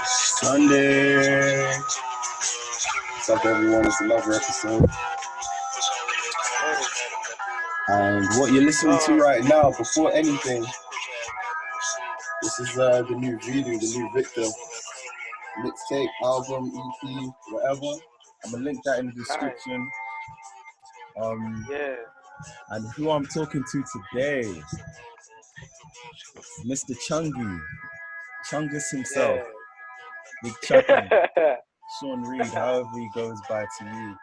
Sunday. What's up, everyone? It's another episode. And what you're listening to right now, before anything, this is the new Vidu, the new Victor mixtape, album, EP, whatever. I'm gonna link that in the description. And who I'm talking to today, Mr. Chungy, Chungus himself, Big Chucky, Sean Reed, however he goes by to you.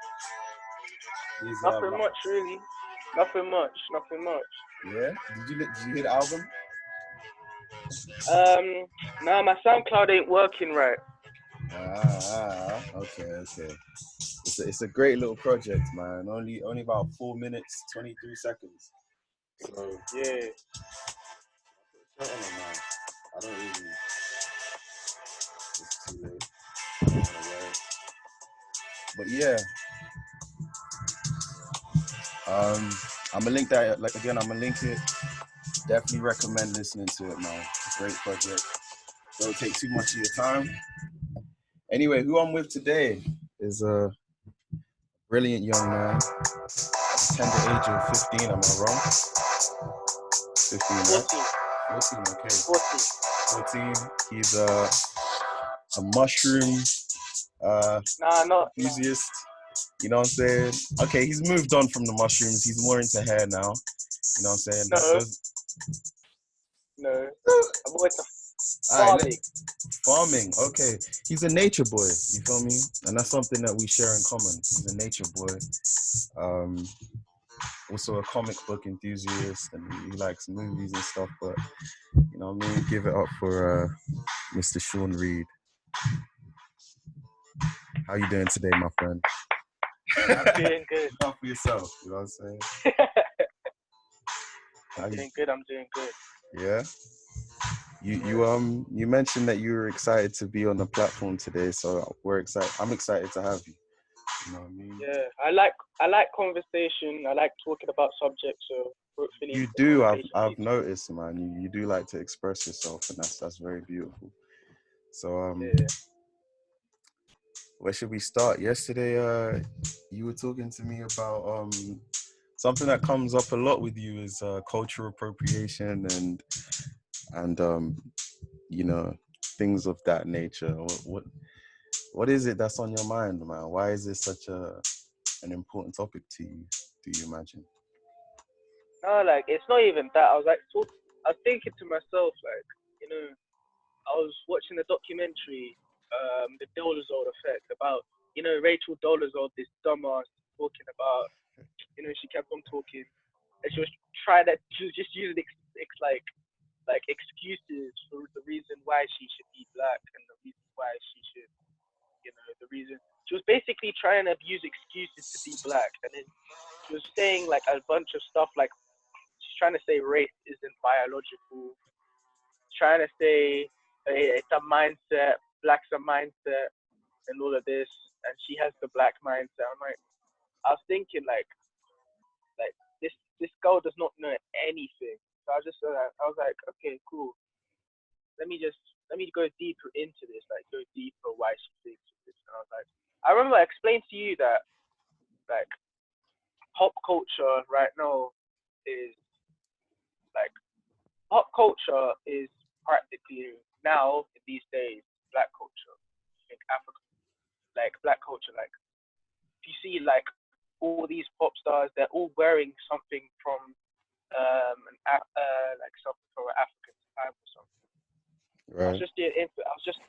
Nothing much, really. Nothing much. Yeah? Did you hear the album? Nah, my SoundCloud ain't working right. Okay. It's a great little project, man. Only about 4 minutes, 23 seconds. So yeah. I don't really. It's too late. But yeah. I'm gonna link that. I'm gonna link it. Definitely recommend listening to it, man. Great project. Don't take too much of your time. Anyway, who I'm with today is a brilliant young man. Tender age of 15, am I wrong? 15, right? 14, okay. 14. He's a mushroom enthusiast. You know what I'm saying? Okay, he's moved on from the mushrooms. He's more into hair now. You know what I'm saying? No. I'm always farming. Farming, okay. He's a nature boy, you feel me? And that's something that we share in common. He's a nature boy. Also a comic book enthusiast, and he likes movies and stuff, but you know what I mean? Give it up for Mr. Sean Reed. How you doing today, my friend? I'm doing good. Not for yourself, you know what I'm saying? I'm doing good. Yeah? You mentioned that you were excited to be on the platform today, so we're excited. I'm excited to have you. You know what I mean? Yeah, I like conversation. I like talking about subjects. So hopefully you do. I've noticed, man. You do like to express yourself, and that's very beautiful. So where should we start? Yesterday, you were talking to me about something that comes up a lot with you is cultural appropriation and you know, things of that nature. What is it that's on your mind, man? Why is this such an important topic to you? Do you imagine? No, like it's not even that. I was thinking to myself, like, you know, I was watching a documentary, the Dalzel effect, about, you know, Rachel Dolezal, this dumbass, talking about, you know, she kept on talking, and she was just using like excuses for the reason why she should be black and the reason why she should, you know, the reason. She was basically trying to use excuses to be black, and then she was saying like a bunch of stuff, like she's trying to say race isn't biological. She's trying to say it's a mindset, black's a mindset, and all of this, and she has the black mindset. I was thinking like this girl does not know anything. So I was like, okay, cool. Let me go deeper into this, like go deeper why she thinks this. And I was like, I remember I explained to you that like pop culture right now is like practically now in these days black culture. I think Africa, like black culture, like if you see like all these pop stars, they're all wearing something from like something from an African time or something. Right. I was just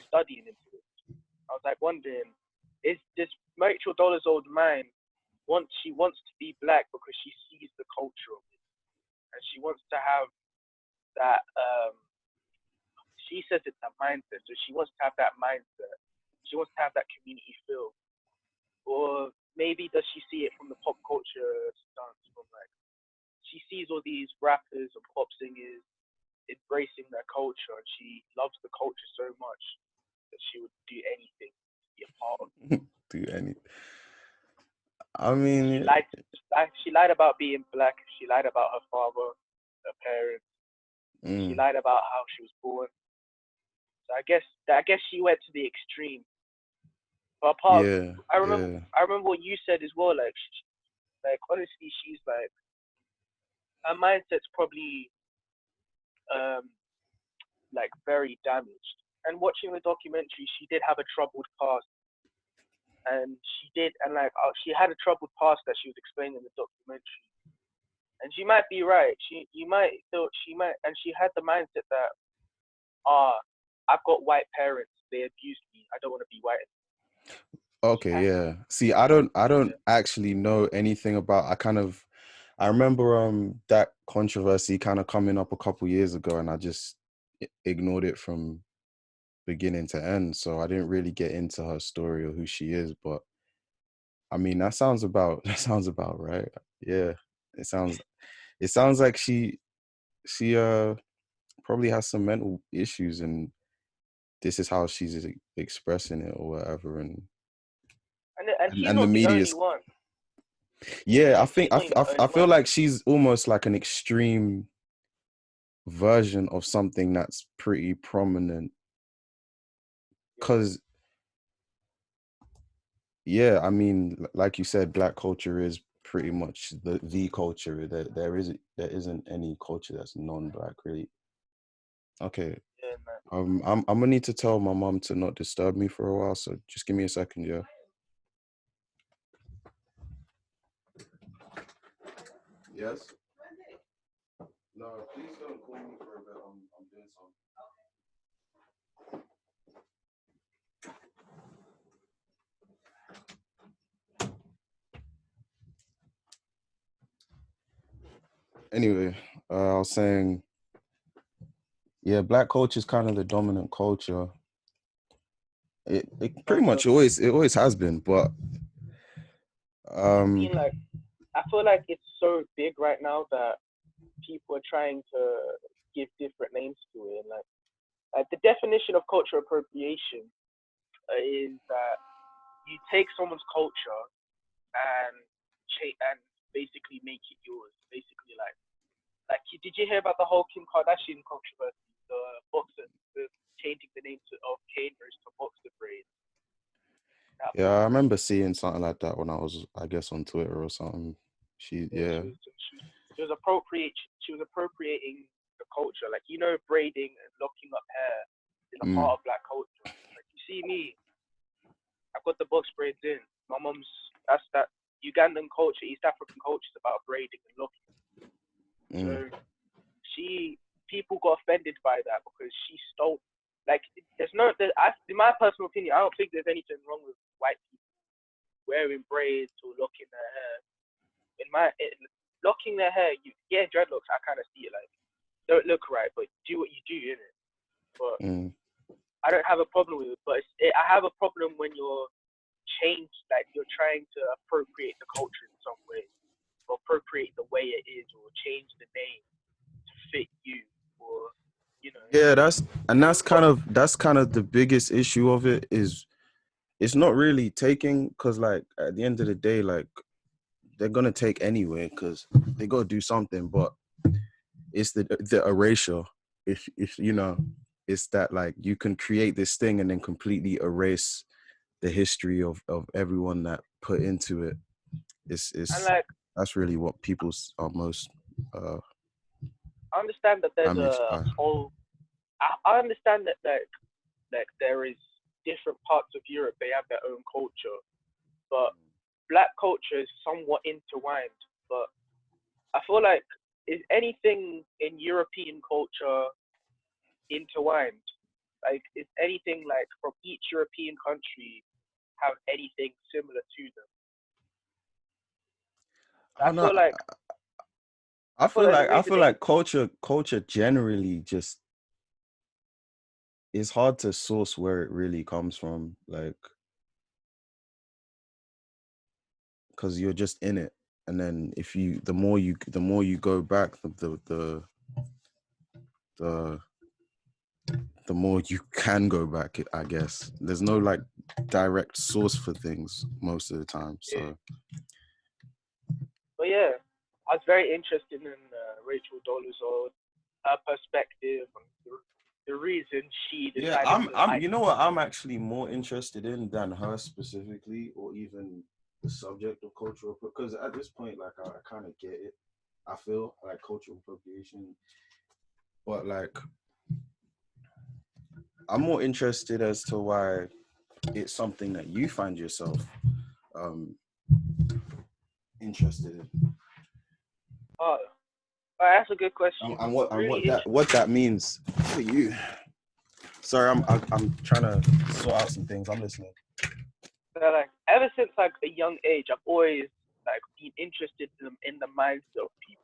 studying into it. I was like wondering, is this Rachel Dolezal mind she wants to be black because she sees the culture of it, and she wants to have that. She says it's a mindset, so she wants to have that mindset. She wants to have that community feel, or maybe does she see it from the pop culture stance, from like she sees all these rappers and pop singers embracing their culture, and she loves the culture so much that she would do anything to be a part of it. Do anything. I mean, she lied about being black. She lied about her father, her parents. She lied about how she was born. So I guess she went to the extreme. But Yeah, I yeah, remember what you said as well. Like honestly, she's like her mindset's probably um like very damaged. And watching the documentary, she did have a troubled past, and she had a troubled past that she was explaining in the documentary. And she might be right. And she had the mindset that I've got white parents. They abused me. I don't want to be white. okay, yeah. See, I don't actually know anything about. I remember that controversy kind of coming up a couple years ago, and I just ignored it from beginning to end. So I didn't really get into her story or who she is. But I mean, that sounds about right. Yeah, it sounds it sounds like she probably has some mental issues, and this is how she's expressing it or whatever. And she's And the not the media only is, one. yeah, She's not even the I only feel one. like she's almost like an extreme version of something that's pretty prominent. Yeah. Because yeah, I mean, like you said, black culture is pretty much the culture. There isn't any culture that's non-black really. Okay. Yeah, man. I'm gonna need to tell my mom to not disturb me for a while, so just give me a second, yeah. Yes? No, please don't call me for a bit. I'm doing something. Anyway, I was saying, yeah, black culture is kind of the dominant culture. It pretty Kind much of. always has been, but It's um, been like I feel like it's so big right now that people are trying to give different names to it. And like the definition of cultural appropriation is that you take someone's culture and and basically make it yours. Basically, did you hear about the whole Kim Kardashian controversy? The boxer, the changing the name of Kaners to boxer braids. That yeah, blew I up. remember seeing something like that when I was, I guess, on Twitter or something. Yeah, Yeah, she was appropriating the culture. Like braiding and locking up hair is a mm, part of black culture. Like you see me, I got the box braids in. My mom's that's that Ugandan culture, East African culture is about braiding and locking. So mm. people got offended by that because she stole. Like in my personal opinion, I don't think there's anything wrong with white people wearing braids or locking their hair. Locking their hair, dreadlocks. I kind of see it like don't look right, but do what you do in it. But Mm. I don't have a problem with it. But I have a problem when you're trying to appropriate the culture in some way, or appropriate the way it is, or change the name to fit you, or you know. Yeah, that's kind of the biggest issue of it is it's not really taking, because like at the end of the day, like they're gonna take anyway because they gotta do something, but it's the erasure. If you know, it's that like you can create this thing and then completely erase the history of everyone that put into it. And It's like That's really what people are most uh I understand that there's damaged a by. whole. I understand that like there is different parts of Europe. They have their own culture, but black culture is somewhat intertwined. But I feel like is anything in European culture intertwined? Like is anything like from each European country have anything similar to them? I I don't know. feel like the I reason feel they like culture generally just it's hard to source where it really comes from, like because you're just in it, and then if you the more you go back, the the more you can go back. I guess there's no like direct source for things most of the time. yeah. So But yeah, I was very interested in Rachel Dolezal, her perspective. the reason she Yeah, decided to I'm. hide. You know what? I'm actually more interested in than her specifically, or even the subject of cultural. Because at this point, like, I kind of get it. I feel like cultural appropriation, but like, I'm more interested as to why it's something that you find yourself um interested in, Oh, that's a good question. and what Really what that means for you. Sorry, I'm trying to sort out some things. I'm listening. So, like, ever since like a young age, I've always like been interested in the mindset of people.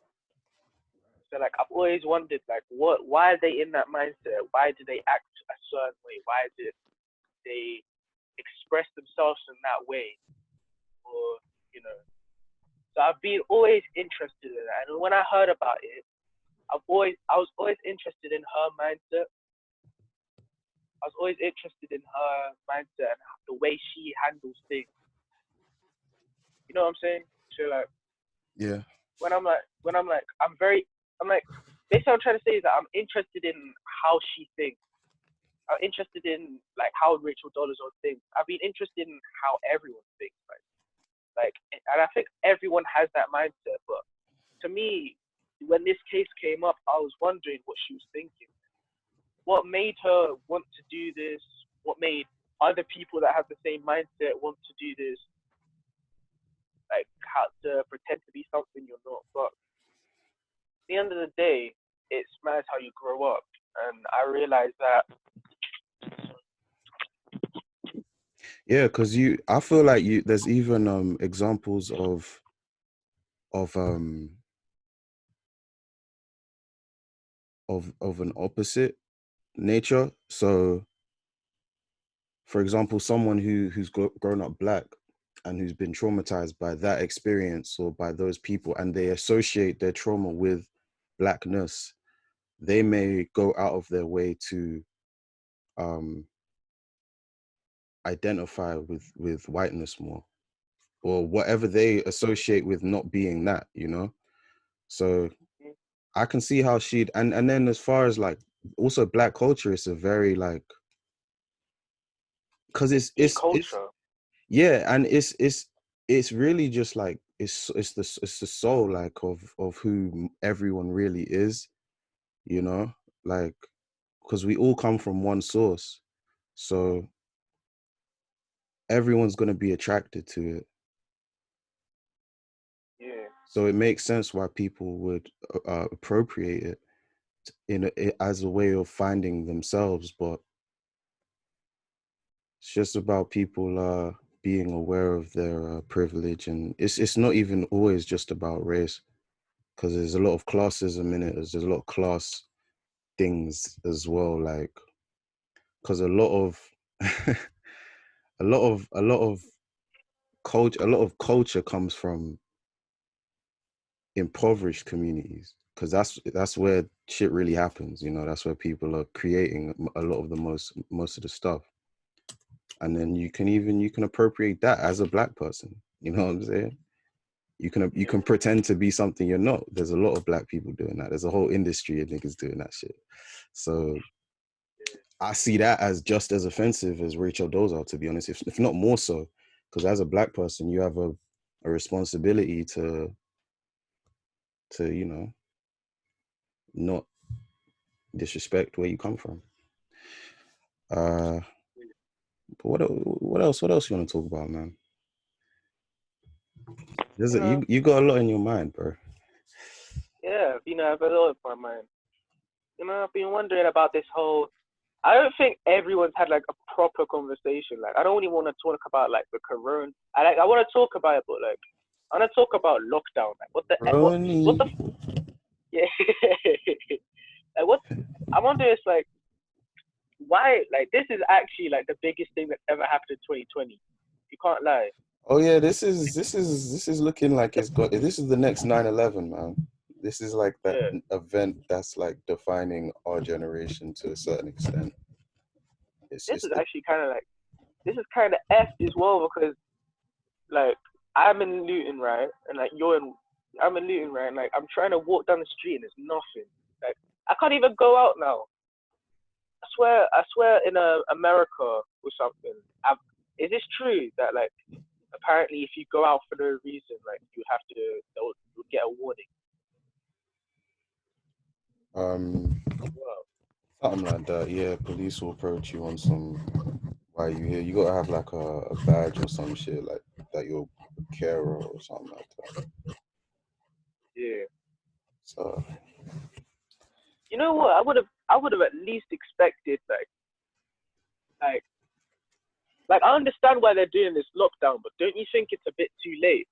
So like I've always wondered like why are they in that mindset? Why do they act a certain way? Why did they express themselves in that way? Or you know. So I've been always interested in that. And when I heard about it, I was always interested in her mindset. I was always interested in her mindset and the way she handles things. You know what I'm saying? So like Yeah. I'm like basically what I'm trying to say is that I'm interested in how she thinks. I'm interested in like how Rachel Dolezal thinks. I've been interested in how everyone thinks, like and I think everyone has that mindset. But to me, when this case came up, I was wondering what she was thinking. What made her want to do this? What made other people that have the same mindset want to do this? Like how to pretend to be something you're not. But at the end of the day, it's mad how you grow up. And I realized that Yeah, because I feel like there's even examples of um of an opposite nature. So, for example, someone who's grown up black and who's been traumatized by that experience or by those people, and they associate their trauma with blackness, they may go out of their way to um identify with whiteness more, or whatever they associate with not being that, you know. So I can see how she'd and then as far as like also black culture, it's a very like, because deep it's culture. yeah, and it's really just like it's the soul like of who everyone really is, you know, like, because we all come from one source, so everyone's going to be attracted to it. Yeah. So it makes sense why people would appropriate it as a way of finding themselves. But it's just about people being aware of their privilege, and it's not even always just about race, because there's a lot of classism in it. There's a lot of class things as well, like, because a lot of a lot of culture comes from impoverished communities, because that's where shit really happens, you know. That's where people are creating a lot of the most of the stuff, and then you can appropriate that as a black person, you know what I'm saying. You can pretend to be something you're not. There's a lot of black people doing that. There's a whole industry of niggas doing that shit. So I see that as just as offensive as Rachel Dolezal, to be honest, if not more so, because as a black person you have a responsibility to you know, not disrespect where you come from. But what else you want to talk about, man? You know, You got a lot in your mind, bro. yeah, I've a lot in my mind. I've been wondering about this whole. I don't think everyone's had like a proper conversation. Like, I don't really want to talk about like the corona. I want to talk about it, but like, I want to talk about lockdown. Like, what the, Brony. yeah. Like, what I wonder is like, why, like, this is actually like the biggest thing that's ever happened in 2020. You can't lie. Oh yeah, this is looking like it's got. This is the next 9/11, man. This is like that Yeah, event that's like defining our generation to a certain extent. this It's is actually kind of like this is kind of effed as well because like I'm in Luton, right, and like I'm in Luton, right, and like I'm trying to walk down the street and there's nothing. Like I can't even go out now. I swear in America or something. Is this true that like apparently if you go out for no reason, like you'll get a warning? Wow. Something like that. Yeah, police will approach you on some. Why are you here? You gotta have like a badge or some shit like that. You're a carer or something like that. Yeah. So You know what? I would have at least expected like I understand why they're doing this lockdown, but don't you think it's a bit too late?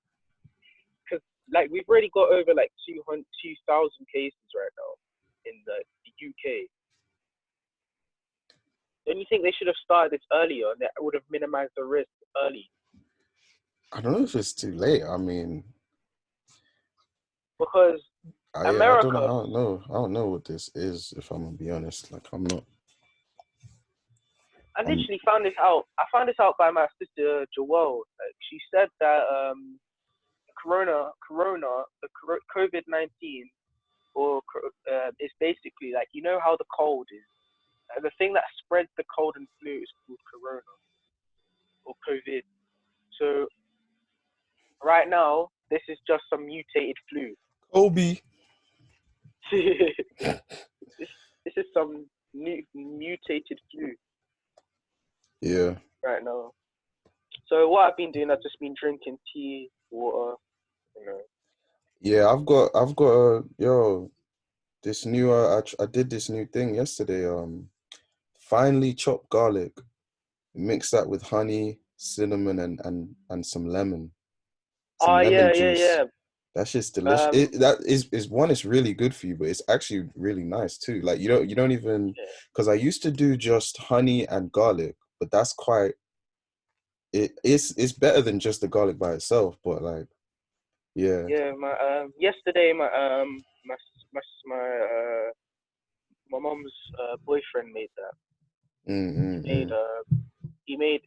Because like we've already got over like 2,000 cases right now in the UK. Don't you think they should have started this earlier and that would have minimized the risk early? I don't know if it's too late. I mean, Because yeah, I don't know. America, I don't know what this is. If I'm gonna be honest, like I'm not. I literally found this out. I found this out by my sister Joelle. Like she said that COVID-19 or is basically like, you know how the cold is. The thing that spreads the cold and flu is called corona or COVID. So right now, this is just some mutated flu. Kobe. this is some mutated flu. Yeah. Right now. So what I've been doing, I've just been drinking tea, water, you know. Yeah, I've got this new I did this new thing yesterday. Finely chopped garlic, mix that with honey, cinnamon, and some lemon. Some lemon juice. Yeah. That's just delicious. That is one, it's really good for you, but it's actually really nice too. Like you don't even, because I used to do just honey and garlic, but that's quite. It's better than just the garlic by itself, but like, yeah. Yeah, yesterday my mom's boyfriend made that. He made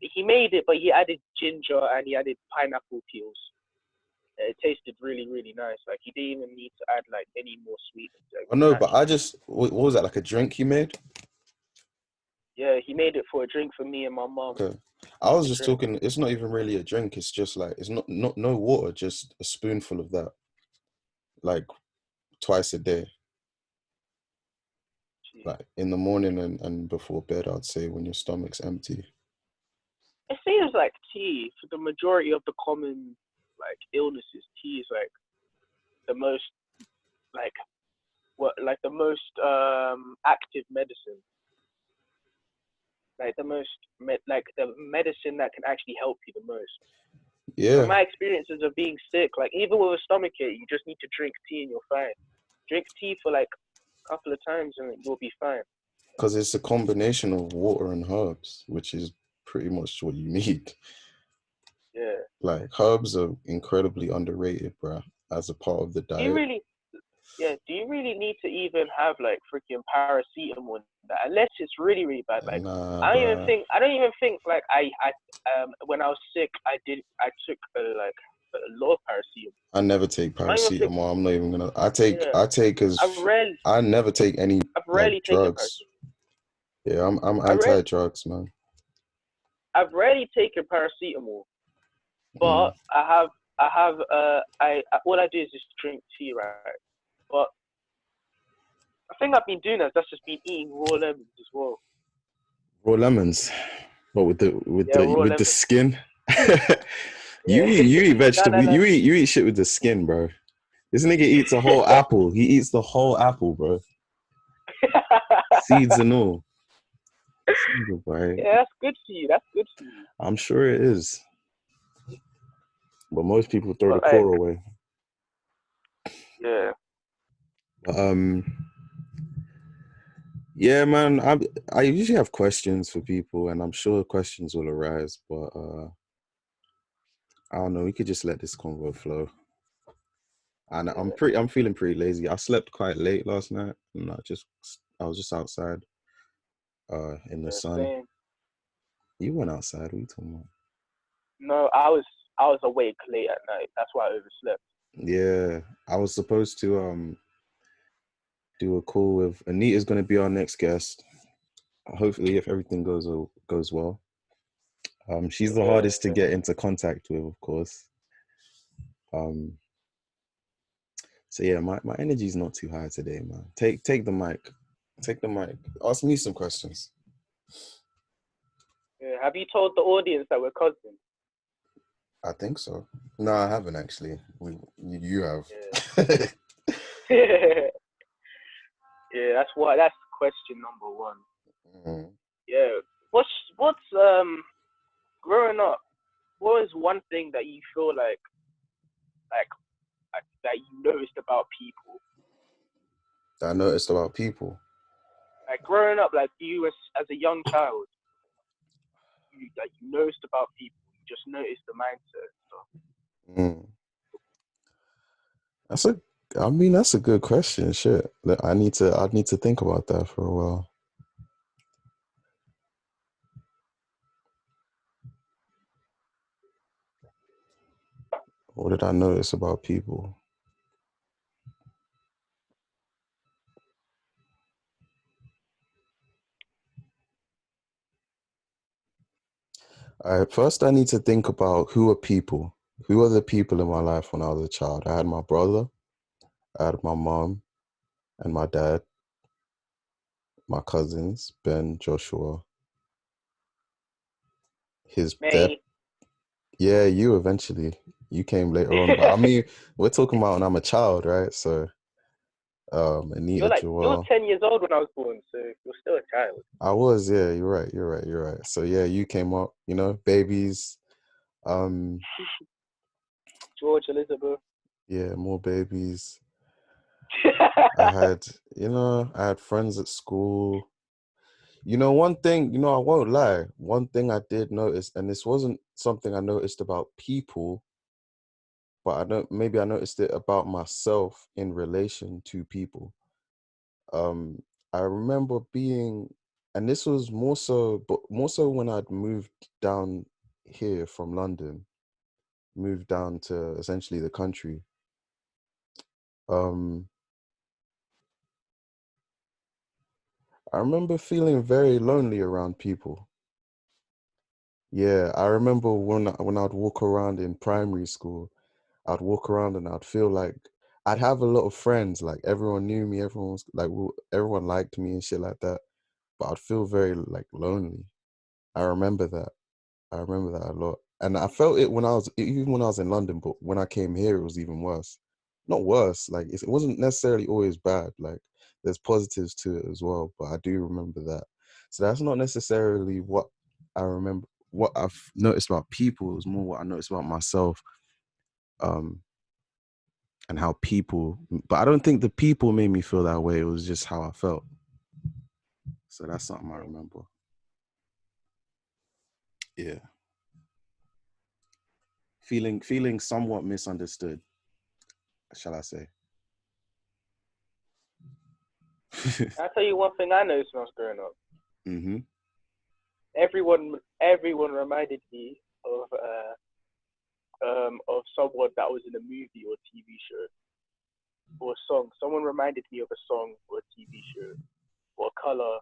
it, but he added ginger and he added pineapple peels. It tasted really, really nice. Like he didn't even need to add like any more sweetness. Like, Oh no, but what was that, like a drink you made? Yeah, he made it for a drink for me and my mom. Okay. I was just talking, it's not even really a drink, it's just like, it's not no water, just a spoonful of that. Like twice a day. Jeez. Like in the morning and before bed, I'd say, when your stomach's empty. It seems like tea, for the majority of the common like illnesses, tea is like the most the most active medicine. Like the most the medicine that can actually help you the most. Yeah. From my experiences of being sick, like even with a stomachache, you just need to drink tea and you're fine. Drink tea for like a couple of times and you'll be fine. Because it's a combination of water and herbs, which is pretty much what you need. Yeah. Like herbs are incredibly underrated, bro, as a part of the diet. Do you really need to even have like freaking paracetamol unless it's really, really bad? Like I don't even think like I when I was sick I took like a lot of paracetamol. I never take paracetamol. I'm not even gonna. I never take any drugs. Yeah, I'm anti-drugs, man. I've rarely taken paracetamol, but all I do is just drink tea, right? But I think I've been doing that. That's just been eating raw lemons as well. Raw lemons, but with the skin. You eat vegetables. No. You eat shit with the skin, bro. This nigga eats a whole apple. He eats the whole apple, bro. Seeds and all. Yeah, that's good for you. I'm sure it is. But most people throw the core away. Yeah. Yeah, man. I usually have questions for people, and I'm sure questions will arise. But I don't know. We could just let this convo flow. And I'm feeling pretty lazy. I slept quite late last night, and I was just outside, in the sun. Same. You went outside. What are you talking about? No, I was awake late at night. That's why I overslept. Yeah, I was supposed to do a call with Anita's going to be our next guest. hopefully, if everything goes well. She's the Yeah. hardest to get into contact with, of course. So yeah, my energy's not too high today, man. Take the mic. Take the mic. Ask me some questions. Yeah. Have you told the audience that we're cousins? I think so. No, I haven't actually. You have. Yeah. Yeah, that's question number one. Mm. Yeah. What's growing up, what was one thing that you feel like that you noticed about people? That I noticed about people. Like growing up, like you as a young child, you noticed about people. You just noticed the mindset and stuff. Mm. That's a good question. Shit. I'd need to think about that for a while. What did I notice about people? All right, first I need to think about who are people. Who are the people in my life when I was a child? I had my brother, I had my mom and my dad, my cousins, Ben, Joshua, Me. yeah, you eventually. You came later on. But I mean, we're talking about when I'm a child, right? So Anita, you're Joelle. 10 years old when I was born, so you're still a child. I was, yeah, you're right. So yeah, you came up, babies. George, Elizabeth. Yeah, more babies. I had friends at school. One thing, I won't lie. One thing I did notice, and this wasn't something I noticed about people, but maybe I noticed it about myself in relation to people. I remember and this was more so when I'd moved down here from London, moved down to essentially the country. I remember feeling very lonely around people. Yeah, I remember when I'd walk around in primary school, I'd walk around and I'd feel like I'd have a lot of friends, like everyone knew me, everyone was like, everyone liked me and shit like that, but I'd feel very like lonely. I remember that. I remember that a lot. And I felt it even when I was in London, but when I came here, it was even worse. Not worse, like it wasn't necessarily always bad. Like there's positives to it as well, but I do remember that. So that's not necessarily what I remember. What I've noticed about people is more what I noticed about myself, and how but I don't think the people made me feel that way. It was just how I felt. So that's something I remember. Yeah. Feeling somewhat misunderstood, shall I say. I'll tell you one thing I noticed when I was growing up. Mm-hmm. Everyone reminded me of someone that was in a movie or TV show or a song. Someone reminded me of a song or a TV show or a color.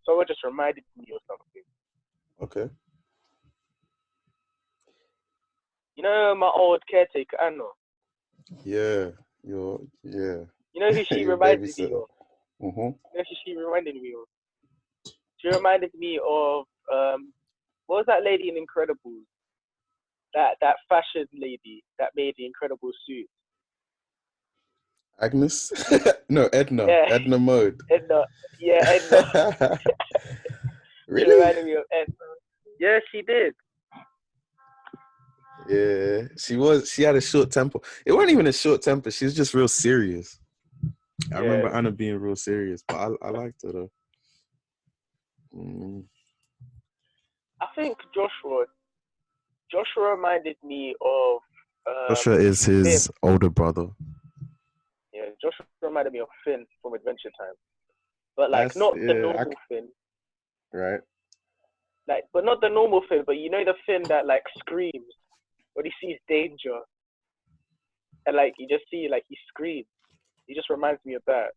Someone just reminded me of something. Okay. My old caretaker, Anna. Yeah, You know who she your reminded me babysitter. of? Mm-hmm. You know who she reminded me of? She reminded me of what was that lady in Incredibles? That fashion lady that made the Incredible suit. Agnes? No, Edna. Yeah, Edna Mode. Edna. Yeah, Edna. She Really? reminded me of Edna. Yeah, she did. Yeah, she had a short temper. It wasn't even a short temper. She was just real serious. I remember Anna being real serious, but I liked her though. I think Joshua reminded me of Joshua is his Finn. older brother. Yeah, Joshua reminded me of Finn from Adventure Time. But That's not the normal Finn. Right. But not the normal Finn, but the Finn that screams when he sees danger. And you just see he screams. He just reminds me of that.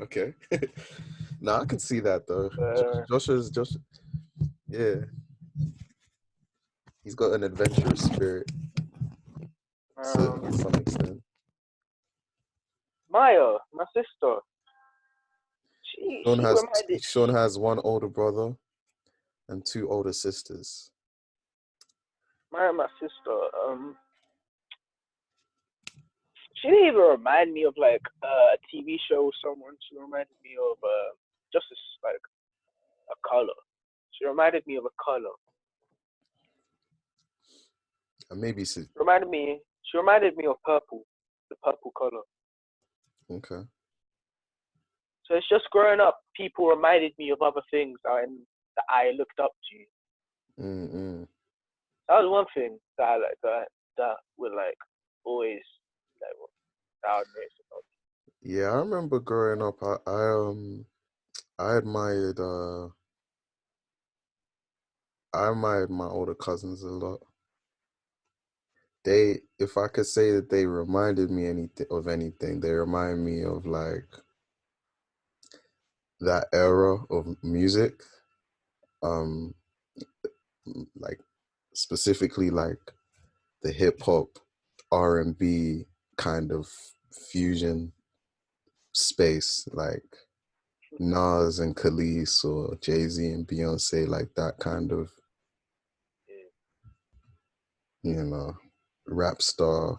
Okay. No, I can see that though. Uh, Josh, yeah, he's got an adventurous spirit to um, some extent. Maya, my sister, she reminded Sean has one older brother and two older sisters. Maya, my sister. She didn't even remind me of like a TV show or someone. She reminded me of just like a color. She reminded me of a color. And maybe She reminded me of purple, the purple color. okay. So it's just growing up. People reminded me of other things that I looked up to. Mm-mm. That was one thing that I like that would like always like that I would notice about. Yeah, I remember growing up. I admired my older cousins a lot. If I could say that they reminded me anything, they remind me of like that era of music. Um, like specifically like the hip hop, R&B kind of fusion space, like Nas and Khalees or Jay-Z and Beyonce, like that kind of, rap star,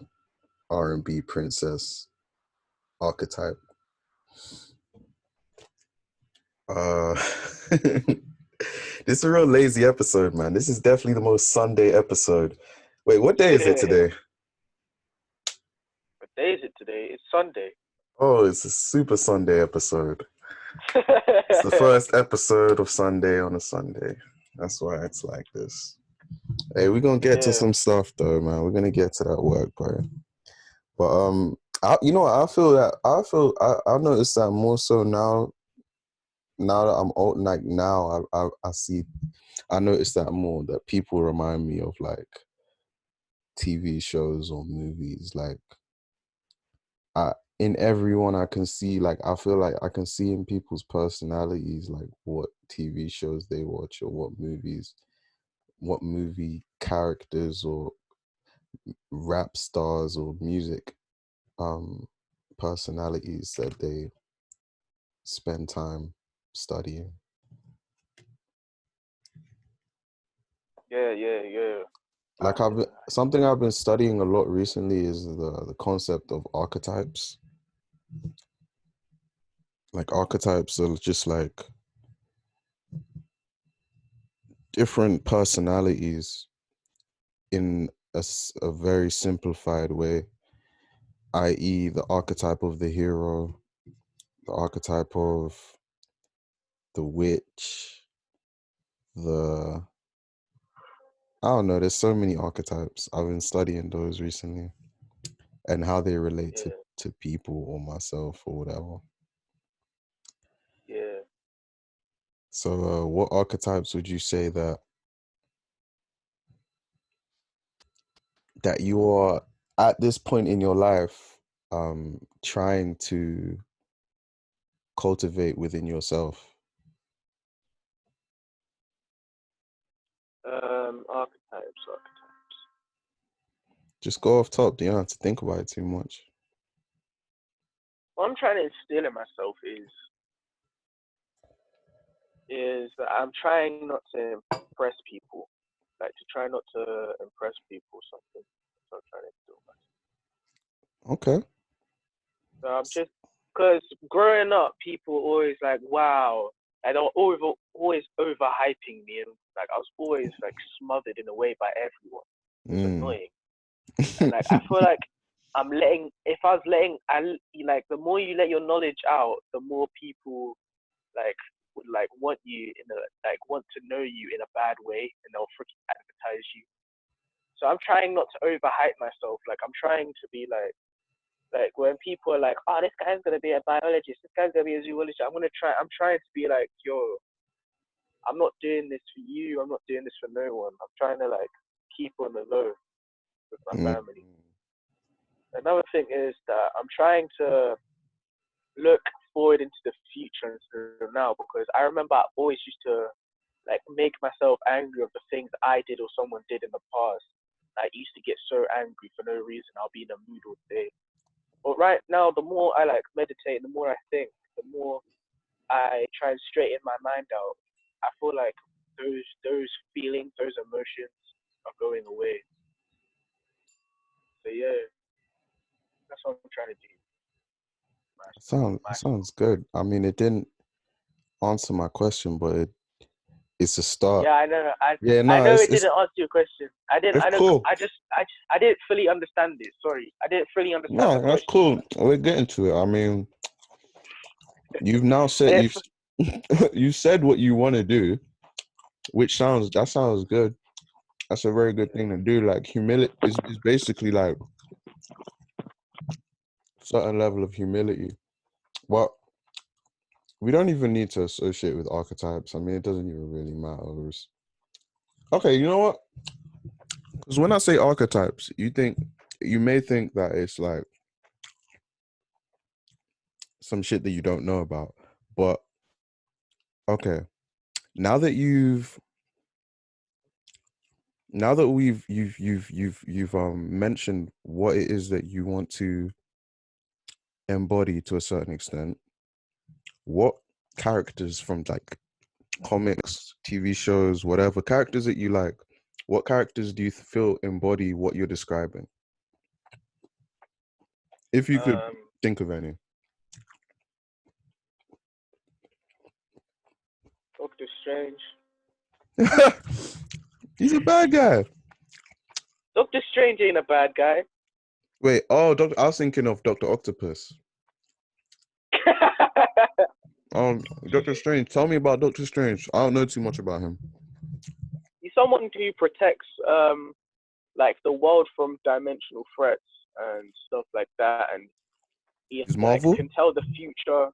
R&B princess archetype. This is a real lazy episode, man. This is definitely the most Sunday episode. Wait, what day is it today? What day is it today? It's Sunday. Oh, it's a super Sunday episode. It's the first episode of Sunday on a Sunday. That's why it's like this. Hey, we're gonna get to some stuff though, man. We're gonna get to that work, bro. But you know what? I noticed that more so now. Now that I'm old, like now, I noticed that more, that people remind me of like TV shows or movies. Like in everyone I can see, like I feel like I can see in people's personalities, like what TV shows they watch or what movie characters or rap stars or music personalities that they spend time studying. Yeah. Like something I've been studying a lot recently is the concept of archetypes. Like archetypes are just like different personalities in a very simplified way, i.e. the archetype of the hero, the archetype of the witch, I don't know, there's so many archetypes. I've been studying those recently and how they relate to people or myself or whatever. Yeah. So what archetypes would you say that you are at this point in your life trying to cultivate within yourself? Archetypes. Just go off top. You don't have to think about it too much. What I'm trying to instill in myself is that I'm trying not to impress people, like to try not to impress people or something. So I'm trying to do myself. Okay. So I'm just, because growing up, people always like, wow, and they're always overhyping me, and like I was always like smothered in a way by everyone. It was annoying, and like I feel like if I was letting, like the more you let your knowledge out, the more people like would like want to know you in a bad way, and they'll freaking advertise you. So I'm trying not to overhype myself. Like I'm trying to be like when people are like, oh, this guy's gonna be a biologist, this guy's gonna be a zoologist. I'm trying to be like, yo, I'm not doing this for you. I'm not doing this for no one. I'm trying to like keep on the low with my family. Another thing is that I'm trying to look forward into the future instead of now, because I remember I always used to like make myself angry of the things I did or someone did in the past. I used to get so angry for no reason. I'll be in a mood all day. But right now, the more I like meditate, the more I think, the more I try and straighten my mind out. I feel like those feelings, those emotions are going away. So yeah, that's what I'm trying to do. Sounds good. I mean, it didn't answer my question, but it's a start. Yeah, I know. Yeah, I no, know it didn't answer your question. I didn't. it's I know. cool. I didn't fully understand it. Sorry, I didn't fully understand the No, that's question. cool. We're getting to it. I mean, you've now said you said what you want to do, which sounds good. That's a very good thing to do. Like humility is basically like a certain level of humility. Well, we don't even need to associate with archetypes. I mean, it doesn't even really matter. Okay, you know what? Because when I say archetypes, you may think that it's like some shit that you don't know about. But okay, now that you've mentioned what it is that you want to embody to a certain extent, what characters from like comics, TV shows, whatever characters that you like, what characters do you feel embody what you're describing? If you could think of any. Doctor Strange. He's a bad guy. Doctor Strange ain't a bad guy. Wait, I was thinking of Dr. Octopus. Doctor Strange. Tell me about Doctor Strange. I don't know too much about him. He's someone who protects like the world from dimensional threats and stuff like that, and he He's like Marvel? can tell the future.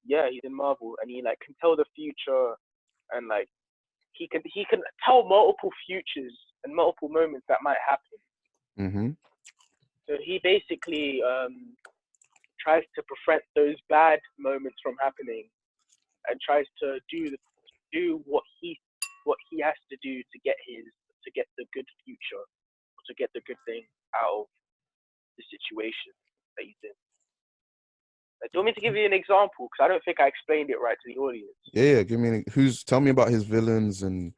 Yeah, he's in Marvel, and he like can tell the future, and like he can tell multiple futures and multiple moments that might happen. Mm-hmm. So he basically tries to prevent those bad moments from happening, and tries to do what he has to do to get the good future, or to get the good thing out of the situation that he's in. Do you want me to give you an example? Because I don't think I explained it right to the audience. Yeah. Give me tell me about his villains and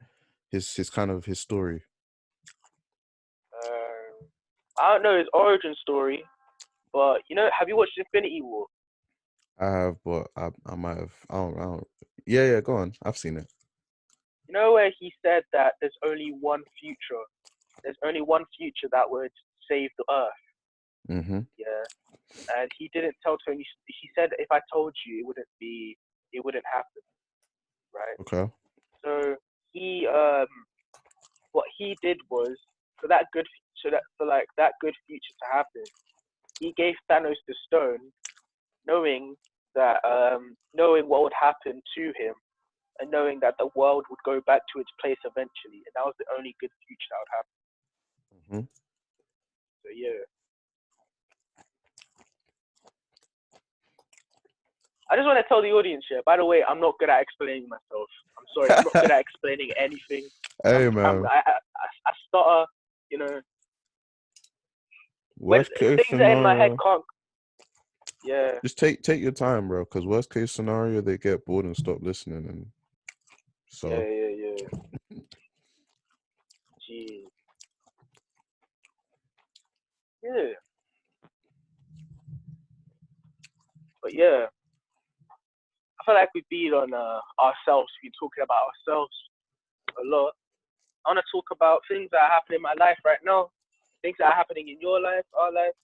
his kind of his story. I don't know his origin story, but have you watched Infinity War? I have, but I might have. I don't. Yeah. Go on. I've seen it. You know where he said that there's only one future. There's only one future that would save the Earth. Mm-hmm. Yeah. And he didn't tell Tony. He said, if I told you, it wouldn't happen, right? Okay. So he, what he did was for that good future to happen, he gave Thanos the stone, knowing what would happen to him, and knowing that the world would go back to its place eventually, and that was the only good future that would happen. Mm-hmm. So yeah. I just want to tell the audience here, by the way, I'm not good at explaining myself. I'm sorry, I'm not good at explaining anything. Hey, man. I stutter, when Worst case things are in my head scenario. can't. Yeah. Just take your time, bro. Because worst case scenario, they get bored and stop listening, and so. Yeah. Jeez. Yeah. But yeah, I feel like we've been on ourselves. We've been talking about ourselves a lot. I want to talk about things that are happening in my life right now, things that are happening in your life, our life.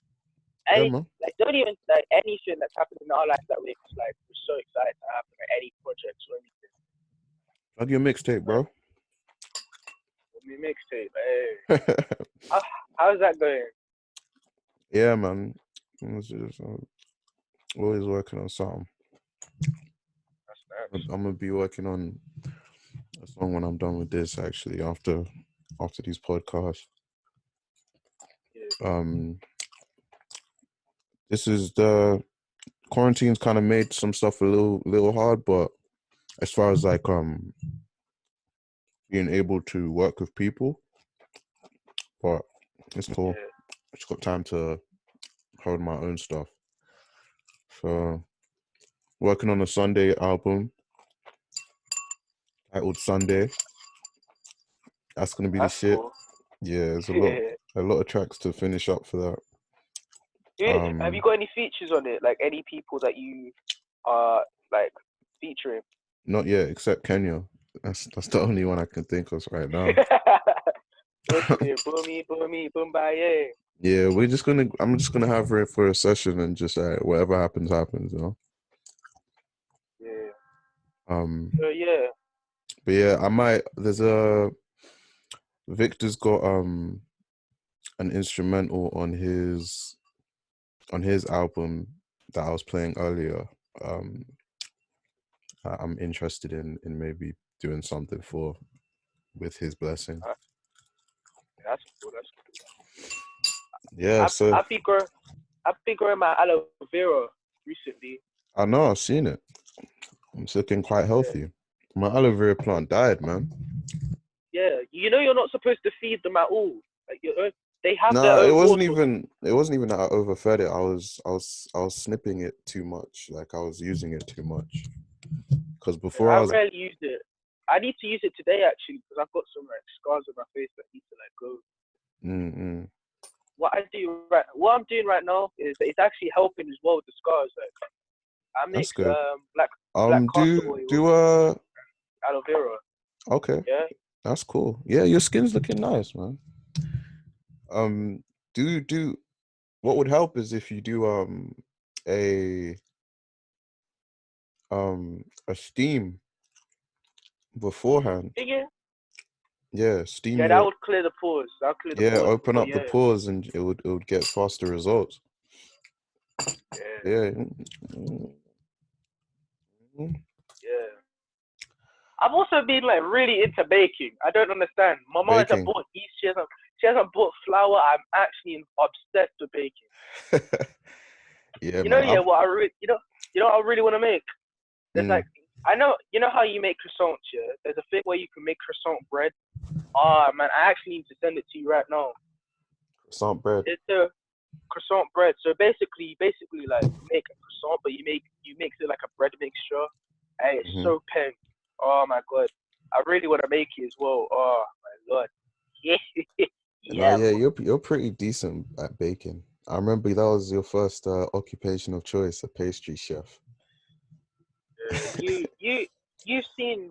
Don't even like anything that's happening in our life that we're so excited to happen, like any projects or anything. Plug your mixtape, bro. My mixtape, hey. How's that going? Yeah, man. It's just, always working on something. That's nice. I'm gonna be working on a song when I'm done with this. Actually, after these podcasts. Yeah. This is the quarantine's kind of made some stuff a little hard, but as far as like being able to work with people, but it's cool. Yeah. Just got time to hold my own stuff. So working on a Sunday album titled Sunday. That's gonna be the That's shit. cool. Yeah, there's Yeah. a lot of tracks to finish up for that. Have you got any features on it? Like any people that you are like featuring? Not yet, except Kenya. That's the only one I can think of right now. Boomy, boomy, boombaye. Yeah, I'm just gonna have her for a session and just whatever happens, you know. Yeah. Yeah. But yeah, Victor's got an instrumental on his album that I was playing earlier. I'm interested in maybe doing something with his blessing. That's cool. That's cool. Yeah, I've been growing my aloe vera recently. I know, I've seen it. It's looking quite healthy. Yeah. My aloe vera plant died, man. Yeah, you know you're not supposed to feed them at all. Like they have their own. It wasn't even that I overfed it. I was snipping it too much. Like I was using it too much. Because before I rarely use it. I need to use it today actually because I've got some like scars on my face that need to like go. Mm-hmm. What I'm doing right now is it's actually helping as well with the scars. Like I make black castor oil. Aloe vera. Okay. Yeah. That's cool. Yeah, your skin's looking nice, man. What would help is if you do a steam beforehand. Yeah, steam. Yeah, that would clear the pores. Open up the pores and it would get faster results. Yeah. Yeah. I've also been like really into baking. I don't understand. My mom hasn't bought yeast. She hasn't bought flour. I'm actually obsessed with baking. Yeah, you know, what I really want to make. There's like I know how you make croissants. Yeah, there's a thing where you can make croissant bread. Oh man, I actually need to send it to you right now. Croissant bread. It's a croissant bread. So basically, like you make a croissant, but you mix it like a bread mixture, and it's so pink. Oh my god, I really want to make it as well. Oh my god, yeah. You're pretty decent at baking. I remember that was your first occupation of choice, a pastry chef. You've seen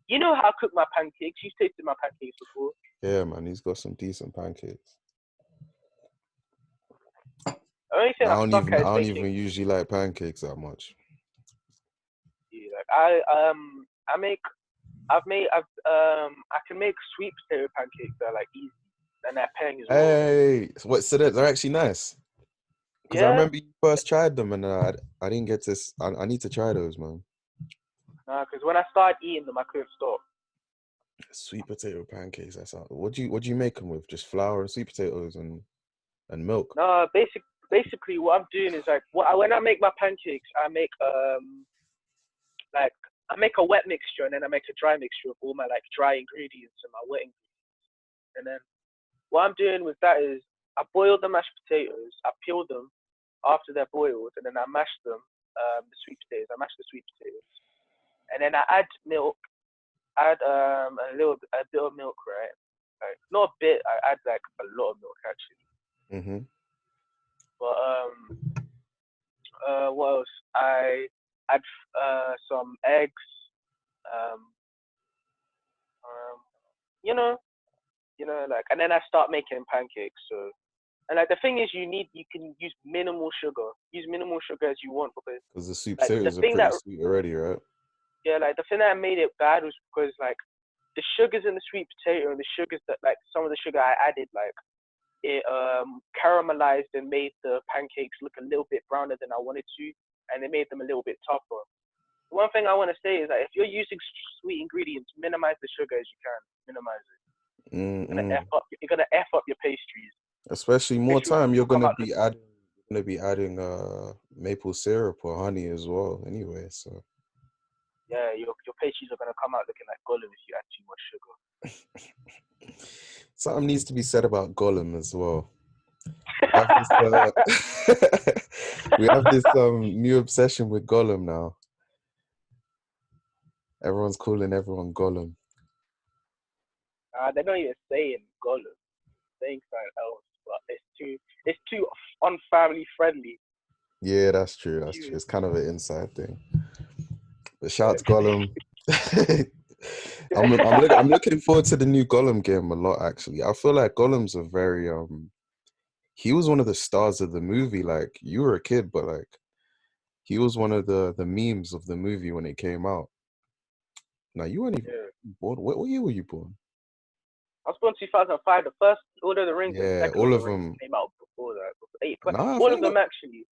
you know how I cook my pancakes. You've tasted my pancakes before. Yeah, man, he's got some decent pancakes. I don't even usually like pancakes that much. Yeah, like I can make sweet potato pancakes that are like easy and they're paying as well. Hey, so they're actually nice. Because I remember you first tried them and I didn't get to. I need to try those, man. Nah, because when I started eating them, I couldn't stop. Sweet potato pancakes. That's what do you make them with? Just flour and sweet potatoes and milk. No, basically what I'm doing is like when I make my pancakes, I make I make a wet mixture and then I make a dry mixture of all my like dry ingredients and my wet ingredients. And then what I'm doing with that is I boil the mashed potatoes, I peel them after they're boiled, and then I mash them, the sweet potatoes. I mash the sweet potatoes, and then I add milk, a bit of milk, right? Like not a bit, I add like a lot of milk actually. But what else? I add some eggs, like, and then I start making pancakes. So, and like the thing is, you can use minimal sugar. Use minimal sugar as you want because the sweet potatoes are pretty sweet already, right? Yeah, like the thing that made it bad was because like the sugars in the sweet potato and the sugars that like some of the sugar I added, like it caramelized and made the pancakes look a little bit browner than I wanted to, and it made them a little bit tougher. One thing I want to say is that if you're using sweet ingredients, minimize the sugar as you can. Minimize it. You're gonna f up your pastries. Especially more time you're gonna be adding maple syrup or honey as well. Anyway, so Yeah, your pastries are gonna come out looking like Gollum if you add too much sugar. something needs to be said about Gollum as well. We have this, we have this new obsession with Gollum now. Everyone's calling everyone Gollum. They're not even saying Gollum, saying something else, but it's too unfamily friendly. Yeah, that's true. That's true. It's kind of an inside thing. But shout out to Gollum. I'm looking forward to the new Gollum game a lot. Actually, I feel like Gollum's a very he was one of the stars of the movie. Like, you were a kid, but like he was one of the memes of the movie when it came out. Now, you weren't even born. What year were you born? I was born 2005. The first Lord of the Rings and Yeah, second all Lord of of the Rings them. came out before that. Nah, All of them actually.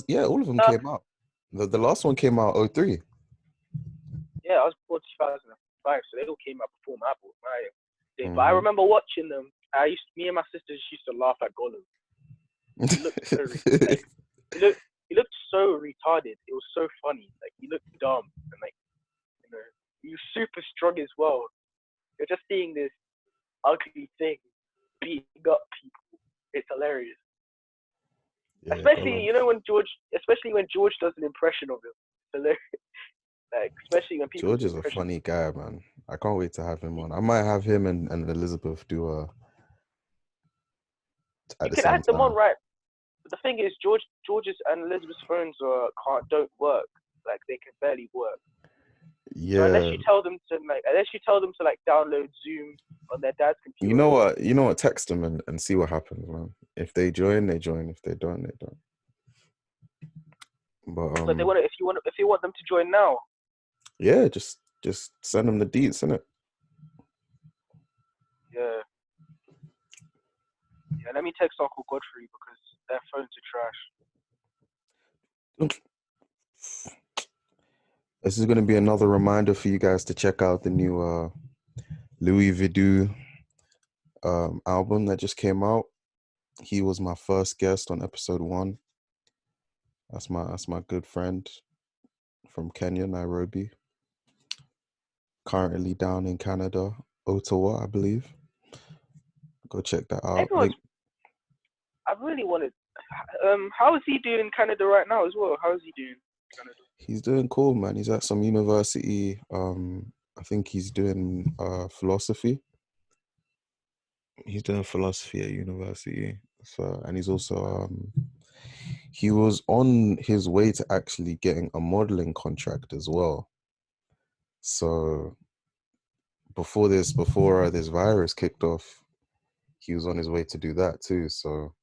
Yeah, all of them came out. The last one came out 03. Yeah, I was born 2005, so they all came out before my day. But I remember watching them. Me and my sisters used to laugh at Gollum. He looked so he looked so retarded. It was so funny. Like, he looked dumb and like, you know, he was super strong as well. You're just seeing this ugly thing beating up people. It's hilarious. Yeah, especially Gollum. When George does an impression of him. It's hilarious. Like, especially when people. George is a funny guy, man. I can't wait to have him on. I might have him and Elizabeth do a. You can add them on, right? But the thing is, George's and Elizabeth's phones don't work. Like, they can barely work. Yeah. So unless you tell them to download Zoom on their dad's computer. You know what? Text them and see what happens, man. If they join, they join. If they don't, they don't. But if you want them to join now. Yeah, just send them the deets, innit? Yeah. Yeah, let me text Uncle Godfrey because their phones are trash. This is going to be another reminder for you guys to check out the new Louis Vidu album that just came out. He was my first guest on episode 1. That's my good friend from Kenya, Nairobi. Currently down in Canada, Ottawa, I believe. Go check that out. I really wanted. How is he doing in Canada right now as well? How is he doing in Canada? He's doing cool, man. He's at some university. I think he's doing philosophy. He's doing philosophy at university. So, and he's also he was on his way to actually getting a modeling contract as well. So before this virus kicked off, he was on his way to do that too. So,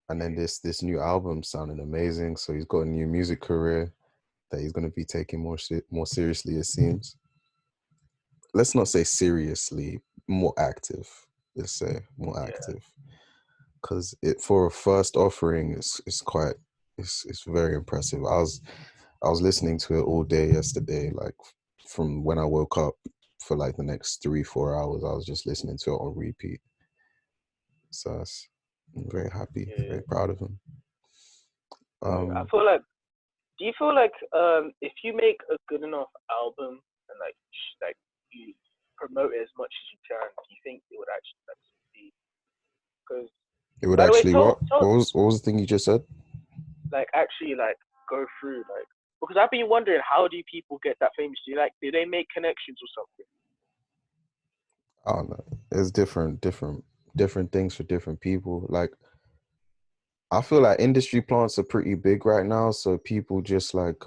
and then this new album sounded amazing. So he's got a new music career that he's going to be taking more seriously, it seems. Let's not say seriously, more active. Let's say more active, because for a first offering, it's very impressive. I was listening to it all day yesterday, like from when I woke up for like the next 3-4 hours. I was just listening to it on repeat. So I'm very happy, very proud of him. I feel like. Do you feel like if you make a good enough album and like you promote it as much as you can, do you think it would actually succeed? Because it would actually what? What was the thing you just said? Like, actually, like, go through, like, because I've been wondering, how do people get that famous? Do they make connections or something? I don't know. It's different things for different people. Like, I feel like industry plants are pretty big right now, so people just like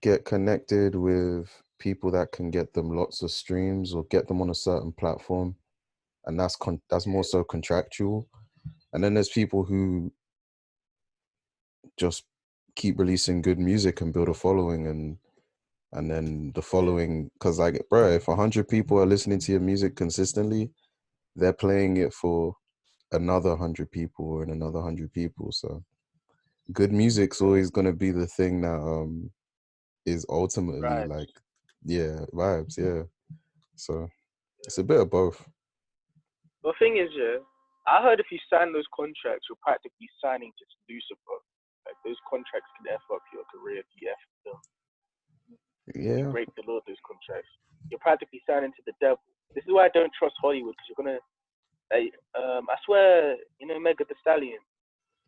get connected with people that can get them lots of streams or get them on a certain platform, and that's more so contractual. And then there's people who just keep releasing good music and build a following, and then the following, because like, bro, if 100 people are listening to your music consistently, they're playing it for another 100 people and another 100 people. So good music's always going to be the thing that is ultimately vibes. Like, yeah, vibes, yeah. So it's a bit of both. The thing is, I heard if you sign those contracts, you're practically signing to Lucifer. Like those contracts can F up your career if you F them. You Yeah. break the law of those contracts. You're practically signing to the devil. This is why I don't trust Hollywood, because you're gonna. I swear, you know, Megan Thee Stallion.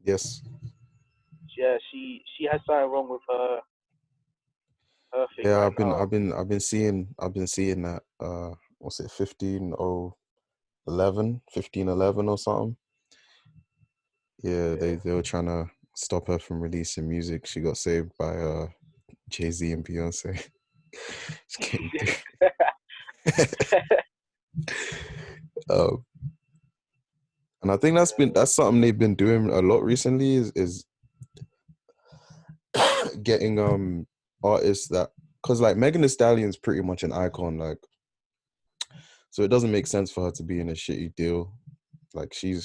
Yes. Yeah, she has something wrong with her thing Yeah, right I've been now. I've been seeing that what's it, 1511 or something. Yeah, they were trying to stop her from releasing music. She got saved by Jay-Z and Beyonce. Just kidding. And I think that's something they've been doing a lot recently is getting artists that, because like Megan Thee Stallion's pretty much an icon, like, so it doesn't make sense for her to be in a shitty deal. Like she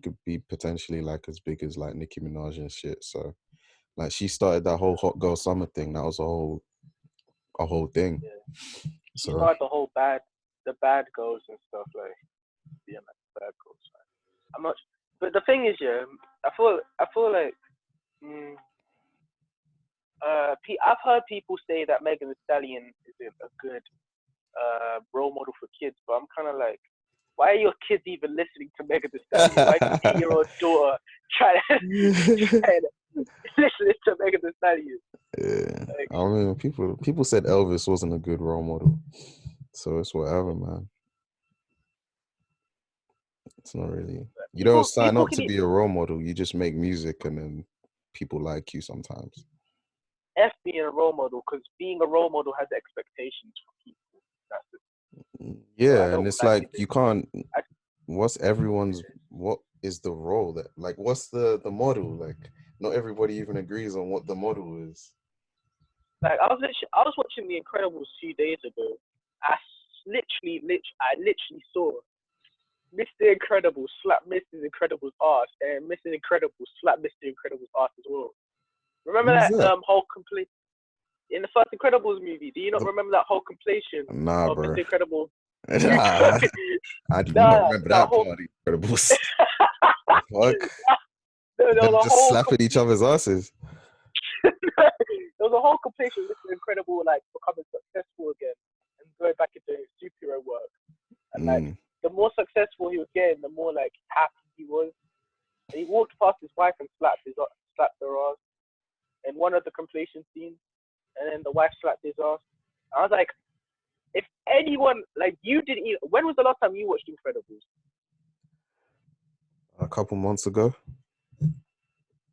could be potentially like as big as like Nicki Minaj and shit. So like she started that whole hot girl summer thing. That was a whole thing. Yeah. She's So not the whole bad girls and stuff, like yeah, like bad girls. I'm not, but the thing is, yeah, I feel like I've heard people say that Megan Thee Stallion isn't a good role model for kids, but I'm kind of like, why are your kids even listening to Megan Thee Stallion? Why is your 8-year-old daughter trying to listen to Megan Thee Stallion? yeah, Like, I mean, people said Elvis wasn't a good role model, so it's whatever, man. It's not really. You don't sign up to be a role model. You just make music, and then people like you sometimes. F being a role model, because being a role model has expectations from people. That's it. Yeah, so and it's like you can't. What is the role that, like, what's the model? Like, not everybody even agrees on what the model is. Like I was watching The Incredibles 2 days ago. I literally saw Mr. Incredible slap Mrs. Incredible's ass, and Mr. Incredible slap Mr. Incredible's ass as well. Remember that whole complete in the first Incredibles movie? Do you not remember that whole completion of bro. Mr. Incredible? I do not remember that part of Incredibles. Fuck. They were just slapping each other's asses. There was a whole completion of Mr. Incredible like becoming successful again and going back into his superhero work. And like the more successful he was getting, the more like happy he was. And he walked past his wife and slapped her ass in one of the completion scenes, and then the wife slapped his ass. I was like, if anyone like you didn't even, when was the last time you watched Incredibles? A couple months ago.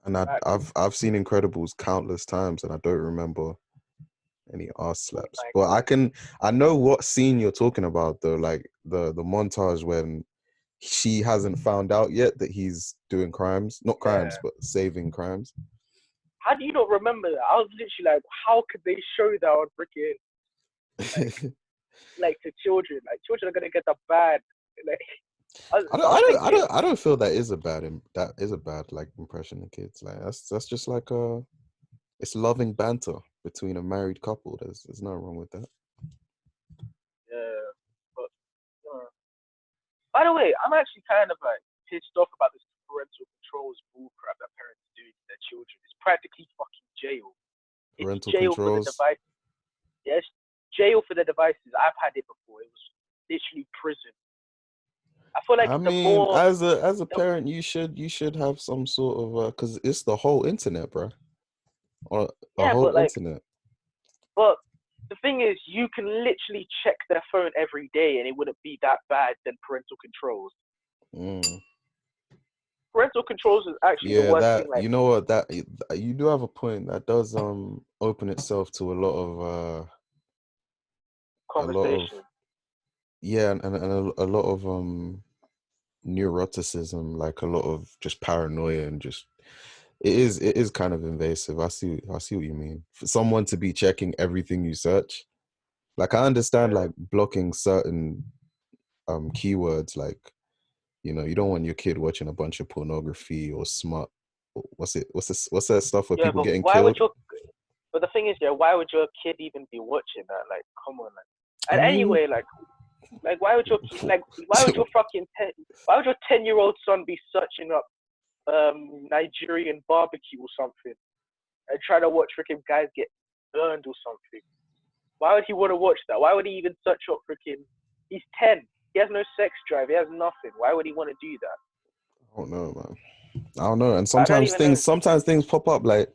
And I've seen Incredibles countless times, and I don't remember any ass slaps. But I know what scene you're talking about though, like the montage when she hasn't found out yet that he's doing crimes, not crimes, but saving crimes. How do you not remember that? I was literally like, how could they show that on freaking like to children? Like children are gonna get the bad. Like I don't feel that is a bad like impression of kids. Like that's just like it's loving banter between a married couple. There's nothing wrong with that. Yeah, but by the way, I'm actually kind of like pissed off about this parental controls bullcrap that parents do to their children. It's practically fucking jail. It's jail for the device. Yes, jail for the devices. I've had it before. It was literally prison. I feel like as a parent, you should have some sort of because it's the whole internet, bro. Or whole internet. But the thing is, you can literally check their phone every day, and it wouldn't be that bad than parental controls. Parental controls is actually the worst thing. Like, you know what, that you do have a point. That does open itself to a lot of conversation. And a lot of neuroticism, like a lot of just paranoia, and just it is kind of invasive. I see what you mean. For someone to be checking everything you search, like I understand like blocking certain keywords, like, you know, you don't want your kid watching a bunch of pornography or smut. What's that stuff where people getting killed? But the thing is, why would your kid even be watching that? Like, come on, like. And anyway, like, Like, why would your fucking 10-year-old son be searching up Nigerian barbecue or something and trying to watch freaking guys get burned or something? Why would he want to watch that? Why would he even search up freaking? He's 10. He has no sex drive. He has nothing. Why would he want to do that? I don't know, man. I don't know. And I don't sometimes things pop up. Like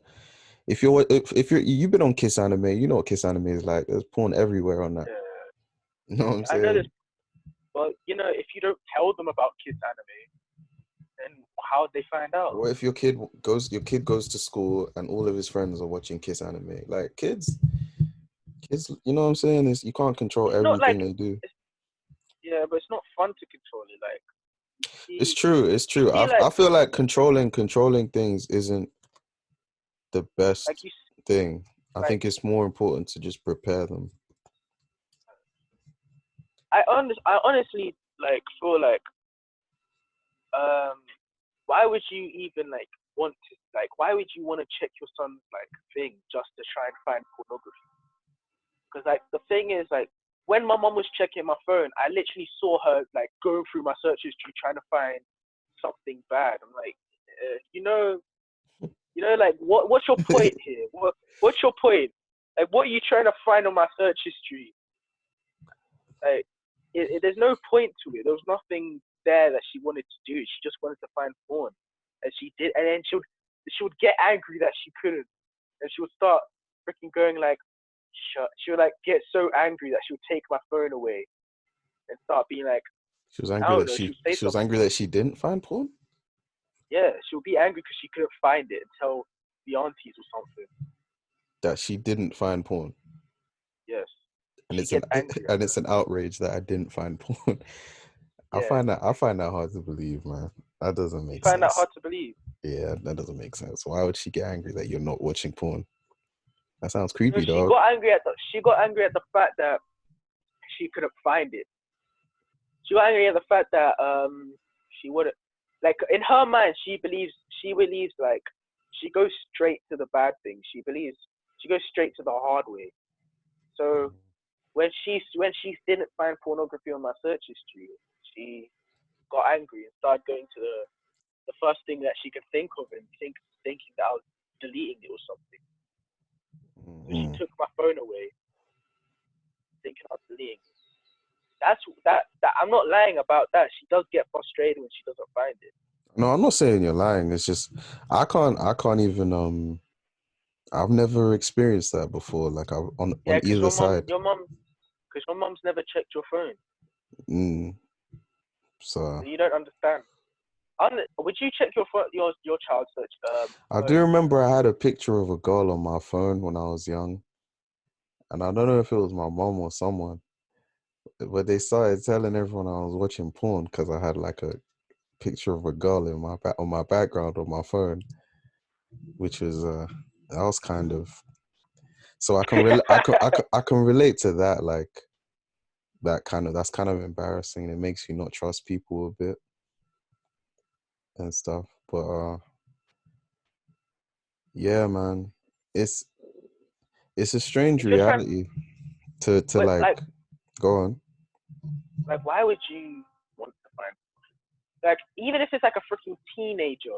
if you've been on Kiss Anime, you know what Kiss Anime is like. There's porn everywhere on that. You know what I'm saying? I know this, but you know, if you don't tell them about Kiss Anime, then how would they find out? What if your kid goes to school and all of his friends are watching Kiss Anime? Like kids, you know what I'm saying? You can't control everything they do. Yeah, but it's not fun to control it. Like, it's true. I feel like controlling things isn't the best thing. I think it's more important to just prepare them. I honestly like feel like why would you even like want to why would you want to check your son's like thing just to try and find pornography? Because like the thing is, like, when my mom was checking my phone, I literally saw her like going through my search history trying to find something bad. I'm like, you know, like what's your point here? What's your point? Like, what are you trying to find on my search history? Like, there's no point to it. There was nothing there that she wanted to do. She just wanted to find porn, and she did. And then she would get angry that she couldn't, and she would start freaking going like, she would like get so angry that she would take my phone away and start being like, she was angry that she didn't find porn. Yeah, she would be angry because she couldn't find it and tell the aunties or something that she didn't find porn. Yes. And it's an outrage that I didn't find porn. Yeah. I find that hard to believe, man. That doesn't make sense. You find that hard to believe? Yeah, that doesn't make sense. Why would she get angry that you're not watching porn? That sounds creepy, dog. She got angry at the fact that she couldn't find it. She got angry at the fact that she wouldn't, like, in her mind she believes like she goes straight to the bad thing. She believes she goes straight to the hard way. So when she didn't find pornography on my search history, she got angry and started going to the first thing that she could think of and thinking that I was deleting it or something. So she took my phone away, thinking I was deleting it. That I'm not lying about that. She does get frustrated when she doesn't find it. No, I'm not saying you're lying. It's just I can't even I've never experienced that before. Like on either side. Because your mom's never checked your phone. So you don't understand. Would you check your child's search? I do remember I had a picture of a girl on my phone when I was young, and I don't know if it was my mom or someone, but they started telling everyone I was watching porn because I had like a picture of a girl on my background on my phone, which was that was kind of. So I can relate to that, like that's kind of embarrassing. It makes you not trust people a bit and stuff. But yeah, man, it's a strange reality to like go on. Like, why would you want to find, like, even if it's like a freaking teenager,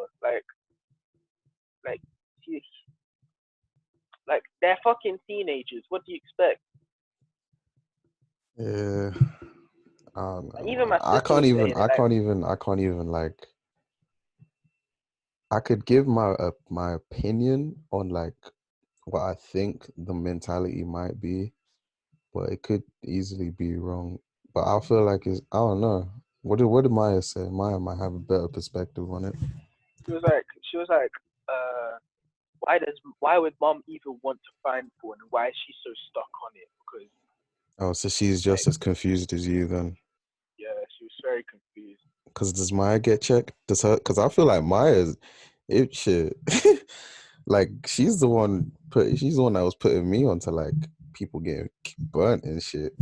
like they're fucking teenagers. What do you expect? Yeah. Even my I can't even like. I could give my opinion on like what I think the mentality might be, but it could easily be wrong. But I feel like I don't know. What did Maya say? Maya might have a better perspective on it. She was like, why would mom even want to find porn? Why is she so stuck on it? Because so she's just as confused as you then. Yeah, she was very confused. Because does Maya get checked? Because I feel like Maya's shit. Like she's the one that was putting me onto like people getting burnt and shit.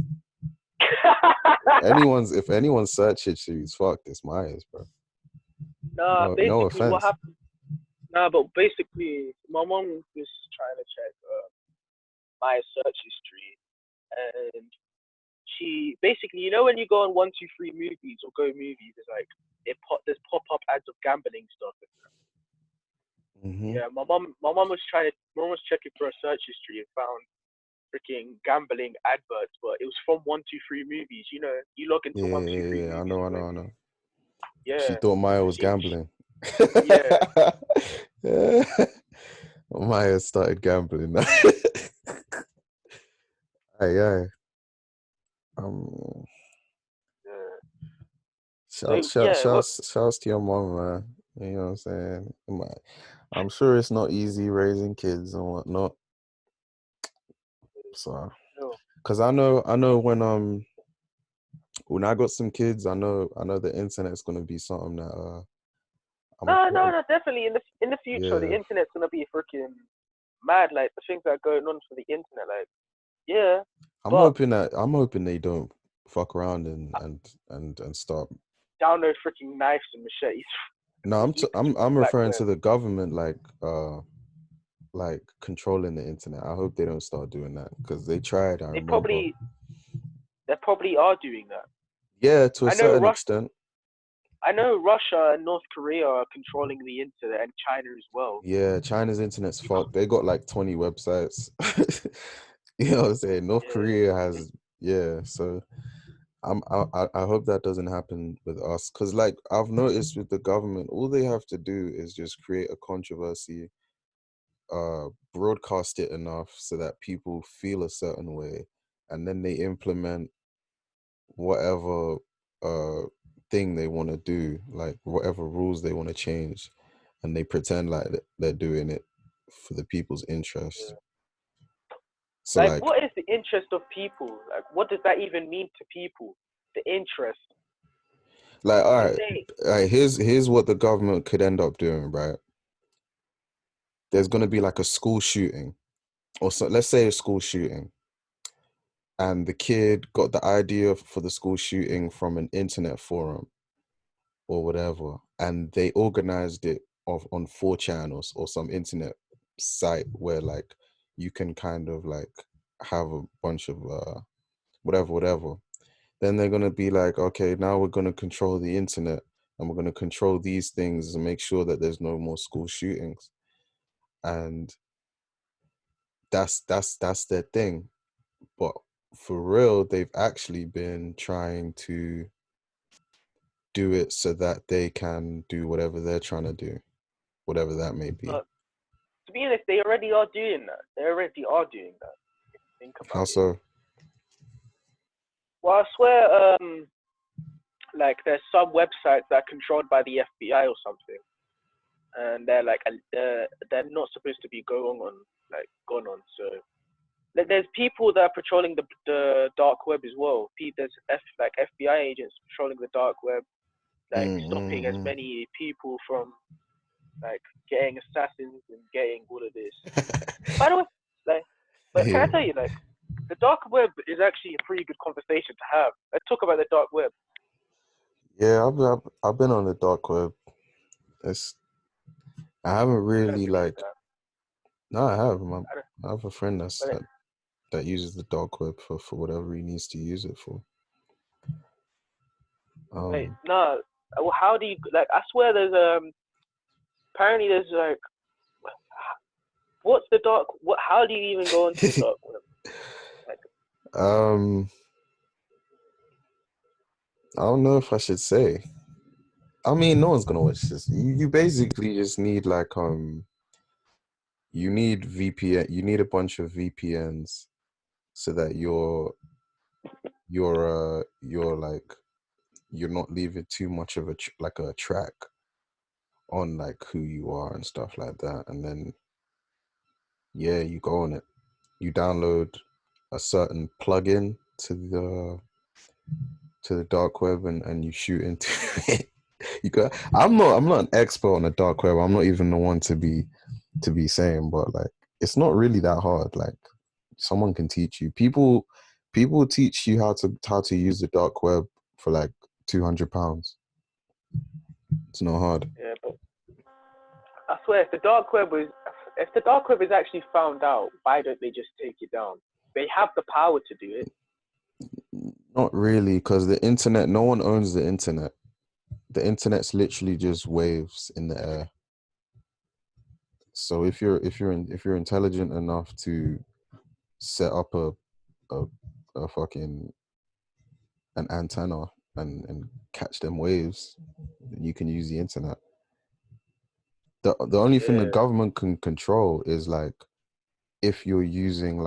If anyone's search history is fucked, it's Maya's, bro. No offense. What happened? But basically, my mom was trying to check my search history, and she basically, you know, when you go on 123 movies or Go movies, it's like there's pop-up ads of gambling stuff. Mm-hmm. Yeah, my mom was checking for a search history and found freaking gambling adverts, but it was from 123 movies. You know, you log into 123 Yeah. I movies. know. She Yeah, thought Maya was she gambling. yeah. Yeah. Maya started gambling. Aye. Um, Yeah. shout, So shout, yeah, shout, shouts to your mom, man. You know what I'm saying? I'm sure it's not easy raising kids and whatnot. So, no, cause I know when I got some kids, I know the internet's gonna be something that I'm gonna put. no, definitely in the future, the Yeah, internet's gonna be freaking mad. Like the things that are going on for the internet, like yeah, but I'm hoping they don't fuck around and start. download freaking knives and machetes No, and eat through the I'm black referring web. to the government, like controlling the internet. I hope they don't start doing that because they tried. I They remember. probably they probably are doing that. Yeah, to a I know certain extent. I know Russia and North Korea are controlling the internet and China as well. Yeah, China's internet's You c- fucked. They got like 20 websites. You know what I'm saying? North Korea yeah, has, yeah. So I hope that doesn't happen with us. Cause like I've noticed with the government, all they have to do is just create a controversy, broadcast it enough so that people feel a certain way, and then they implement whatever thing they want to do, like whatever rules they want to change, and they pretend like they're doing it for the people's interest. yeah. So Like, like what is the interest of people? Like, what does that even mean to people? The interest. all You right, say, here's what the government could end up doing, right? There's going to be like a school shooting, or so let's say a school shooting, and the kid got the idea for the school shooting from an internet forum or whatever, and they organized it on 4chan or some internet site where like you can kind of like have a bunch of whatever. Then they're gonna be like, okay, now we're gonna control the internet and we're gonna control these things and make sure that there's no more school shootings. And that's their thing. But for real, they've actually been trying to do it so that they can do whatever they're trying to do, whatever that may be. to be honest, they already are doing that. They already are doing that. Think about How it. so? Well, I swear, like there's some websites that are controlled by the FBI or something, and they're like they're not supposed to be gone on. So there's people that are patrolling the dark web as well. There's like FBI agents patrolling the dark web, like stopping as many people from like getting assassins and getting all of this. By the way, like, but can I Yeah, tell you, like, the dark web is actually a pretty good conversation to have. Let's talk about the dark web. yeah. I've been on the dark web. It's I haven't I don't really believe like. that. No, I have. I don't, I have a friend but that uses the dark web for whatever he needs to use it for. wait, no. Well, how do you like? I swear, there's apparently there's like, what's the dark? What? How do you even go into the dark web? Like, um, I don't know if I should say. I mean, no one's gonna watch this. You basically just need like you need VPN. You need a bunch of VPNs so that you're like you're not leaving too much of like a track on like who you are and stuff like that. And then yeah, you go on it. You download a certain plugin to the dark web and you shoot into it. You got. I'm not an expert on the dark web. I'm not even the one to be saying, but like it's not really that hard. Like someone can teach you. People teach you how to use the dark web for like £200. It's not hard. yeah, but I swear, if the dark web is actually found out, why don't they just take it down? They have the power to do it. Not really, because the internet, no one owns the internet. The internet's literally just waves in the air. So if you're intelligent enough to set up a fucking an antenna and catch them waves, then you can use the internet. The only thing the Yeah, government can control is like if you're using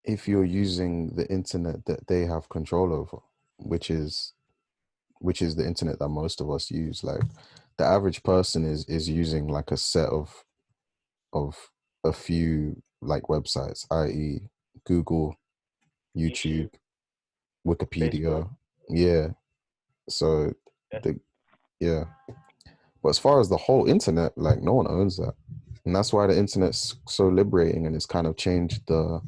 the internet that they have control over, which is the internet that most of us use. Like the average person is using like a set of a few like websites, i.e. Google, YouTube, YouTube, Facebook. Wikipedia. Yeah. So Yeah, the yeah. But as far as the whole internet, like no one owns that. And that's why the internet's so liberating, and it's kind of changed the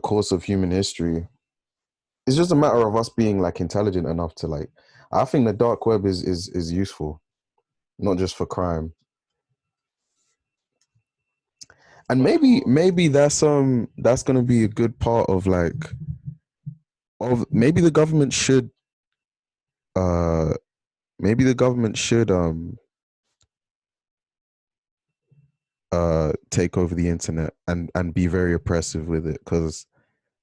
course of human history. It's just a matter of us being like intelligent enough to like, I think the dark web is useful, not just for crime. And but maybe that's gonna be a good part of like, of maybe the government should uh maybe the government should take over the internet and be very oppressive with it, because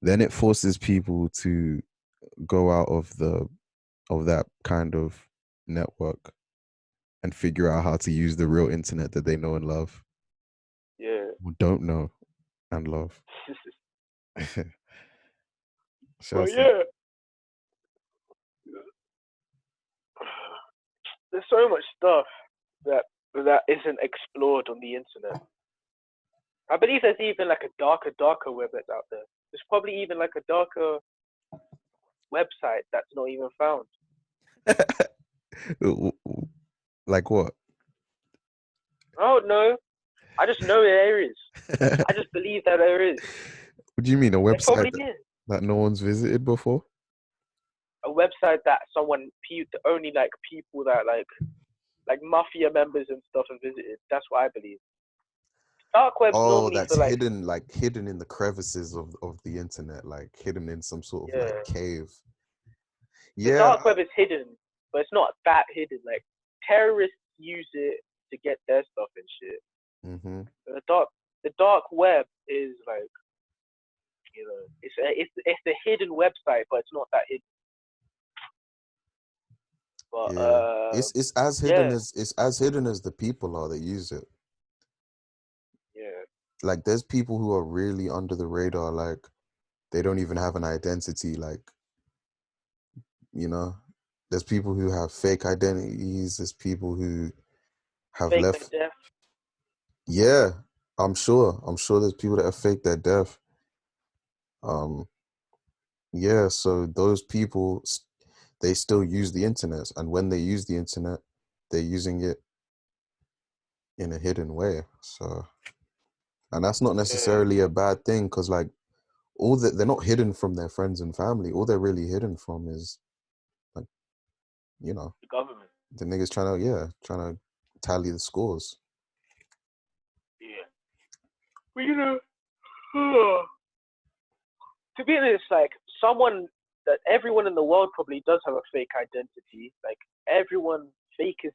then it forces people to go out of that kind of network and figure out how to use the real internet that they know and love, yeah. or don't know and love. But Shouts to- yeah, there's so much stuff that isn't explored on the internet. I believe there's even like a darker web that's out there. There's probably even like a darker website that's not even found. like what? I don't know. I just know there is. I just believe that there is. What do you mean, a There probably website is. that no one's visited before? A website that only like people that like mafia members and stuff have visited. That's what I believe. Dark web's Oh, normally that's for like, hidden in the crevices of the internet, like hidden in some sort of like yeah. cave. The Yeah. dark web is hidden, but it's not that hidden. Like terrorists use it to get their stuff and shit. Mm-hmm. The dark web is like, it's a hidden website, but it's not that hidden. But Yeah. It's as hidden yeah, as the people are that use it. yeah, Like there's people who are really under the radar, like they don't even have an identity, like, you know. There's people who have fake identities, there's people who have fake their left. death. Yeah, I'm sure there's people that have faked their death. Yeah, so those people, they still use the internet, and when they use the internet, they're using it in a hidden way. So, and that's not Yeah, necessarily a bad thing, because like all that, they're not hidden from their friends and family. All they're really hidden from is like, you know, the government. the niggas trying to tally the scores. Yeah, but to be honest, like everyone in the world probably does have a fake identity. Like everyone fakes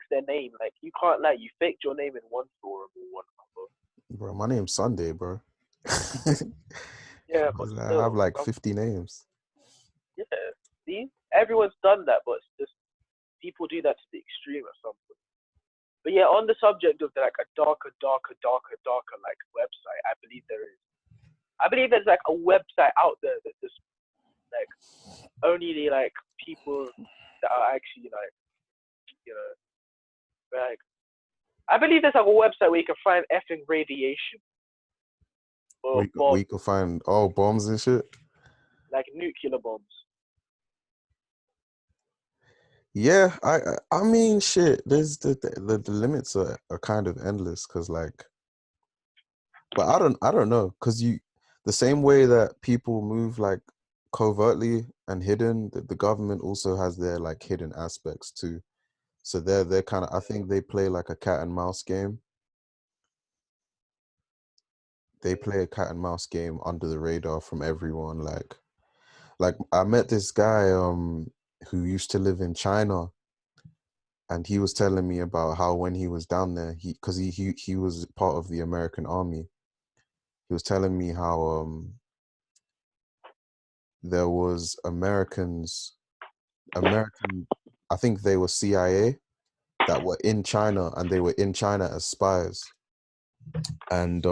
their name. Like you can't lie, you faked your name in one forum or one other. Bro, my name's Sunday, bro. Yeah, but I have still, like 50 names. yeah. See, everyone's done that, but it's just people do that to the extreme or something. But yeah, on the subject of like a darker like website, I believe there is. I believe there's like a website out there that just like only the like people that are actually like, like I believe there's like a website where you can find effing radiation or We bombs, can find bombs and shit. like nuclear bombs. Yeah, I mean, shit. There's the limits are kind of endless, because like, but I don't know, because the same way that people move like covertly and hidden, the government also has their like hidden aspects too. So they're kind of, I think they play like a cat and mouse game. they play a cat and mouse game under the radar from everyone. Like I met this guy who used to live in China, and he was telling me about how when he was down there, because he was part of the American Army. He was telling me how there was American, I think they were CIA that were in China, and they were in China as spies, and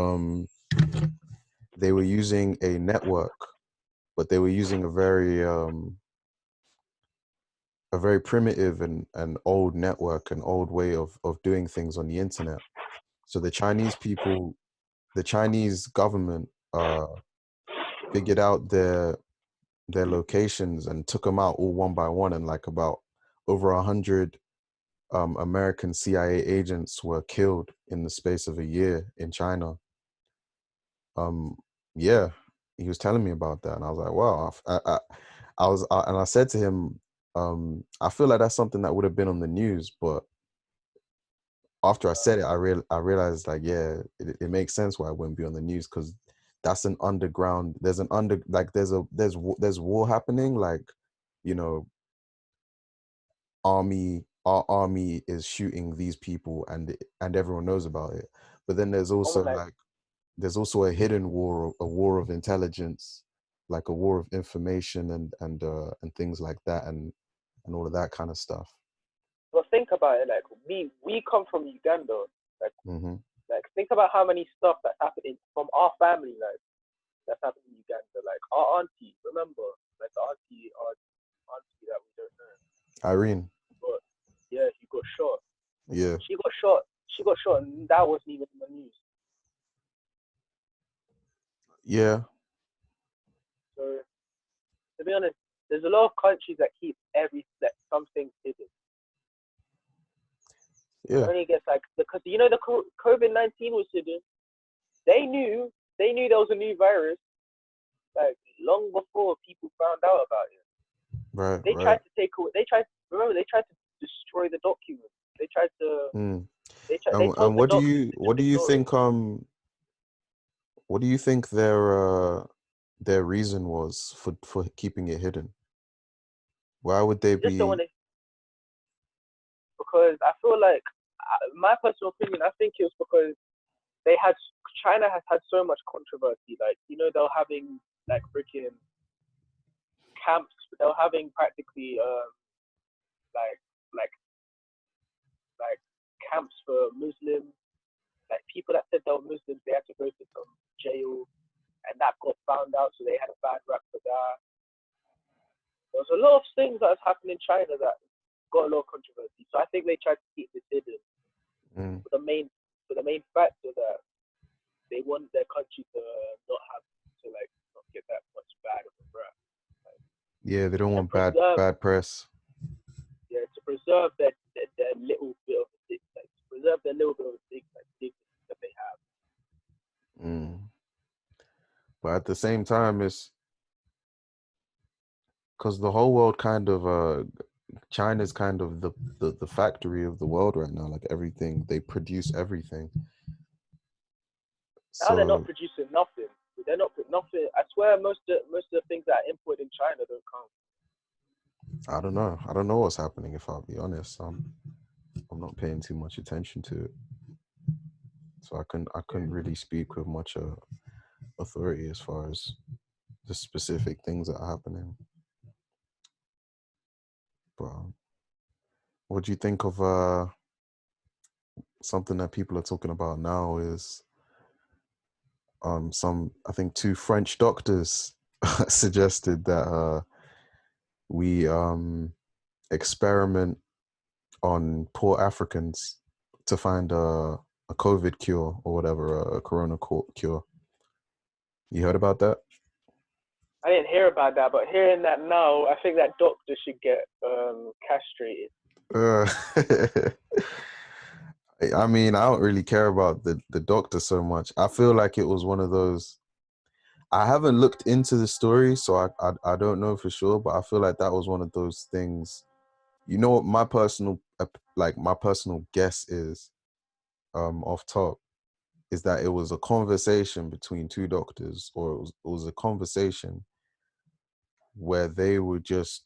they were using a network, but they were using a very primitive and old network, an old way of doing things on the internet. So the Chinese government figured out their locations and took them out all one by one, and like about over 100 American CIA agents were killed in the space of a year in China. Yeah, he was telling me about that, and I was like, wow. And I said to him, I feel like that's something that would have been on the news, but after I said it, I realized, like, yeah, it makes sense why it wouldn't be on the news, because that's an underground. There's war happening, like, you know, our army is shooting these people, and everyone knows about it. But then there's also there's also a hidden war, a war of intelligence, like a war of information and things like that, and all of that kind of stuff. Well, think about it. Like we come from Uganda. Like like think about how many stuff that's happening from our family. Like that's happening in Uganda. Like our auntie, remember, like the auntie that we don't know. Irene. But yeah, she got shot. Yeah. She got shot, and that wasn't even in the news. Yeah. So to be honest, there's a lot of countries that keep something hidden. Yeah. It only gets like, because you know the COVID-19 was hidden. They knew there was a new virus like long before people found out about it. Right. They tried to take away. They tried to destroy the document. They tried to. And what do you think? What do you think their reason was for keeping it hidden? Why would they be? Because I feel like, my personal opinion, I think it was because China has had so much controversy. Like, you know, they're having like freaking camps. They're having practically like camps for Muslims. Like people that said they were Muslims, they had to go to some jail, and that got found out, so they had a bad rap for that. There was a lot of things that has happened in China that got a lot of controversy. So I think they tried to keep this hidden. For the main factor that they want their country to not get that much bad of a rap. Yeah, they don't want bad press. Yeah, to preserve their little bit of dignity that they have. But at the same time, it's because the whole world kind of China's kind of the factory of the world right now. Like everything, they produce everything. Now they're not producing nothing. They're not nothing. I swear, most of the things that are imported in China don't come. I don't know. I don't know what's happening, if I'll be honest. I'm not paying too much attention to it, so I couldn't really speak with much authority as far as the specific things that are happening. But what do you think of something that people are talking about now is I think 2 French doctors suggested that we experiment on poor Africans to find a COVID cure or whatever, a corona cure. You heard about that? I didn't hear about that, but hearing that now, I think that doctor should get castrated. I mean, I don't really care about the doctor so much. I feel like it was one of those. I haven't looked into the story, so I don't know for sure, but I feel like that was one of those things. You know what my personal guess is, off top. is that it was a conversation between two doctors, or it was a conversation where they were just,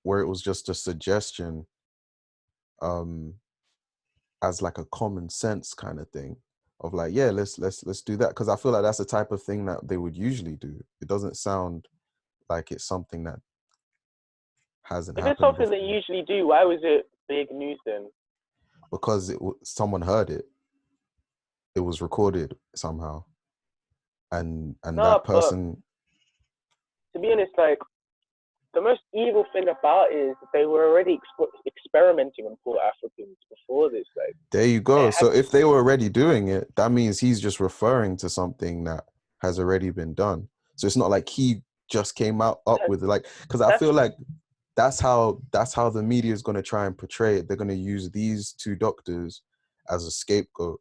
where it was just a suggestion, as like a common sense kind of thing of like, yeah, let's do that, because I feel like that's the type of thing that they would usually do. It doesn't sound like it's something that hasn't If it's happened something before. they usually do, why was it big news then? Because someone heard it. It was recorded somehow, and No, that but person. to be honest, like, the most evil thing about it is that they were already experimenting on poor Africans before this. Like, There you go. So if they were already doing it, that means he's just referring to something that has already been done. So it's not like he just came up with it, like, because I feel like that's how the media is going to try and portray it. They're going to use these two doctors as a scapegoat,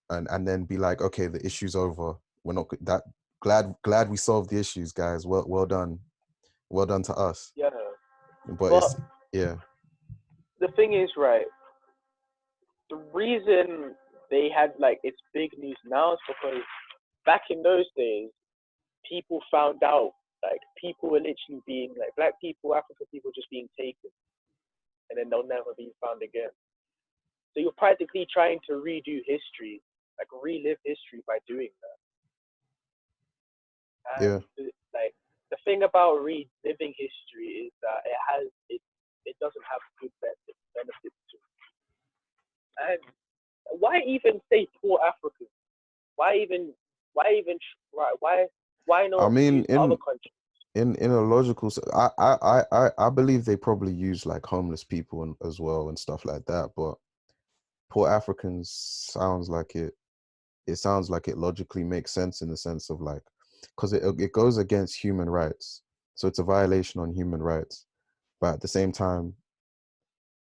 and then be like, okay, the issue's over. We're not that glad we solved the issues, guys. Well done to us. Yeah, But it's, yeah. The thing is, right, the reason they had like it's big news now is because back in those days, people found out, like, people were literally being, like, black people, African people just being taken, and then they'll never be found again. So you're practically trying to redo history, like relive history by doing that. And like, the thing about reliving history is that it doesn't have good benefits to it. And why even say poor Africans? Why not I mean, use other countries? in a logical, I believe they probably use like homeless people as well and stuff like that. But poor Africans sounds like it logically makes sense, in the sense of like, because it goes against human rights, so it's a violation on human rights. But at the same time,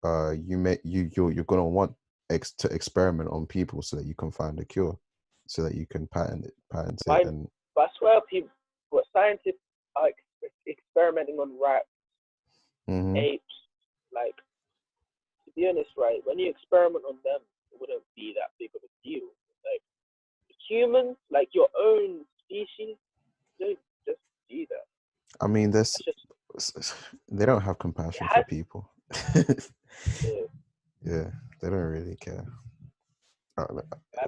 you're gonna want to experiment on people so that you can find a cure, so that you can patent it. And But I swear, what scientists are experimenting on rats, apes, like, to be honest, right, when you experiment on them, it wouldn't be that big of a deal. Like, humans, like your own species, don't just do that. I mean, they don't have compassion for people. Yeah, they don't really care. I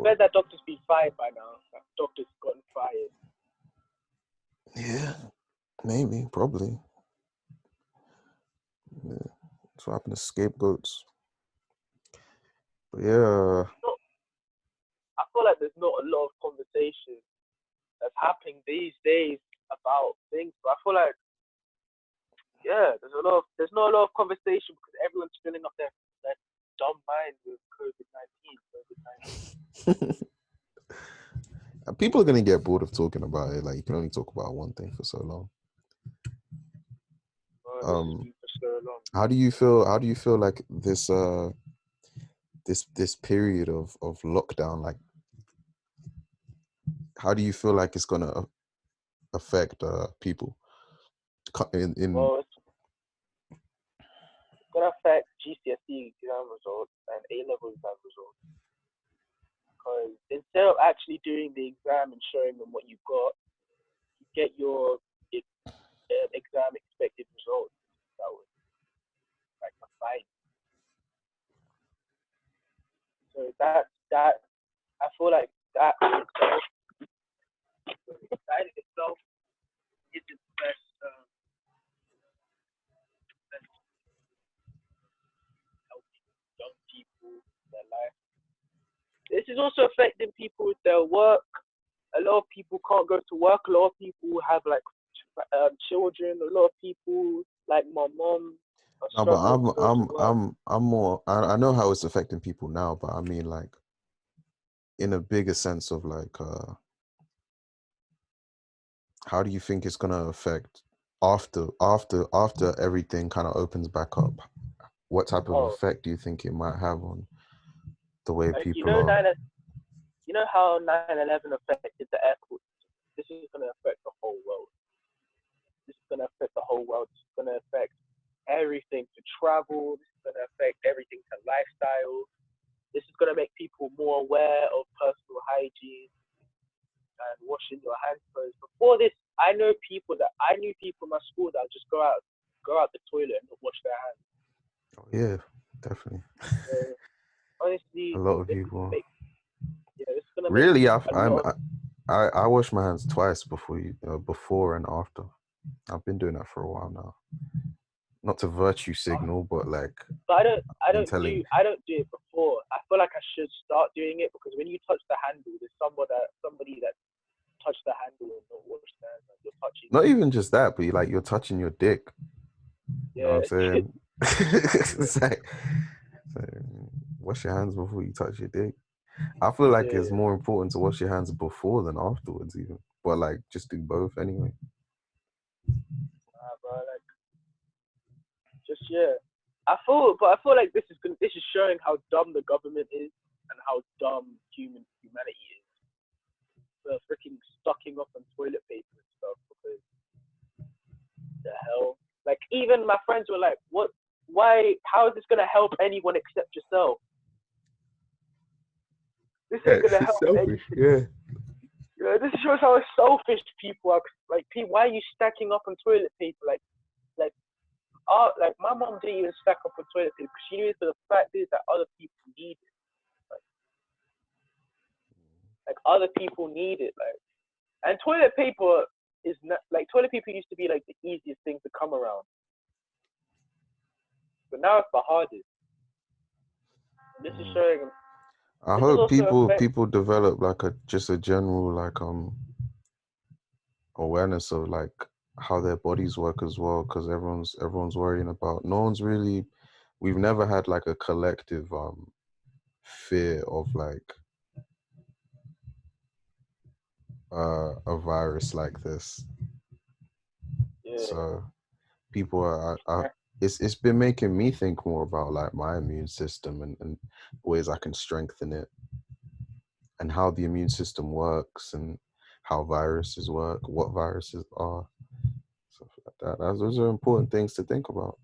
bet that doctor's been fired by now. That doctor's gotten fired. Yeah, maybe, probably. Yeah. That's what happened to scapegoats. But yeah. I feel like there's not a lot of conversation that's happening these days about things. But I feel like, yeah, there's not a lot of conversation because everyone's filling up their dumb mind with COVID-19. People are gonna get bored of talking about it. Like, you can only talk about one thing for so long. How do you feel like this this period of lockdown, like, how do you feel like it's gonna affect people in Well, it's gonna affect GCSE exam results and A-level exam results, because instead of actually doing the exam and showing them what you got, you get your exam expected results. That was like a fine. So that I feel like that in itself isn't the best helping young people in their life. This is also affecting people with their work. A lot of people can't go to work. A lot of people have like children. A lot of people, like my mom. No, but I'm more. I know how it's affecting people now, but I mean, like, in a bigger sense of like, how do you think it's gonna affect after everything kind of opens back up? What type of effect do you think it might have on the way people are? You know how 9/11 affected the airport? This is going to affect the whole world. This is going to affect the whole world. This is going to affect everything to travel. This is going to affect everything to lifestyle. This is going to make people more aware of personal hygiene. washing your hands. Because before this, I knew people in my school that would just go out the toilet and not wash their hands. Oh, yeah, definitely. Honestly, A lot of this people. it's gonna Really, make I wash my hands twice before and after. I've been doing that for a while now. Not to virtue signal, but like. But I don't do telling. it before. I feel like I should start doing it because when you touch the handle, there's somebody that touched the handle and not washed their hands. Like you're touching. Not even just that, but you're touching your dick. You know what I'm saying? It's like, wash your hands before you touch your dick. I feel like it's more important to wash your hands before than afterwards, even. But like, just do both anyway. Bro, like, I feel like this is showing how dumb the government is and how dumb humanity is. They're freaking stocking up on toilet paper and stuff because the hell. Like even my friends were like, "What? Why? How is this gonna help anyone except yourself? This ain't gonna help selfish, anything." Yeah, this shows how selfish people are. Like, why are you stacking up on toilet paper? Like my mom didn't even stack up on toilet paper because she knew the fact is that other people need it. Like other people need it. Like, and toilet paper is not like toilet paper used to be like the easiest thing to come around, but now it's the hardest. And this is showing. I hope people develop like just a general like awareness of like how their bodies work as well, because everyone's worrying about. We've never had like a collective fear of like a virus like this. Yeah. So people are it's been making me think more about like my immune system and ways I can strengthen it, and how the immune system works, and how viruses work, what viruses are, stuff like that. Those are important things to think about.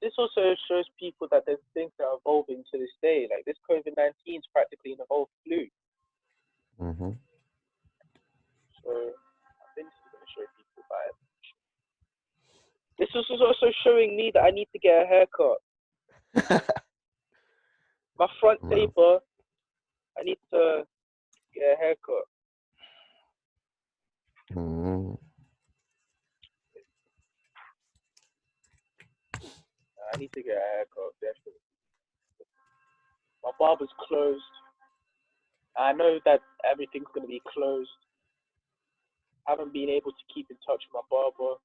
This also shows people that there's things that are evolving to this day. Like this COVID-19 is practically an evolved flu. Mm-hmm. So I think this is going to show people that. This is also showing me that I need to get a haircut. My front taper, I need to get a haircut. Mm-hmm. I need to get a haircut, definitely. My barber's closed. I know that everything's going to be closed. I haven't been able to keep in touch with my barber.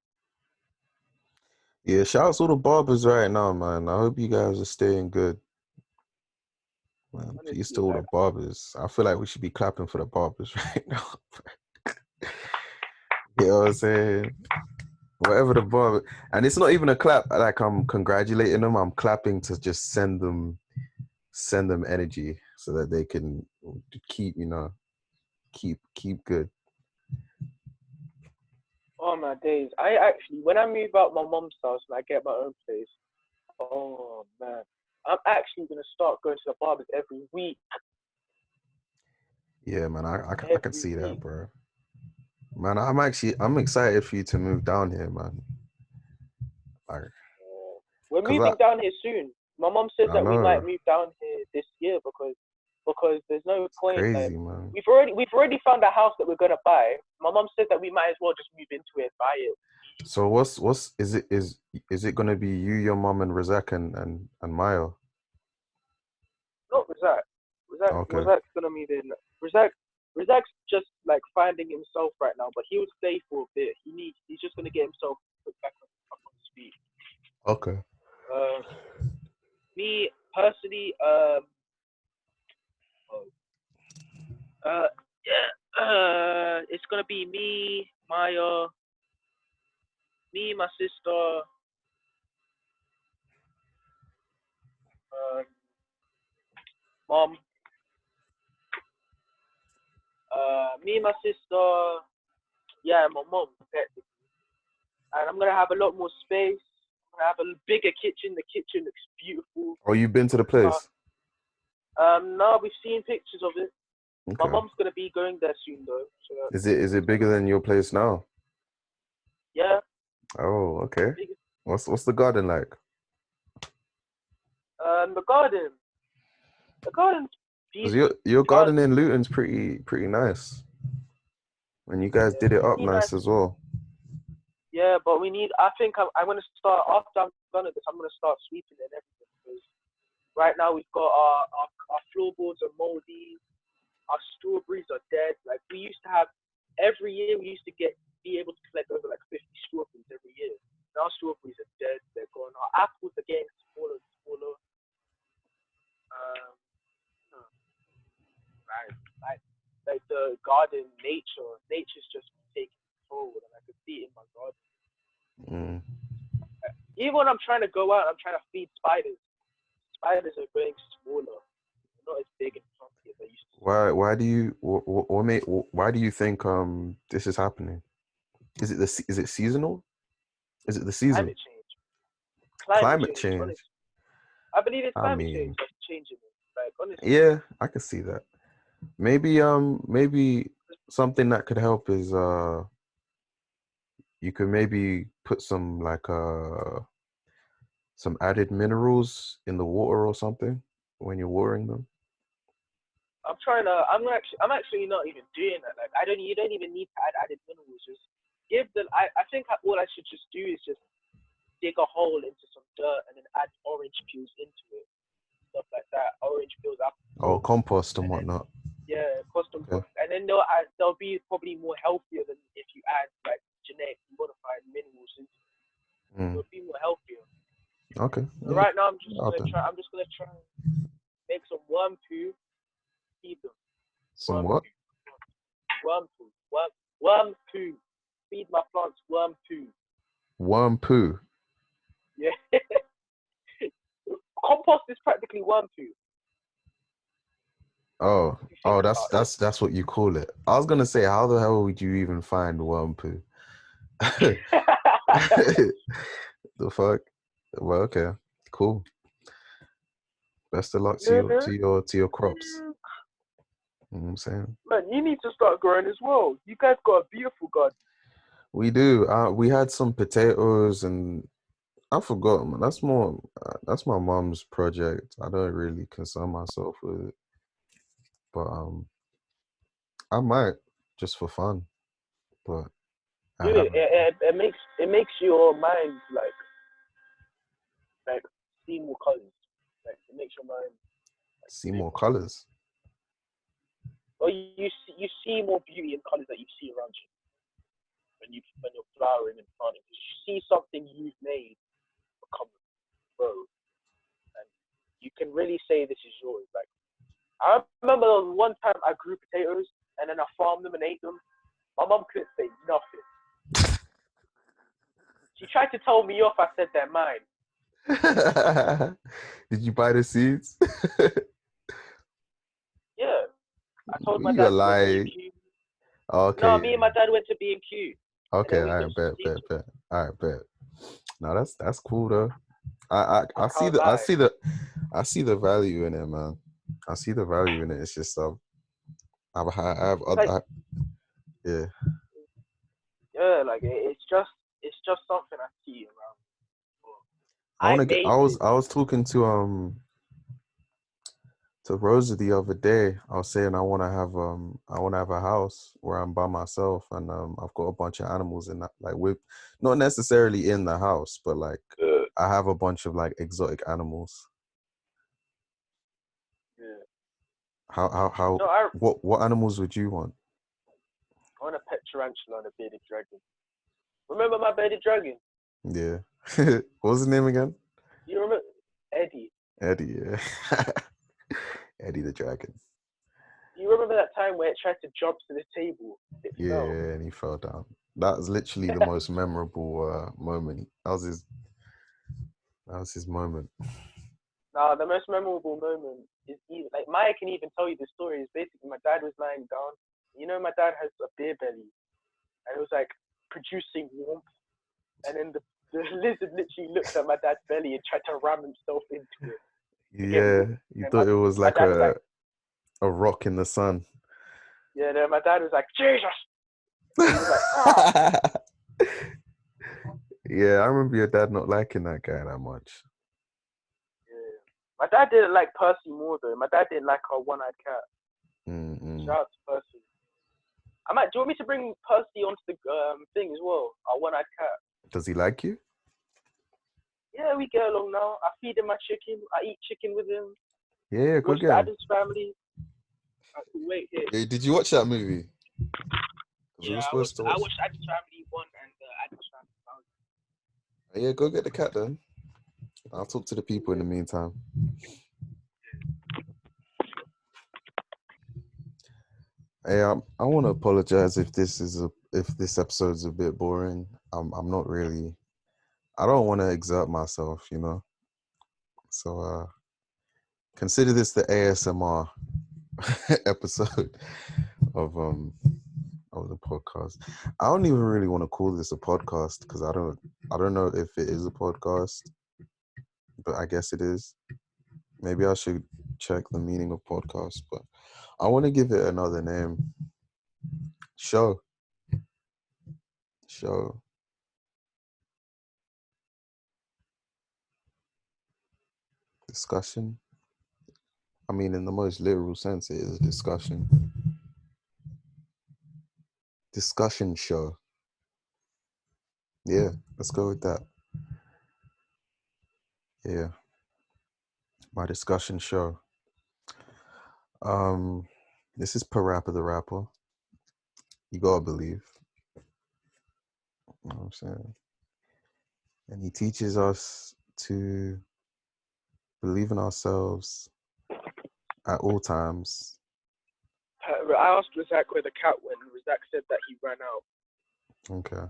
Yeah, shout out to all the barbers right now, man. I hope you guys are staying good. Man, peace to all the barbers. I feel like we should be clapping for the barbers right now. You know what I'm saying? Whatever the barber, and it's not even a clap. Like I'm congratulating them. I'm clapping to just send them energy so that they can keep, keep good. Oh my days! I actually, when I move out my mom's house and I get my own place, oh man, I'm actually gonna start going to the barbers every week. Yeah, man, I can see that, bro. Man, I'm excited for you to move down here, man. Like, we're moving down here soon. My mom said that we might move down here this year because there's no point. Crazy, man. We've already found a house that we're gonna buy. My mom said that we might as well just move into it and buy it. So is it gonna be you, your mom, and Razak and Maya? Not Razak. Razak's gonna move in. Razak's just like finding himself right now, but he would stay for a bit. He's just gonna get himself put back on his feet. Okay. Me personally, it's gonna be me, Maya, my sister, mom, me, my sister, yeah, my mom, technically. And I'm gonna have a lot more space. I'm gonna have a bigger kitchen. The kitchen looks beautiful. Oh, you've been to the place? No, we've seen pictures of it. My Okay. mom's gonna be going there soon though. So Is it bigger than your place now? yeah, Oh, okay. big, What's the garden like? the garden. The garden's Cause decent. your Garden, garden in Luton's pretty nice. And you guys yeah, did it it's up pretty nice. nice as well. Yeah, but we need. I think I'm gonna start after I'm done with this. I'm gonna start sweeping and everything because right now we've got our floorboards are moldy. Our strawberries are dead. Like we used to have every year, we used to be able to collect over like 50 strawberries every year. Now strawberries are dead. They're gone. Our apples are getting smaller and smaller. Um, right, like the garden, nature's just taking control, and I can see it in my garden. Mm. Even when I'm trying to go out, I'm trying to feed spiders. Spiders are getting smaller. They're not as big and fluffy as they used to be. Why do you why do you think this is happening? Is it seasonal? Is it the season? Climate change. Climate Climate change, change. honestly. I believe it's I climate change mean, that's changing it. Like honestly. yeah, I can see that. Maybe something that could help is you could maybe put some added minerals in the water or something when you're watering them. I'm actually not even doing that. Like you don't even need to add added minerals. Just give them. I think all I should just do is just dig a hole into some dirt and then add orange peels into it, stuff like that. Orange peels, Or apple, compost and and then whatnot. yeah, custom Okay. and then they'll be probably more healthier than if you add like genetically modified minerals into it. Mm. They'll be more healthier. Okay. But Yeah. right now I'm just Out gonna there. try. I'm just gonna try and make some worm poo, feed them. Some Worm what? poo. Worm poo. Worm poo. Feed my plants worm poo. Worm poo. Yeah. Compost is practically worm poo. Oh, If you think about it. that's what you call it. I was gonna say, how the hell would you even find worm poo? The fuck? Well, okay, cool. Best of luck to your crops. You know what I'm saying? Man, you need to start growing as well. You guys got a beautiful garden. We do. We had some potatoes and I forgot, man. That's my mom's project. I don't really concern myself with it, but I might just for fun. But I Dude, haven't. it makes your mind like see more colors. Like it makes your mind See more colors. or you see more beauty in colors that you see around you when you're flowering and planting. You see something you've made become grow, and you can really say this is yours. Like I remember there was one time I grew potatoes and then I farmed them and ate them. My mom couldn't say nothing. She tried to tell me off. I said they're mine. Did you buy the seeds? Yeah. I told my You dad a to go lie. B&Q. Okay. No, me and my dad went to B&Q. Okay, And then we all got right, some bet. seeds. All right, bet. No, that's cool though. I Can't lie. I see the value in it, man. I see the value in it. It's just I have It's like, other yeah. yeah, like it's just something I see around. I I want to get. made this. I was talking to Rosa the other day. I was saying I want to have a house where I'm by myself and I've got a bunch of animals in that, like with not necessarily in the house, but like I have a bunch of like exotic animals. Yeah. How No, what animals would you want? I want a pet tarantula and a bearded dragon. Remember my bearded dragon? Yeah. What was his name again? You remember Eddie? Eddie, yeah. Eddie the dragon. You remember that time where it tried to jump to the table? It Yeah, fell. and he fell down. That was literally the most memorable moment. That was his moment. Now, the most memorable moment is even like Maya can even tell you the story. Is basically my dad was lying down. You know, my dad has a beer belly, and it was like producing warmth. And then the lizard literally looked at my dad's belly and tried to ram himself into it. Yeah, you thought it was My like dad was like, a rock in the sun. Yeah, then my dad was like, Jesus. He was like, ah. Yeah, I remember your dad not liking that guy that much. Yeah. My dad didn't like Percy more though. My dad didn't like our one-eyed cat. Mm-mm. Shout out to Percy. Do you want me to bring Percy onto the thing as well? Our one-eyed cat. Does he like you? Yeah, we get along now. I feed him my chicken. I eat chicken with him. Yeah, go Watch get the him. Addams Family. I can wait here. Hey, did you watch that movie? Yeah, I watched Addams Family 1 and Addams Family 2. Yeah, go get the cat then. I'll talk to the people in the meantime. Hey, I want to apologize if this episode's a bit boring. I'm not really. I don't want to exert myself, you know. So consider this the ASMR episode of the podcast. I don't even really want to call this a podcast because I don't know if it is a podcast, but I guess it is. Maybe I should check the meaning of podcast, but I want to give it another name. Show. Discussion. I mean, in the most literal sense, it is a discussion. Discussion show. Yeah, let's go with that. Yeah. My discussion show. This is Parappa the Rapper. You gotta believe. You know what I'm saying? And he teaches us to believe in ourselves at all times. I asked Razak where the cat went, and Razak said that he ran out. Okay.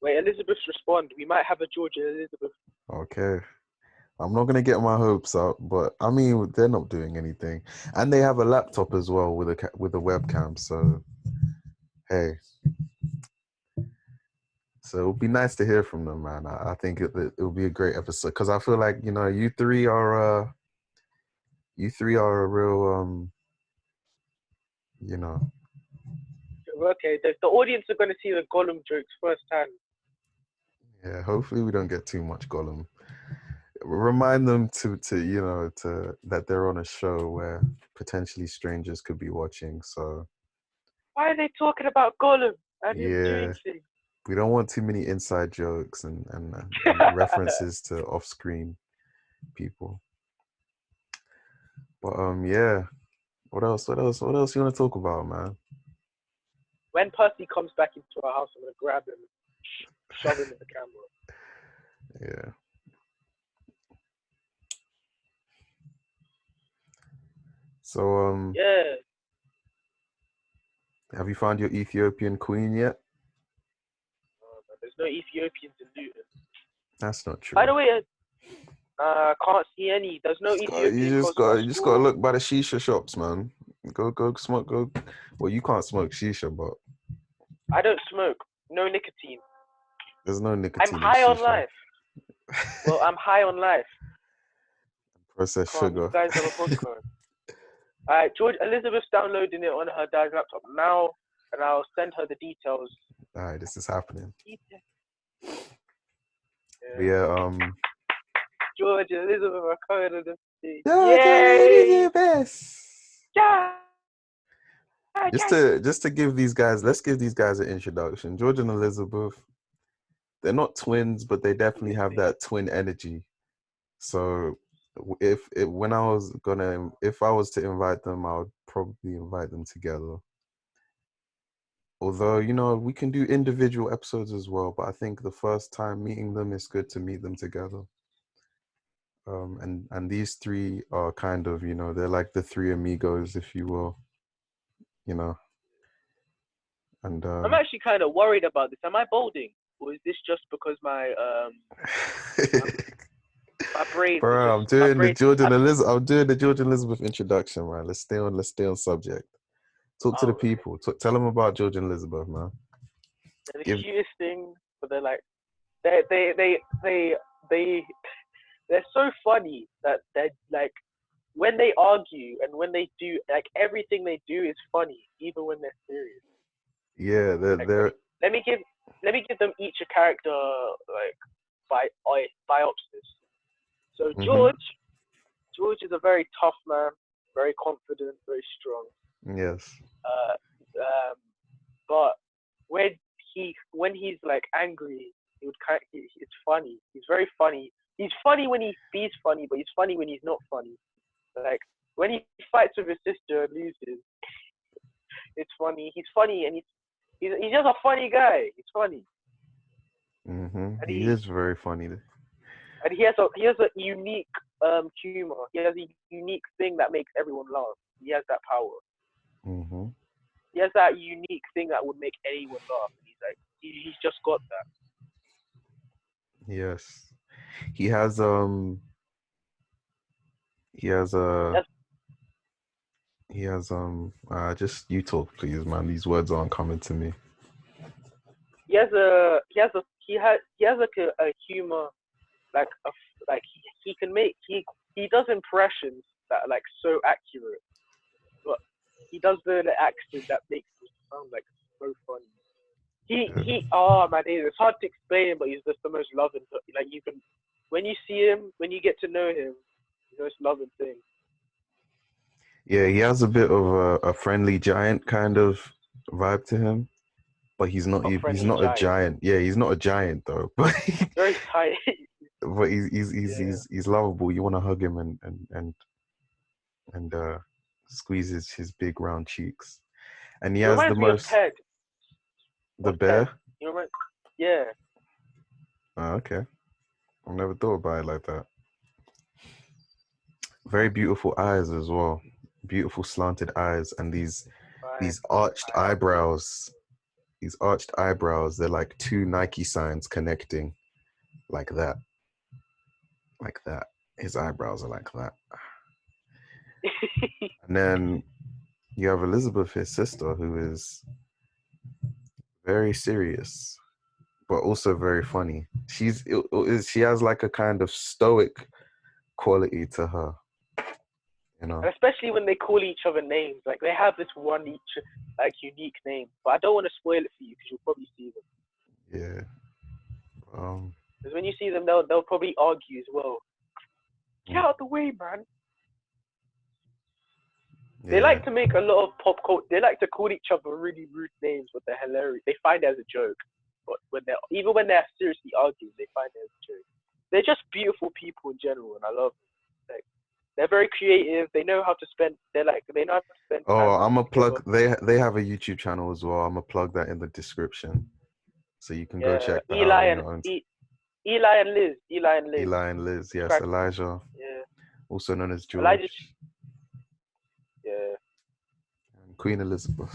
Wait, Elizabeth's respond. We might have a Georgia Elizabeth. Okay. I'm not gonna get my hopes up, but I mean they're not doing anything, and they have a laptop as well with a webcam. So, hey. So it'll be nice to hear from them, man. I think it'll be a great episode because I feel like you three are a real Okay, the audience are going to see the Gollum jokes firsthand. Yeah, hopefully we don't get too much Gollum. Remind them to that they're on a show where potentially strangers could be watching. So why are they talking about Gollum and him yeah, doing things? we don't want too many inside jokes and references to off-screen people. But yeah, what else you want to talk about, man? When Percy comes back into our house, I'm gonna grab him, shove him in the camera. Yeah. So yeah. Have you found your Ethiopian queen yet? There's no Ethiopians in Luton. That's not true. By the way, can't see any. There's no Ethiopian. You just gotta look by the shisha shops, man. Go smoke. Well, you can't smoke shisha, but I don't smoke. No nicotine. There's no nicotine. I'm high on life. Well, I'm high on life. Processed sugar. You guys have a podcast. Alright, Elizabeth's downloading it on her dad's laptop now, and I'll send her the details. Alright, this is happening. Yeah. George, Elizabeth are coming to the city. Yay! Yeah. Just to give these guys, let's give these guys an introduction. George and Elizabeth, they're not twins, but they definitely have that twin energy. So if I was to invite them, I would probably invite them together. Although, we can do individual episodes as well, but I think the first time meeting them, it's good to meet them together. And these three are kind of, they're like the three amigos, if you will, And I'm actually kind of worried about this. Am I balding, or is this just because my brain? Bro, I'm doing the George and Elizabeth introduction, man. Let's stay on subject. Talk to the people. Tell them about George and Elizabeth, man. They're the cutest thing, but they're like, they're so funny that they're like, when they argue and when they do, like, everything they do is funny, even when they're serious. Yeah, they're Let me give them each a character, like, biopsis. So George is a very tough man, very confident, very strong. yes. But when he's like angry, it's funny. He's very funny. He's funny when he's funny, but he's funny when he's not funny. Like when he fights with his sister and loses, it's funny. He's funny and he's just a funny guy. He's funny. He is very funny. And he has a unique humor. He has a unique thing that makes everyone laugh. He has that power. He has that unique thing that would make anyone laugh. He's just got that. Yes, he has just you talk, please, man. These words aren't coming to me. He has a humor, like he does impressions that are like so accurate, but he does the accent that makes it sound like so funny. Oh man, it's hard to explain, but he's just the most loving. Like you can, when you see him, when you get to know him, he's the most loving thing. Yeah, he has a bit of a friendly giant kind of vibe to him, but he's not a giant. Yeah, he's not a giant though. But very tight. But he's lovable. You want to hug him and squeeze his big round cheeks. And he has the most. Ted. The bear. Ted. You know, yeah. Oh, okay. I never thought about it like that. Very beautiful eyes as well. Beautiful slanted eyes and these arched eyebrows. These arched eyebrows, they're like two Nike signs connecting like that. Like that. His eyebrows are like that. And then you have Elizabeth, his sister, who is very serious, but also very funny. She has like a kind of stoic quality to her, you know. And especially when they call each other names, like they have this one each like unique name. But I don't want to spoil it for you because you'll probably see them. Yeah. Because when you see them, they'll probably argue as well. Get out of the way, man. Yeah. They like to make a lot of pop culture. They like to call each other really rude names, but they're hilarious. They find it as a joke. But even when they're seriously arguing, they find it as a joke. They're just beautiful people in general, and I love them. Like, they're very creative. They know how to spend. They know how to spend. Oh, I'm a plug. They have a YouTube channel as well. I'm gonna plug that in the description, so you can go check that out. Eli and Liz. Eli and Liz. Yes, Elijah. Yeah. Also known as George. Elijah. Yeah. And Queen Elizabeth.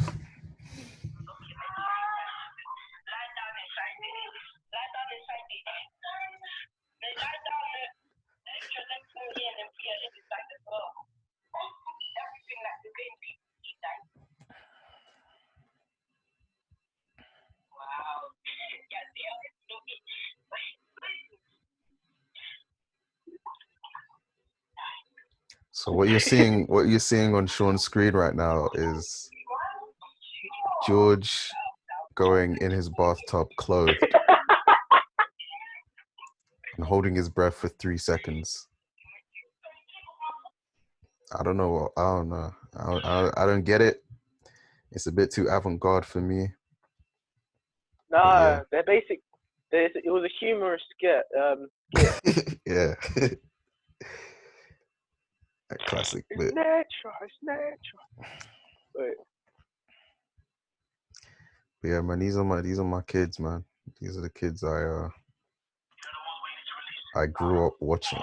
So what you're seeing on Sean's screen right now is George going in his bathtub clothed and holding his breath for 3 seconds. I don't know. I don't get it. It's a bit too avant-garde for me. Nah, yeah. They're basic. It was a humorous skit. Yeah. A classic bit. It's natural. Wait. But yeah, man, these are my kids, man. These are the kids I grew up watching.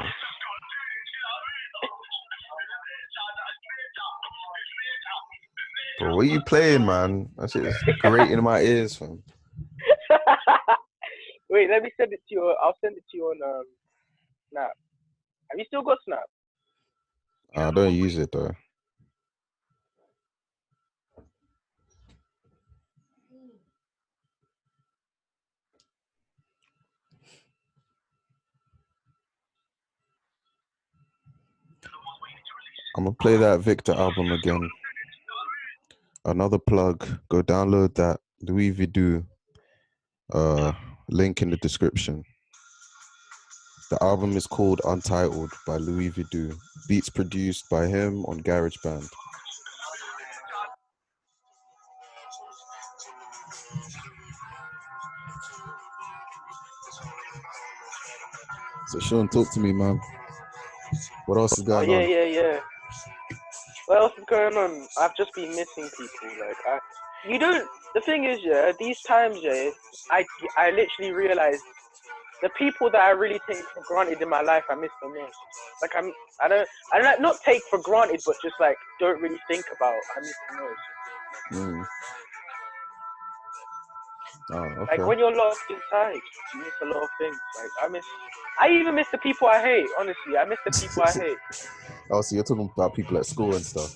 Bro, what are you playing, man? That shit is great in my ears, fam. Wait, let me send it to you. I'll send it to you on Snap. Have you still got Snap? I don't use it though. I'm gonna play that Victor album again. Another plug. Go download that Louis Vidu. Link in the description. The album is called Untitled by Louis Vidu. Beats produced by him on GarageBand. So Sean, talk to me, man. What else is going on? Yeah. What else is going on? I've just been missing people. Like the thing is, yeah, these times, yeah, I literally realized the people that I really take for granted in my life, I miss the most. Like I don't like, not take for granted, but just like don't really think about. I miss the most. Oh, okay. Like when you're locked inside, you miss a lot of things. Like I even miss the people I hate. Honestly, I miss the people I hate. Oh, so you're talking about people at school and stuff?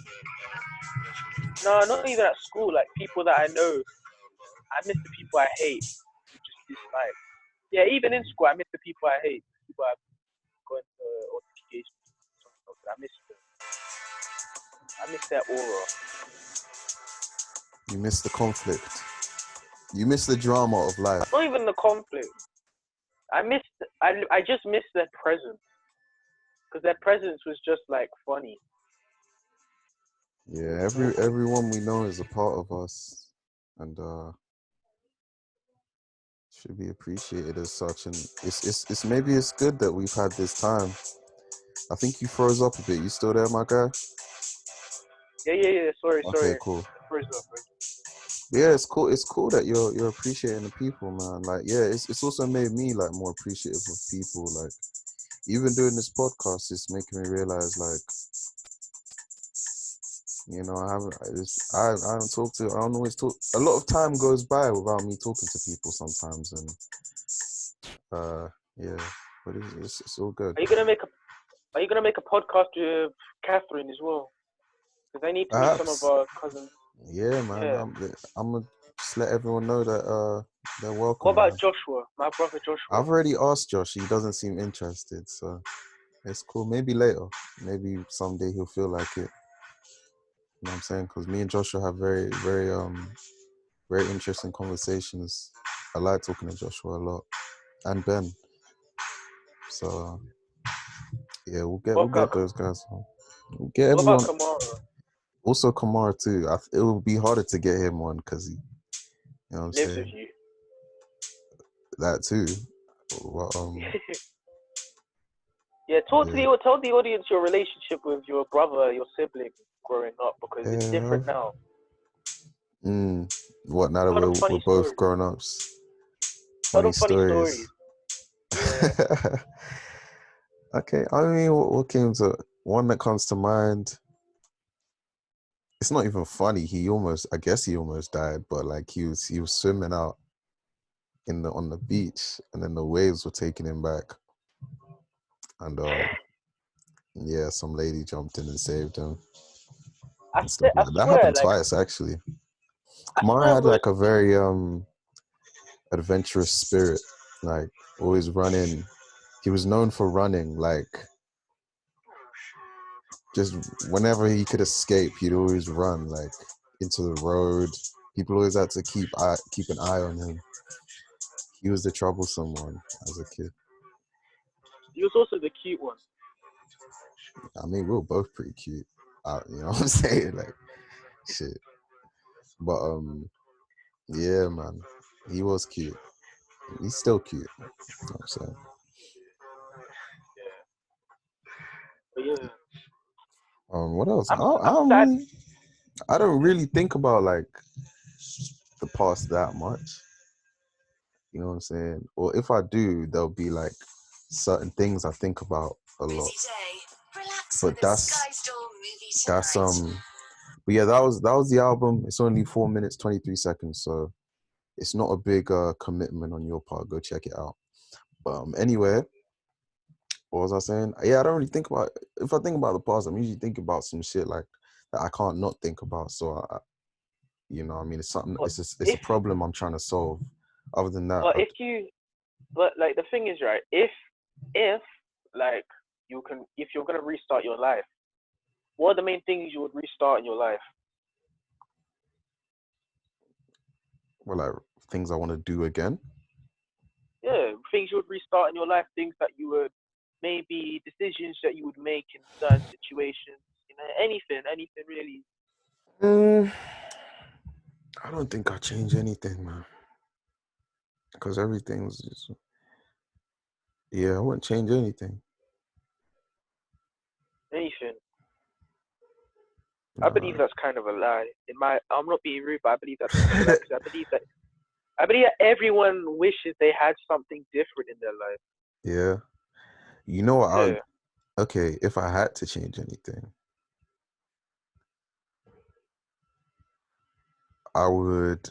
No, not even at school. Like people that I know. I miss the people I hate. Just dislike. Yeah, even in school, I miss the people I hate. People I've gone to altercations. I miss them. I miss their aura. You miss the conflict. You miss the drama of life. Not even the conflict. I just miss their presence. Because their presence was just like funny. Yeah, everyone we know is a part of us, and should be appreciated as such. And it's maybe it's good that we've had this time. I think you froze up a bit. You still there, my guy? Yeah. Sorry. Okay, cool. Froze up. Yeah, it's cool. It's cool that you're appreciating the people, man. Like, yeah, it's also made me like more appreciative of people. Like, even doing this podcast, it's making me realize, like, you know, I haven't talked to. I don't always talk. A lot of time goes by without me talking to people sometimes, and yeah, but it's all good. Are you gonna make a podcast with Catherine as well? Because I need to meet some of our cousins. Yeah, man. Yeah. I'm gonna just let everyone know that they're welcome. What about Joshua, my brother Joshua? I've already asked Josh. He doesn't seem interested, so it's cool. Maybe later. Maybe someday he'll feel like it. You know what I'm saying? Because me and Joshua have very, very, very interesting conversations. I like talking to Joshua a lot, and Ben. So yeah, we'll get those guys. We'll get everyone. What about Kamara? Also Kamara too. It will be harder to get him on because he, you know what I'm lives saying? With you. That too. Well, yeah, tell the audience your relationship with your brother, your sibling growing up, because it's different now. What, now that we're both grown ups? Funny stories. Yeah. Okay, I mean, what came to one that comes to mind? It's not even funny. I guess he almost died, but like he was swimming out on the beach, and then the waves were taking him back, and yeah, some lady jumped in and saved him. That happened twice, actually. Kamara had like a very adventurous spirit, like always running. He was known for running, like just whenever he could escape, he'd always run like into the road. People always had to keep an eye on him. He was the troublesome one as a kid. He was also the cute one. I mean, we were both pretty cute. You know what I'm saying? Like, shit. But yeah, man, he was cute. He's still cute. You know what I'm saying? Yeah. What else? I don't really think about like the past that much. You know what I'm saying? Or if I do, there'll be like certain things I think about a lot. But but yeah, that was the album. It's only 4 minutes 23 seconds, so it's not a big commitment on your part. Go check it out. But anyway, what was I saying? Yeah, I don't really think about. If I think about the past, I'm usually thinking about some shit like that I can't not think about. So you know, I mean, it's something. It's a problem I'm trying to solve. Other than that, but like the thing is, right? If like if you're gonna restart your life, what are the main things you would restart in your life? Well, like things I want to do again. Yeah, things you would restart in your life, things that you would, maybe decisions that you would make in certain situations, you know, anything really. I don't think I change anything, man. Because everything's just, I wouldn't change anything. Anything. No. I believe that's kind of a lie. I'm not being rude, but I believe that's kind of a lie, because I believe that everyone wishes they had something different in their life. Yeah. You know what? Yeah. Okay, if I had to change anything, I would.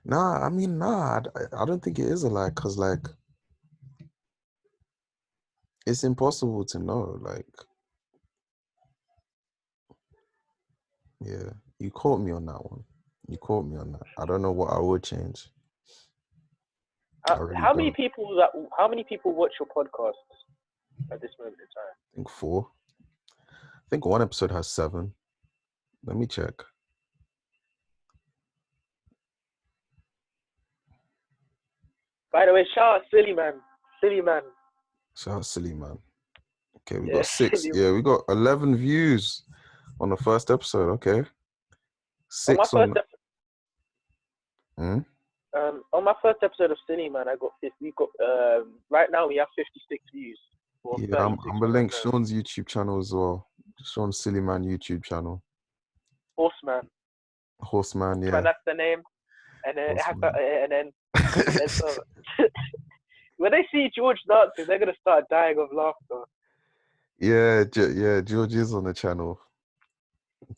Nah, I mean, nah, I don't think it is a lie, because, like, it's impossible to know. Like, yeah, you caught me on that one. You caught me on that. I don't know what I would change. I really How many don't. people watch your podcast at this moment in time? I think 4. I think one episode has 7. Let me check. By the way, shout out Silly Man. Shout out Silly Man. Okay, we Yeah, got 6. Silly Yeah, Man. we got 11 views on the first episode. Okay, On my 6 first on. on my first episode of Silly Man, right now we have 56 views. Or Yeah, 36, I'm I gonna don't link know. Sean's YouTube channel as well. Sean Silly Man YouTube channel. Horseman. Horseman, yeah. That's the name. And then Horseman. so when they see George dancing, they're gonna start dying of laughter. Yeah, George is on the channel.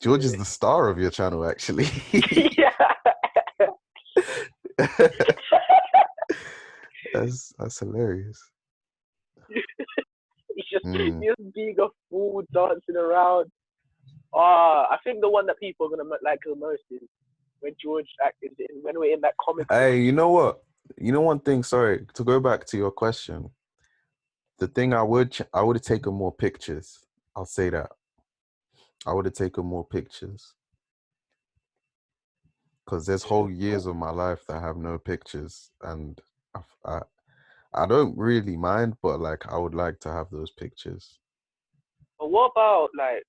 George is the star of your channel, actually. Yeah. That's hilarious. He's just being a fool, dancing around. I think the one that people are gonna like the most is when George acted when we're in that comic. Hey, you know what? You know one thing. Sorry to go back to your question. The thing I would have taken more pictures. I'll say that. I would have taken more pictures. Because there's whole years of my life that have no pictures, and I don't really mind, but like I would like to have those pictures. But what about, like,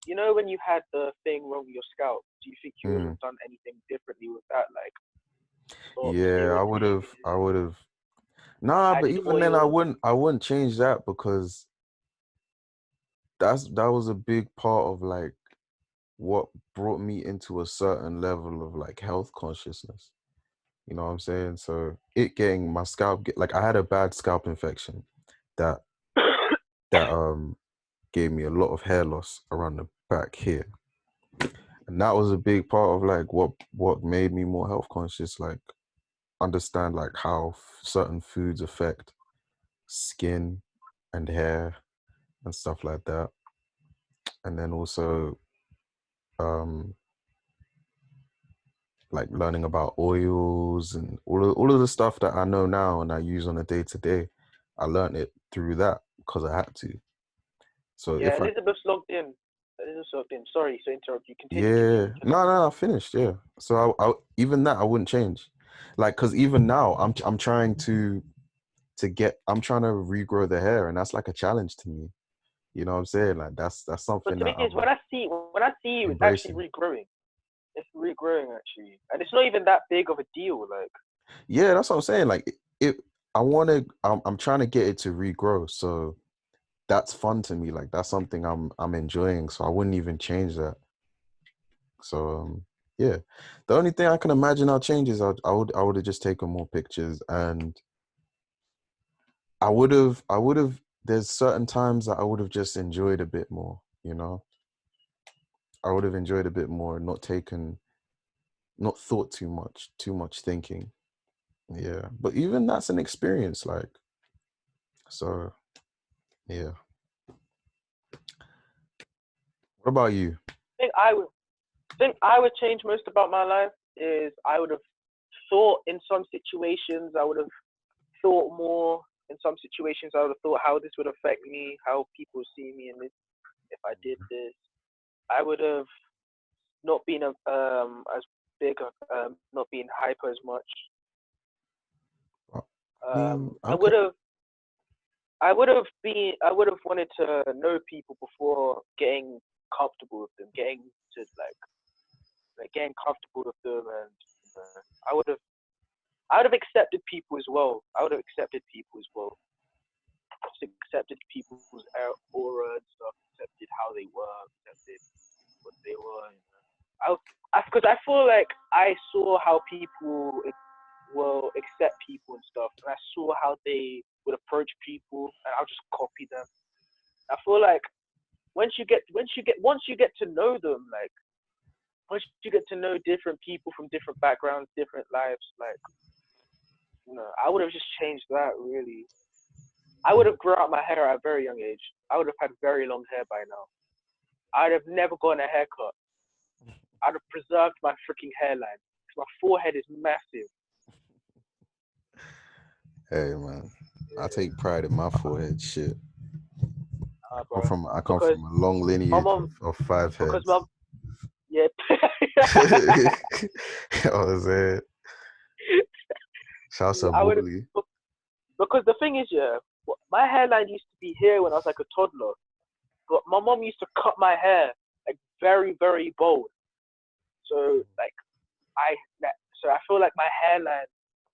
you know, when you had the thing wrong with your scalp? Do you think you would have done anything differently with that? Like, yeah, I would have. Nah, but even then, I wouldn't change that, because that was a big part of like what brought me into a certain level of like health consciousness. You know what I'm saying? So it getting my scalp like I had a bad scalp infection that gave me a lot of hair loss around the back here. And that was a big part of like what made me more health conscious, like understand like how certain foods affect skin and hair and stuff like that. And then also like learning about oils and all of the stuff that I know now and I use on a day-to-day. I learned it through that because I had to. So yeah, Elizabeth's logged in. Sorry to interrupt you. Continue. No, I finished. Yeah. So I even that I wouldn't change, like, because even now I'm trying to regrow the hair, and that's like a challenge to me. You know what I'm saying? Like that's But something the that thing is, I'm when I see you, it's actually embracing. regrowing. It's regrowing actually, and it's not even that big of a deal. Like, Yeah, that's what I'm saying. Like I'm trying to get it to regrow. So that's fun to me. Like that's something I'm enjoying. So I wouldn't even change that. So yeah, the only thing I can imagine I'll change is I would have just taken more pictures, and I would have. There's certain times that I would have just enjoyed a bit more. You know, I would have enjoyed a bit more and not thought too much thinking. Yeah, but even that's an experience. Like, so yeah. What about you? Think I would change most about my life is I would have thought in some situations I would have thought more in some situations. I would have thought how this would affect me, how people see me, and if I did this, I would have not been as big, not being hyper as much. I would have. I would have wanted to know people before getting comfortable with them, getting to getting comfortable with them, and I would have accepted people as well. Just accepted people's aura and stuff, accepted how they were, accepted what they were. Because I feel like I saw how people will accept people and stuff, and I saw how they would approach people, and I'll just copy them. I feel like once you get to know them, like once you get to know different people from different backgrounds, different lives, like I would have just changed that really. I would have grown out my hair at a very young age. I would have had very long hair by now. I'd have never gotten a haircut. I'd have preserved my freaking hairline. My forehead is massive. Hey man, I take pride in my forehead. Shit. I come from a long lineage of 5 heads. Because mom, yeah. I was there. Shouts to Bully. Because the thing is, yeah, my hairline used to be here when I was like a toddler, but my mom used to cut my hair like very, very bald. So like, I feel like my hairline,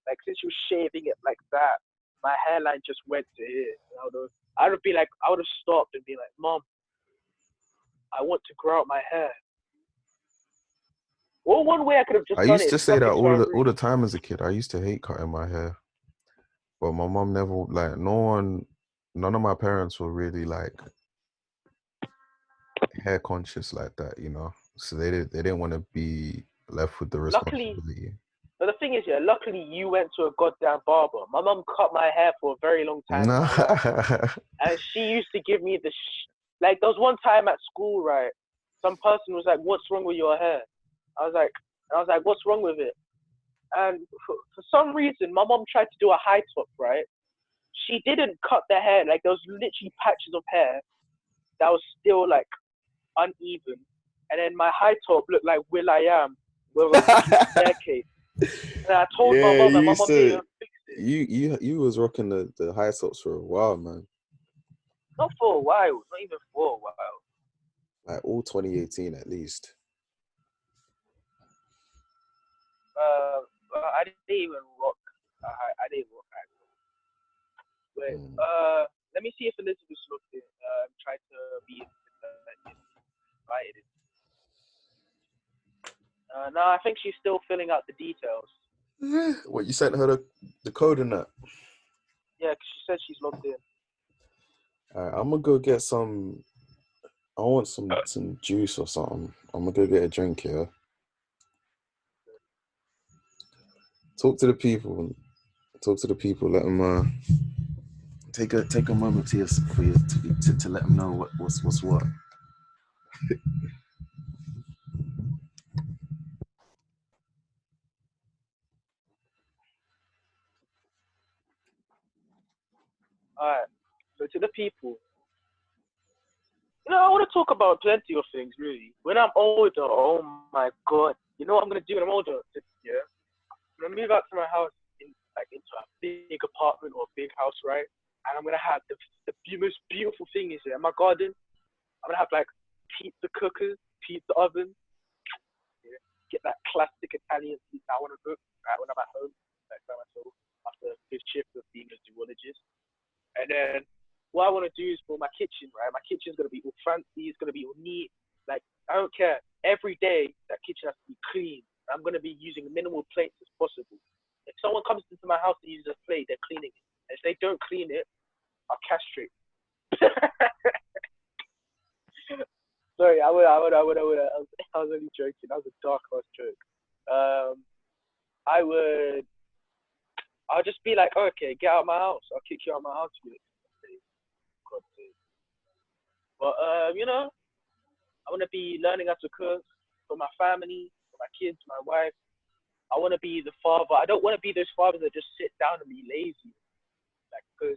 like since she was shaving it like that, my hairline just went to here. I would have stopped and be like, Mom, I want to grow out my hair. Well, one way I could have just done it. I used to say that all the time as a kid. I used to hate cutting my hair. But my mom never, like, none of my parents were really, like, hair conscious like that, So they didn't want to be left with the responsibility. But the thing is, yeah, luckily you went to a goddamn barber. My mom cut my hair for a very long time. And she used to give me like, there was one time at school, right? Some person was like, what's wrong with your hair? I was like, what's wrong with it? And for some reason, my mom tried to do a high top, right? She didn't cut the hair. Like, there was literally patches of hair that was still, like, uneven. And then my high top looked like Will I Am, where was a staircase. And I told my mom, and my mom didn't fix it. You was rocking the high tops for a while, man. Not for a while. Not even for a while. Like, all 2018, at least. I didn't even rock. I didn't rock high top. Wait, let me see if Elizabeth's looked in. Try to be invited. No, I think she's still filling out the details. What, you sent her the code and that? Yeah, she said she's logged in. Alright, I'm gonna go get some. I want some juice or something. I'm gonna go get a drink here. Talk to the people. Let them take a moment to let them know what's what. Alright, so to the people, I want to talk about plenty of things, really. When I'm older, oh my God, you know what I'm going to do when I'm older? Yeah? I'm going to move out to my house into a big apartment or a big house, right? And I'm going to have the most beautiful thing is in my garden. I'm going to have like pizza cookers, pizza oven. Yeah? Get that classic Italian pizza I want to cook right, when I'm at home, like by myself, after a good shift of being a zoologist. And then what I want to do is for my kitchen, right? My kitchen's going to be all fancy. It's going to be all neat. Like, I don't care. Every day, that kitchen has to be clean. I'm going to be using minimal plates as possible. If someone comes into my house to use a plate, they're cleaning it. And if they don't clean it, I'll castrate. Sorry, I was only joking. That was a dark-ass joke. I'll just be like, okay, get out of my house. I'll kick you out of my house. But, I want to be learning how to cook for my family, for my kids, my wife. I want to be the father. I don't want to be those fathers that just sit down and be lazy. Like, because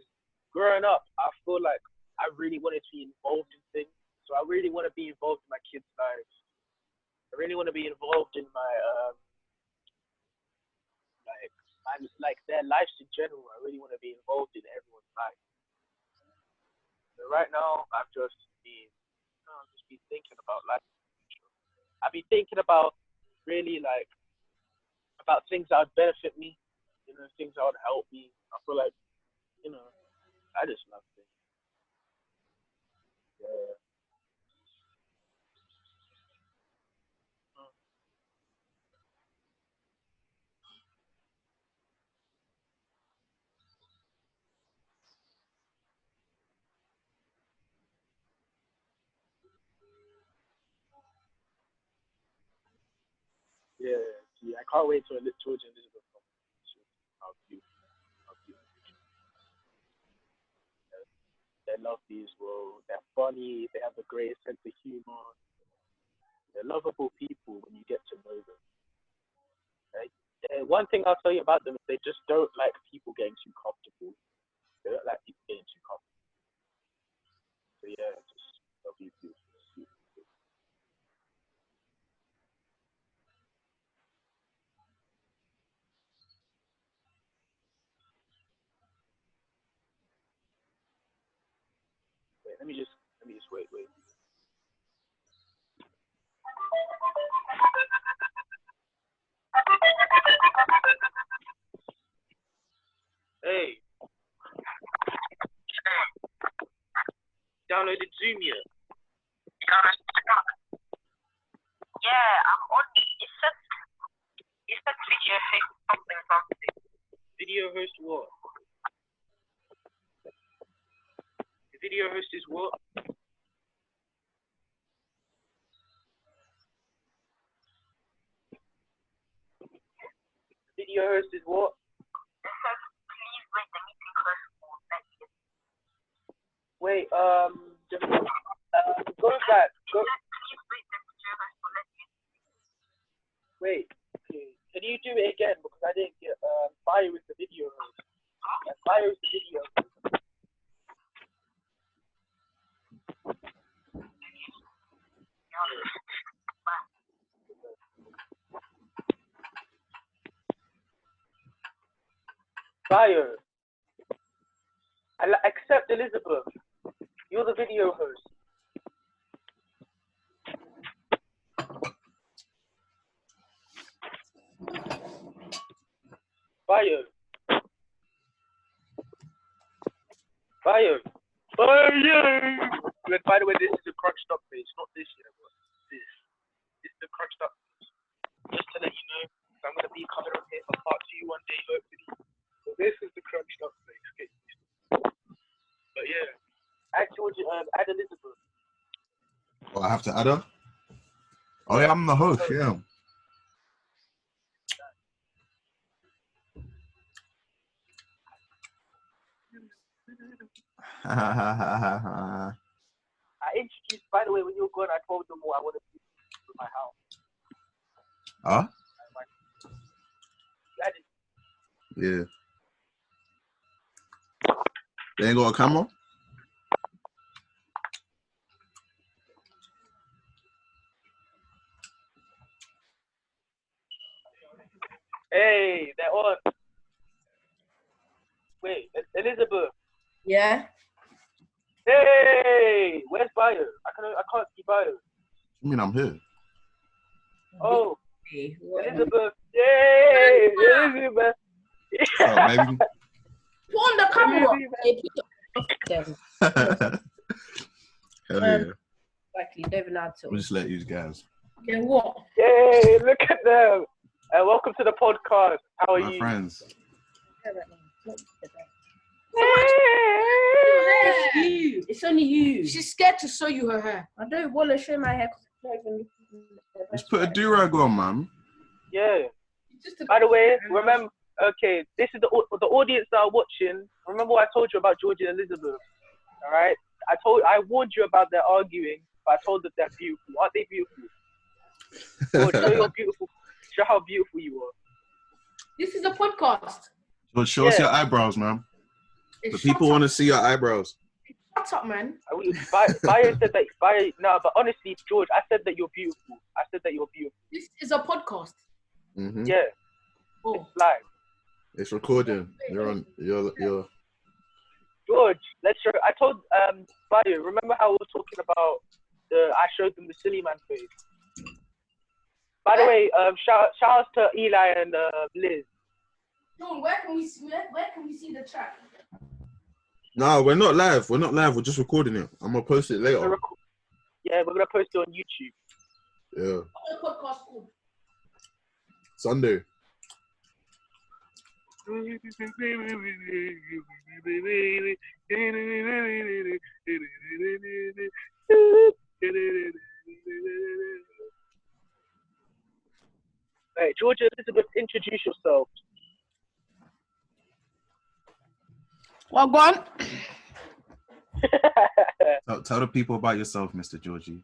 growing up, I feel like I really wanted to be involved in things. So I really want to be involved in my kids' lives. I really want to be involved in my like their lives in general. I really want to be involved in everyone's life. So right now, I've just been thinking about life. I've been thinking about really like about things that would benefit me, you know, things that would help me. I feel like, you know, I just love things. Yeah. Yeah, I can't wait to George and Elizabeth come. How beautiful, how beautiful. They're lovely as well. They're funny. They have a great sense of humor. They're lovable people when you get to know them. Right? One thing I'll tell you about them is they just don't like people getting too comfortable. They don't like people getting too comfortable. So yeah, just love you, beautiful. Wait, let me just wait. Hey, downloaded Zoom yet? Yeah, I'm on. It said video host something. Video host what? The video host is what? Video host is what? It says please wait the meeting close for next year. Wait, go back. Go. Please wait the video host for next year. Wait. Can you do it again? Because I didn't get Fire with the video host. Fire with the video. Fire. Accept Elizabeth. You're the video host. Fire. Fire. Look, by the way, this is a crunch stock page, not this year, but this. This is the crunch stock page. Just to let you know, I'm going to be coming on here for part 2 one day, hopefully. So this is the crunch stock page. Okay. But yeah, add Elizabeth. Oh, I have to add her? Oh, yeah, I'm the host, yeah. I introduced, by the way, when you were gone, I told them what I wanted to do with my house. Huh? Yeah. They ain't got a camera? Hey, they're on. Wait, Elizabeth. Yeah. Hey, where's Bio? I can't see Bio. I mean, I'm here. Oh, Hey, Elizabeth. Yay, Elizabeth. What's up, baby? put on the camera. Hey, put it on. Hell yeah. Exactly, David Adzel. We'll just let you guys. Okay, what? Yay, look at them. Welcome to the podcast. How are My you? friends. It's you. It's only you. She's scared to show you her hair. I don't want to show my hair because it's not even. Just put a do-rag on, man. Yeah. Just a By the way, remember, okay, this is the audience that are watching. Remember what I told you about Georgie and Elizabeth? All right? I warned you about their arguing, but I told them they're beautiful. Aren't they beautiful? Show you're beautiful. Show how beautiful you are. This is a podcast. So show us your eyebrows, man. The people want to see your eyebrows. Shut up, man. Bio said that. No, but honestly, George, I said that you're beautiful. I said that you're beautiful. This is a podcast. Mm-hmm. Yeah. Oh. It's live. It's recording. You're on. You're. George, let's show. I told Bio. Remember how we were talking about I showed them the silly man face. By the way, shout outs to Eli and Liz. John, where can we see the chat? No, we're not live. We're not live. We're just recording it. I'm gonna post it later. Yeah, we're gonna post it on YouTube. Yeah. What's the podcast called? Sunday. Hey, Georgia Elizabeth, introduce yourself. Well, go on. Tell the people about yourself, Mr. Georgie.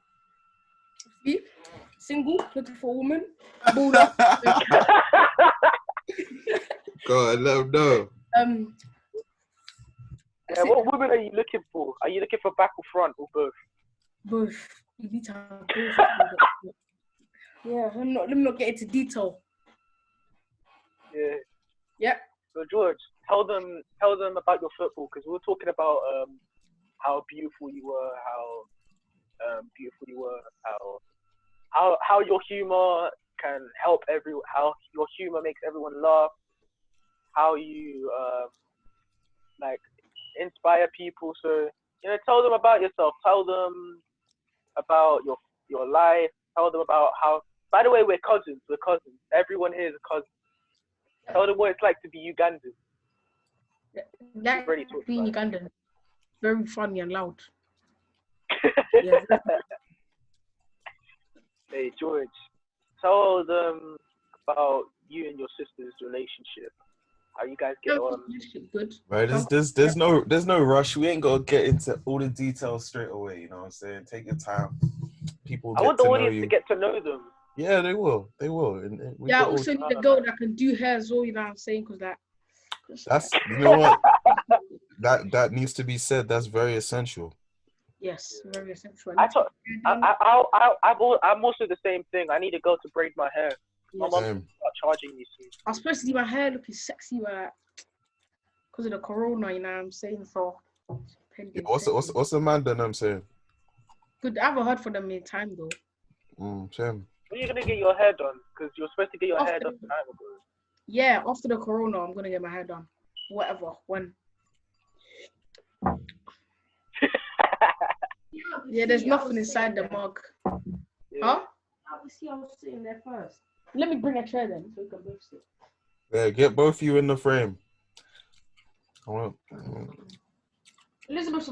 Single, looking for a woman. God, let them know. Yeah, what woman are you looking for? Are you looking for back or front or both? Both. You need to have both. Yeah, let me not get into detail. Yeah. Yep. So George, tell them about your football, because we were talking about how beautiful you were, how your humor can help how your humor makes everyone laugh, how you like inspire people. So tell them about yourself. Tell them about your life. Tell them about how. By the way, we're cousins. We're cousins. Everyone here is a cousin. Tell them what it's like to be Ugandan. That being Ugandan, very funny and loud. Yeah. Hey George, tell them about you and your sister's relationship. How you guys get on? Good. Right, there's no rush. We ain't gonna get into all the details straight away. You know what I'm saying? Take your time. People. I want the audience to get to know them. Yeah, they will. They will. I also need a girl that can do hair as well. You know what I'm saying? Because that's you know what that needs to be said. That's very essential. Yes, very essential. I'm also the same thing. I need a girl to braid my hair. My mom start charging me soon. I'm supposed to see my hair looking sexy, but because of the corona, you know what I'm saying? So Yeah, what's the man done? I'm saying. Good. I haven't heard from them in time though. Same. When are you gonna get your hair done? Because you're supposed to get your hair done time ago. Yeah, after the corona, I'm gonna get my hair done. Whatever, when. Yeah, there's nothing inside the mug. Yeah. Huh? Obviously, I was sitting there first. Let me bring a chair then, so we can both sit. Yeah, get both of you in the frame. Elizabeth's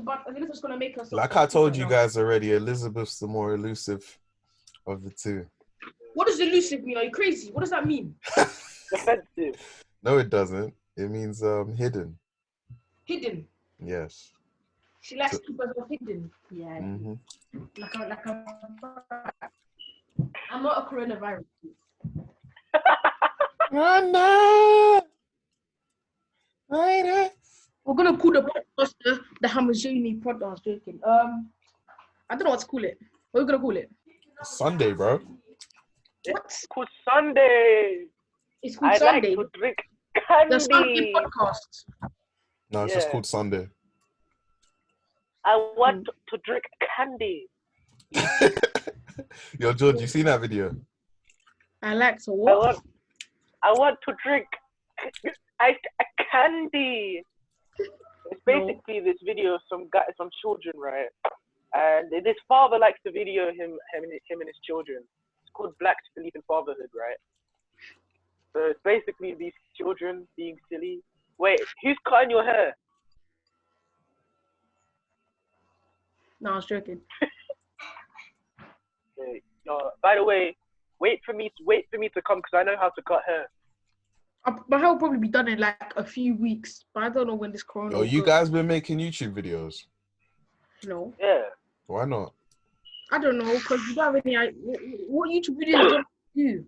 gonna make us. Like I told you guys already, Elizabeth's the more elusive of the two. What does elusive mean? Are you crazy? What does that mean? Defensive. No, it doesn't. It means hidden. Hidden. Yes. She likes to keep herself hidden. Yeah. Mm-hmm. I'm not a coronavirus. We're gonna call the podcast the Hamajini podcast. Joking. I don't know what to call it. What are we gonna call it? Sunday, bro. It's called Sunday. It's called I Sunday. like to drink candy. The Sunday podcast. No, it's just called Sunday. I want to drink candy. Yo, George, you seen that video? I like to what? I want to drink candy. It's basically this video of some children, right? And this father likes to video him and his children. It's called Black to Believe in Fatherhood, right? So it's basically these children being silly. Wait, who's cutting your hair? No, I was joking. By the way, wait for me to come because I know how to cut hair. My hair will probably be done in like a few weeks, but I don't know when this corona. Yo, you guys been making YouTube videos? No. Yeah. Why not? I don't know, because you don't have any. What YouTube videos do you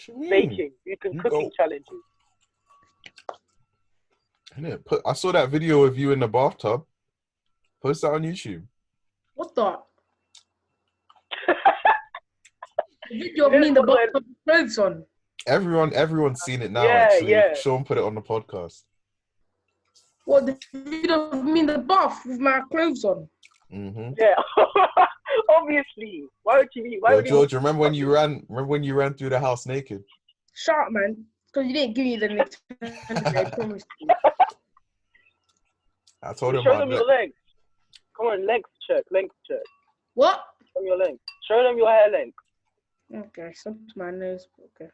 do? Baking. You can cooking challenges. Innit? I saw that video of you in the bathtub. Post that on YouTube. What the? The video of me in the box with clothes on. Everyone's seen it now. Yeah, actually, yeah. Sean put it on the podcast. What, the video of me in the bath with my clothes on? Mm-hmm. Yeah, obviously. Why would you? Why Yo, would George, remember when you ran through the house naked? Shut up, man. Because you didn't give me the next I promised you. I told him Show them your legs. Come on, length check. What? Show them your length. Show them your hair length. Okay, some to my nose. Okay.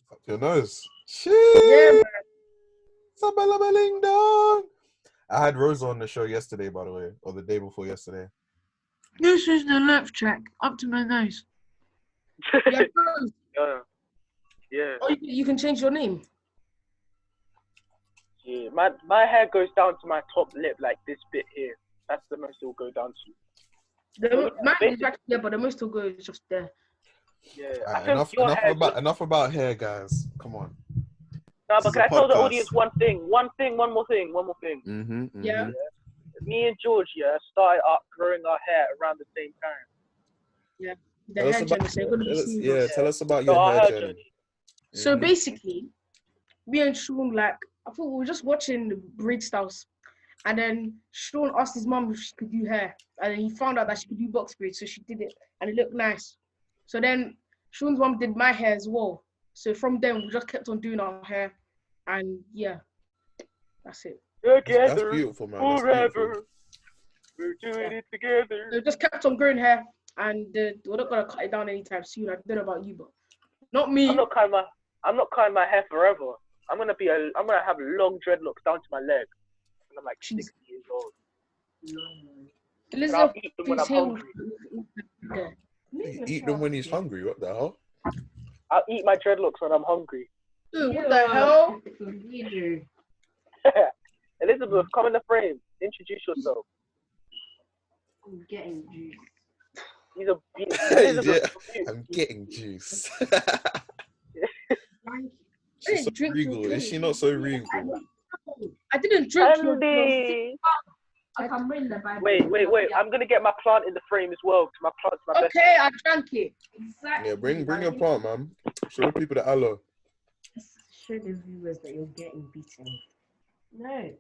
Fuck your nose. Shit. Yeah, man. Sabella belling down. I had Rosa on the show yesterday, by the way, or the day before yesterday. This is the left check, up to my nose. Yeah. Yeah. Oh, you can change your name. Yeah. My hair goes down to my top lip, like this bit here. That's the most it will go down to. Mine is back there, but the most will go is just there. Yeah. Enough about hair, guys. Come on. No, but This is can I a tell the podcast. audience one more thing? Mm-hmm. Yeah. Me and George, started growing our hair around the same time. The hair journey. So, you're gonna be seeing Tell us about So your our hair hair journey. journey. So basically, me and Sean, like, I thought we were just watching the braid styles. And then Sean asked his mum if she could do hair. And then he found out that she could do box braids, so she did it. And it looked nice. So then Sean's mum did my hair as well. So from then, we just kept on doing our hair. And yeah, that's it. That's beautiful, man. That's Forever. beautiful. We're doing it together. So we just kept on growing hair. And we're not going to cut it down anytime soon. I don't know about you, but not me. I'm not cutting my hair forever. I'm gonna have long dreadlocks down to my leg. And I'm like 60 years old. And I'll eat them when I'm hungry. You eat them when he's hungry. What the hell? I'll eat my dreadlocks when I'm hungry. Dude, what the hell? Elizabeth, come in the frame. Introduce yourself. I'm getting juice. Elizabeth, I'm getting juice. I She's so didn't drink regal. your Is she not so regal? I didn't drink your Andy. I can bring the Bible. Wait. I'm gonna get my plant in the frame as well, because my plant's my best. Okay, I drank it. Exactly. Yeah, bring your plant, man. Show the people the aloe. Show the viewers that you're getting beaten. No.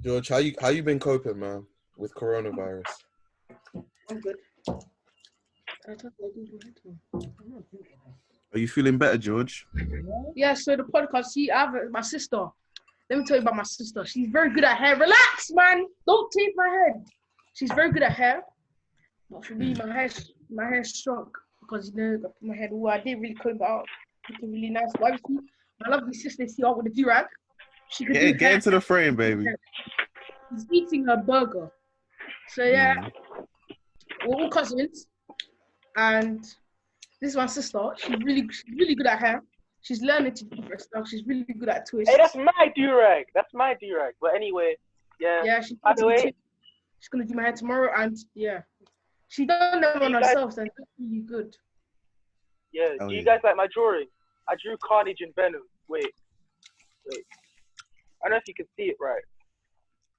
George, how you been coping, man, with coronavirus? I'm good. Are you feeling better, George? Yeah, so the podcast, I have my sister. Let me tell you about my sister. She's very good at hair. Relax, man. Don't tape my head. She's very good at hair. But for me, my hair shrunk because, my head, I didn't really comb it out. Looking really nice. But obviously, my lovely sister, see her with a do-rag. She could do Get hair. into the frame, baby. She's eating her burger. So, yeah, we're all cousins. And this is my sister. She's really good at hair. She's learning to do different stuff. She's really good at twists. Hey, that's my do-rag. But anyway, yeah. Yeah, she's gonna do my hair tomorrow, and yeah, she done them on herself, and it's really good. Yeah. Do you guys like my drawing? I drew Carnage and Venom. Wait. I don't know if you can see it right.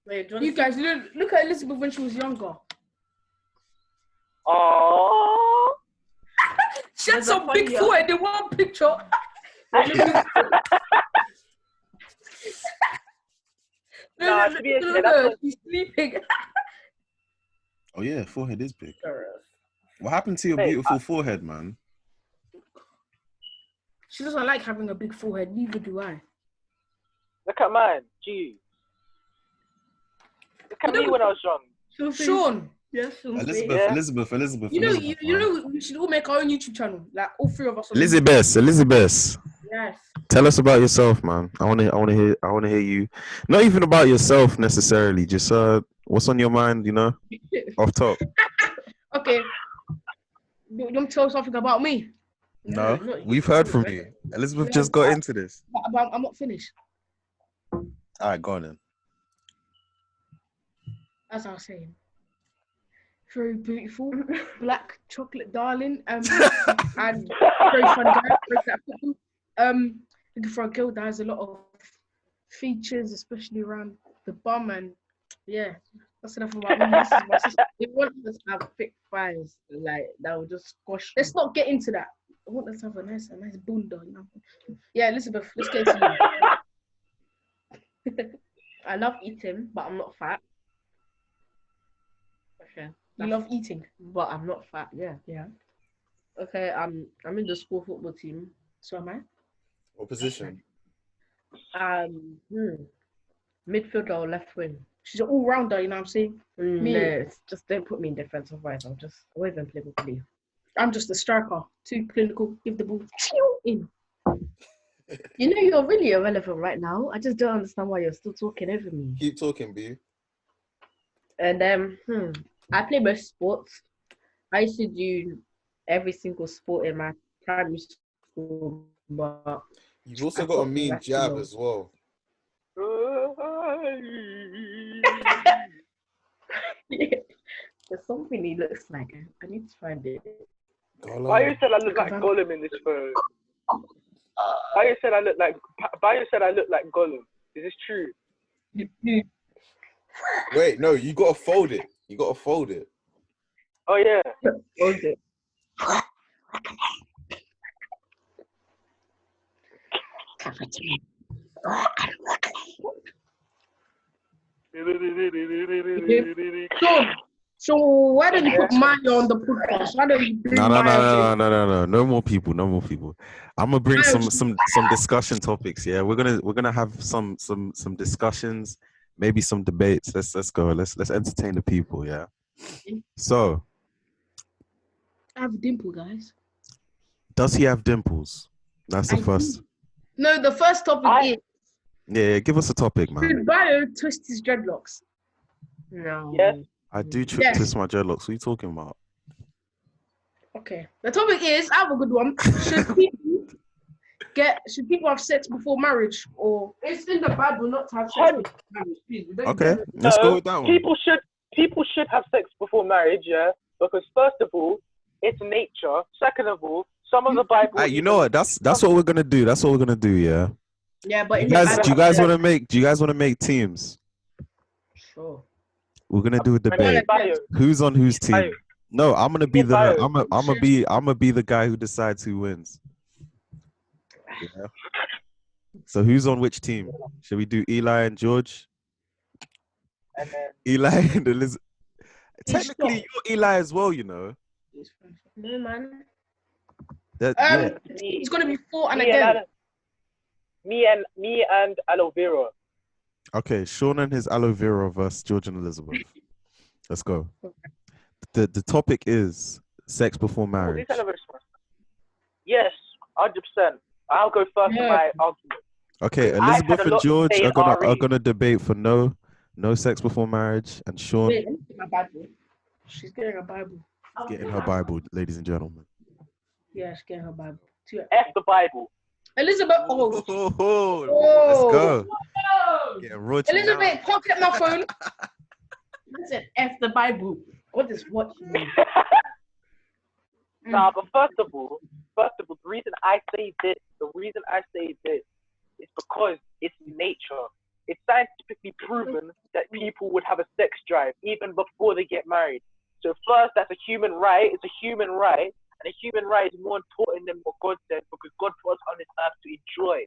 Wait, you guys look at Elizabeth when she was younger. Aww. She had some big forehead in one picture. No, she's sleeping. Oh yeah, forehead is big. What happened to your beautiful forehead, man? She doesn't like having a big forehead. Neither do I. Look at mine. Gee. Look at me when I was young. Sean. Yes, Elizabeth. You know, we should all make our own YouTube channel. Like all three of us. Elizabeth. Yes. Tell us about yourself, man. I want to hear you. Not even about yourself necessarily. Just what's on your mind, off top. Okay. You want me to tell something about me? No, we've heard from you. Elizabeth just got into this. But I'm not finished. All right, go on then. As I was saying, very beautiful, black chocolate darling, and very funny guy. Looking for a girl that has a lot of features, especially around the bum, and yeah, that's enough about me. This is my sister. They want us to have thick thighs, like that will just squash. Let's not get into that. I want us to have a nice bunda, you know. Yeah, Elizabeth, let's get to you. I love eating, but I'm not fat. Okay. You love eating, but I'm not fat. Yeah. yeah. Okay. I'm in the school football team. So am I. What position? Midfielder or left wing. She's an all-rounder, you know what I'm saying? Me. No, it's just don't put me in defense, otherwise I'll always play with you. I'm just a striker. Too clinical. Give the ball in. You know you're really irrelevant right now. I just don't understand why you're still talking over me. Keep talking, B. And I play most sports. I used to do every single sport in my primary school, but You've also got a mean jab as well. There's something he looks like. I need to find it. Bayo said I look like Gollum in this photo. Bayo said I look like Gollum. Is this true? Wait, no, you gotta fold it. You gotta fold it. Oh yeah. Hold it. So why don't you put Maya on the podcast? Why don't you bring Maya? No. No more people. I'm gonna bring some discussion topics. Yeah, we're gonna have some discussions, maybe some debates. Let's go. Let's entertain the people. Yeah. So, I have a dimple, guys. does he have dimples? That's the first. No, the first topic is. Yeah, give us a topic, man. Should Bayo twist his dreadlocks? No. Yes. I do twist my dreadlocks. What are you talking about? Okay. The topic is, I have a good one. Should people have sex before marriage, or It's in the Bible not to have sex before marriage, please. We don't Okay, let's go with that one. People should have sex before marriage, yeah. Because first of all, it's nature. Second of all, some of the Bible. Hey, you know what? That's what we're gonna do. That's what we're gonna do. Yeah. yeah, but Do you guys want to make teams? Sure. We're gonna do a debate. Who's on whose team? No, I'm gonna be the guy who decides who wins. Yeah. So who's on which team? Should we do Eli and George? And then, Eli and Elizabeth. Technically, you're Eli as well, you know. No, man. It's gonna be 4 and again. Me and aloe vera. Okay, Sean and his aloe vera versus George and Elizabeth. Let's go. The topic is sex before marriage. Yes, 100%. I'll go first in my argument. Okay, Elizabeth and George are gonna debate for no sex before marriage, and Sean. Wait, let me get my Bible. She's getting a Bible. Getting her Bible, ladies and gentlemen. Yeah, she's getting her Bible. F the Bible. Elizabeth, Let's go. Elizabeth, pocket my phone. Listen, F the Bible. What is what you mean? Nah, but first of all, the reason I say this is because it's nature. It's scientifically proven that people would have a sex drive even before they get married. So first, that's a human right. It's a human right. And a human right is more important than what God said, because God put us on this earth to enjoy.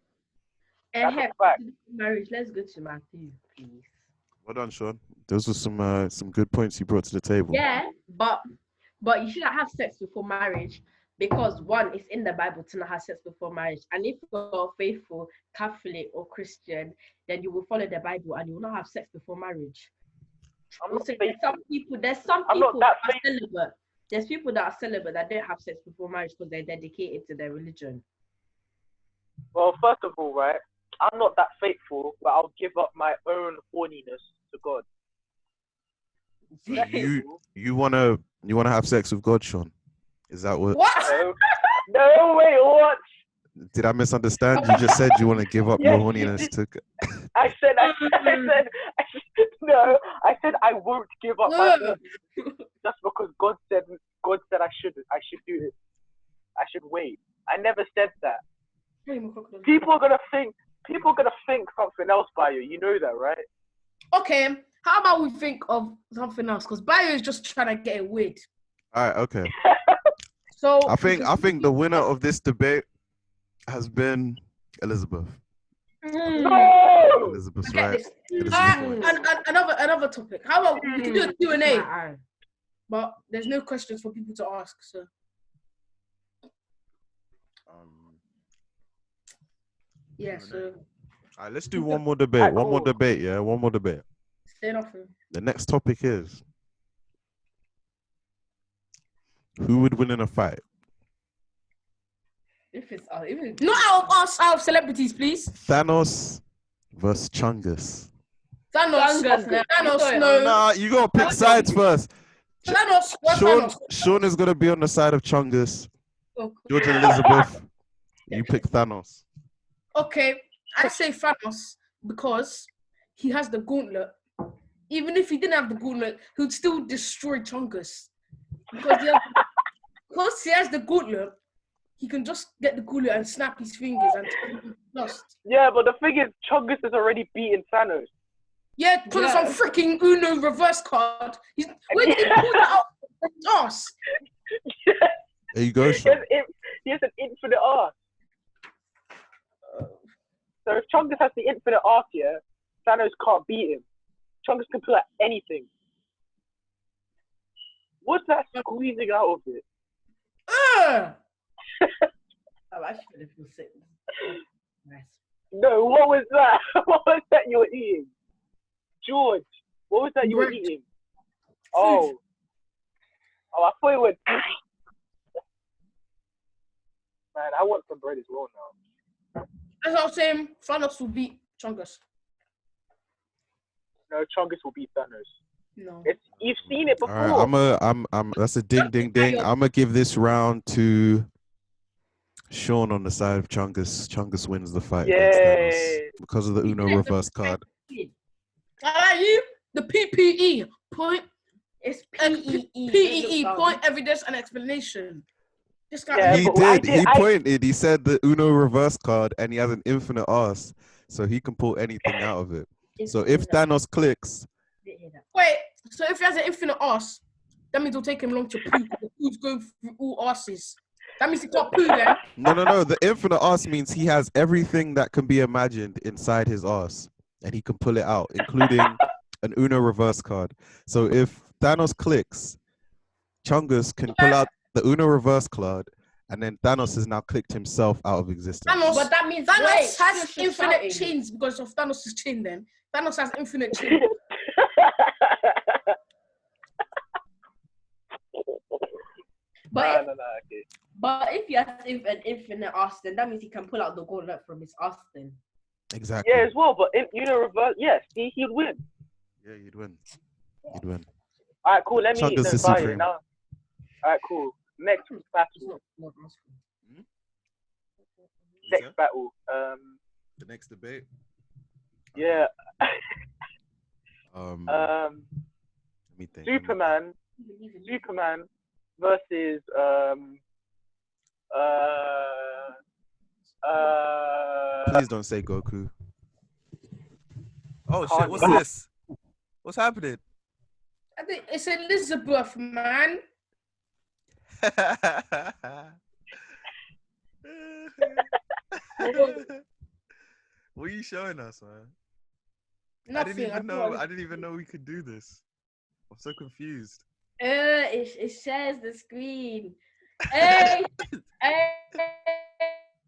That's a fact. Marriage. Let's go to Matthew, please. Well done, Sean. Those were some good points you brought to the table. Yeah, but you shouldn't have sex before marriage, because one, it's in the Bible to not have sex before marriage. And if you're faithful Catholic or Christian, then you will follow the Bible and you will not have sex before marriage. There's some people that are celibate. There's people that are celibate that don't have sex before marriage because they're dedicated to their religion. Well, first of all, right, I'm not that faithful, but I'll give up my own horniness to God. You wanna have sex with God, Sean? Is that what? What? No, wait, what? Did I misunderstand? You just said you want to give up your horniness to. I said no. I said I won't give up my horniness just because God said I should do it. I should wait. I never said that. People are gonna think people are gonna think something else by you. You know that, right? Okay, how about we think of something else? Because Bio is just trying to get it weird. All right, okay. So I think the winner of this debate has been Elizabeth. No. Elizabeth's I get right. this. Elizabeth wins. And another topic. How about we can do a Q&A, but there's no questions for people to ask. So yeah. So all right, let's do one more debate. One more debate. Yeah, one more debate. say nothing. The next topic is who would win in a fight? If it's even Not out of us, out of celebrities, please. Thanos versus Chungus. Thanos, no. Nah, you gotta pick sides first. Thanos, Sean is gonna be on the side of Chungus. George and Elizabeth, you pick Thanos. Okay, I say Thanos because he has the gauntlet. Even if he didn't have the gauntlet, he would still destroy Chungus. Because he has the gauntlet, he can just get the gauntlet and snap his fingers and lost. Yeah, but the thing is, Chungus has already beaten Thanos. Yeah, because it's on freaking Uno reverse card. Where did he pull that out of his ass? There you go, Sean. He has an infinite arse. So if Chungus has the infinite arse here, Thanos can't beat him. Chungus can pull out anything. What's that squeezing out of it? I'm actually gonna feel sick. Nice. No, what was that? What was that you were eating? George, what was that you were eating? Oh, I thought it was. Man, I want some bread as well now. As I was saying, Thanos will beat Chungus. No, Chungus will beat Thanos. No. You've seen it before. All right, that's a ding, ding, ding. I'm gonna give this round to Sean on the side of Chungus. Chungus wins the fight against Thanos because of the Uno reverse card. I like you. The PPE point. It's PEE point, evidence, and explanation. This guy. Yeah, He did. He pointed. He said the Uno reverse card, and he has an infinite arse, so he can pull anything out of it. So if Thanos clicks, Wait. So if he has an infinite arse, that means it'll take him long to poo. Because the poo's going through all arses. That means he can't poo then. no. The infinite arse means he has everything that can be imagined inside his arse, and he can pull it out, including an Uno reverse card. So if Thanos clicks, Chungus can pull out the Uno reverse card, and then Thanos has now clicked himself out of existence. But that means Thanos has infinite chins because of Thanos' chin then. Thanos has infinite chin. But okay. But if he has an infinite arse, then that means he can pull out the gauntlet from his arse then. Exactly. Yeah, as well. But he'd win. Yeah, you'd win. You'd win. All right, cool. Let me Chungus is buy it supreme. now. All right, cool. Next battle. Next battle. The next debate. Yeah. Let me think. Superman versus Please don't say Goku. Oh shit! What's this? What's happening? I think it's Elizabeth, man. What are you showing us, man? Nothing. I didn't even know we could do this. I'm so confused. It shares the screen.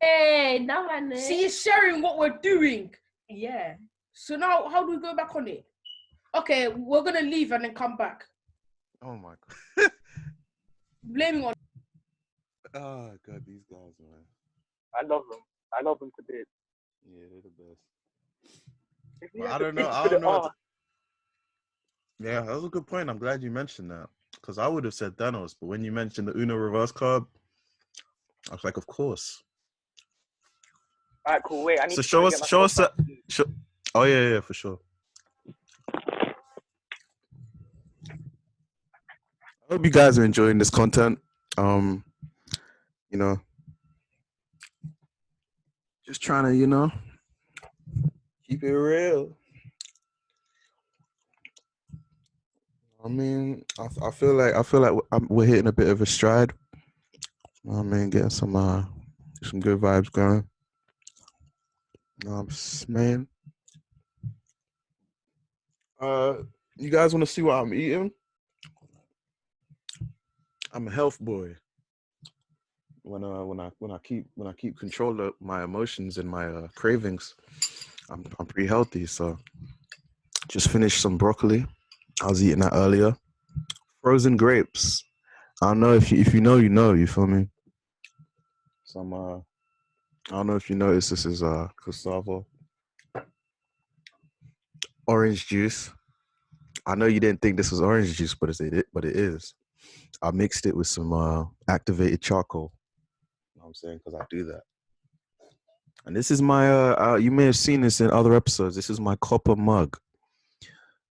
Hey, now I know. See, it's sharing what we're doing. Yeah. So now, how do we go back on it? Okay, we're gonna leave and then come back. Oh my god. Blaming on. Oh god, these guys, man. I love them. I love them to bits. Yeah, they're the best. Well, I don't know. Yeah, that was a good point. I'm glad you mentioned that because I would have said Thanos, but when you mentioned the Uno reverse card, I was like, of course. All right, cool. Wait, I need So to show us. get Oh yeah, for sure. I hope you guys are enjoying this content. You know, just trying to, Keep it real. I mean, I feel like we're hitting a bit of a stride. I mean, getting some good vibes going. Man. You guys want to see what I'm eating? I'm a health boy. When I keep control of my emotions and my cravings, I'm pretty healthy. So just finished some broccoli. I was eating that earlier. Frozen grapes. I don't know if you know, you know. You feel me? Some I don't know if you noticed. This is cassava orange juice. I know you didn't think this was orange juice, but it is. I mixed it with some activated charcoal. You know what I'm saying? Because I do that. And this is my you may have seen this in other episodes. This is my copper mug.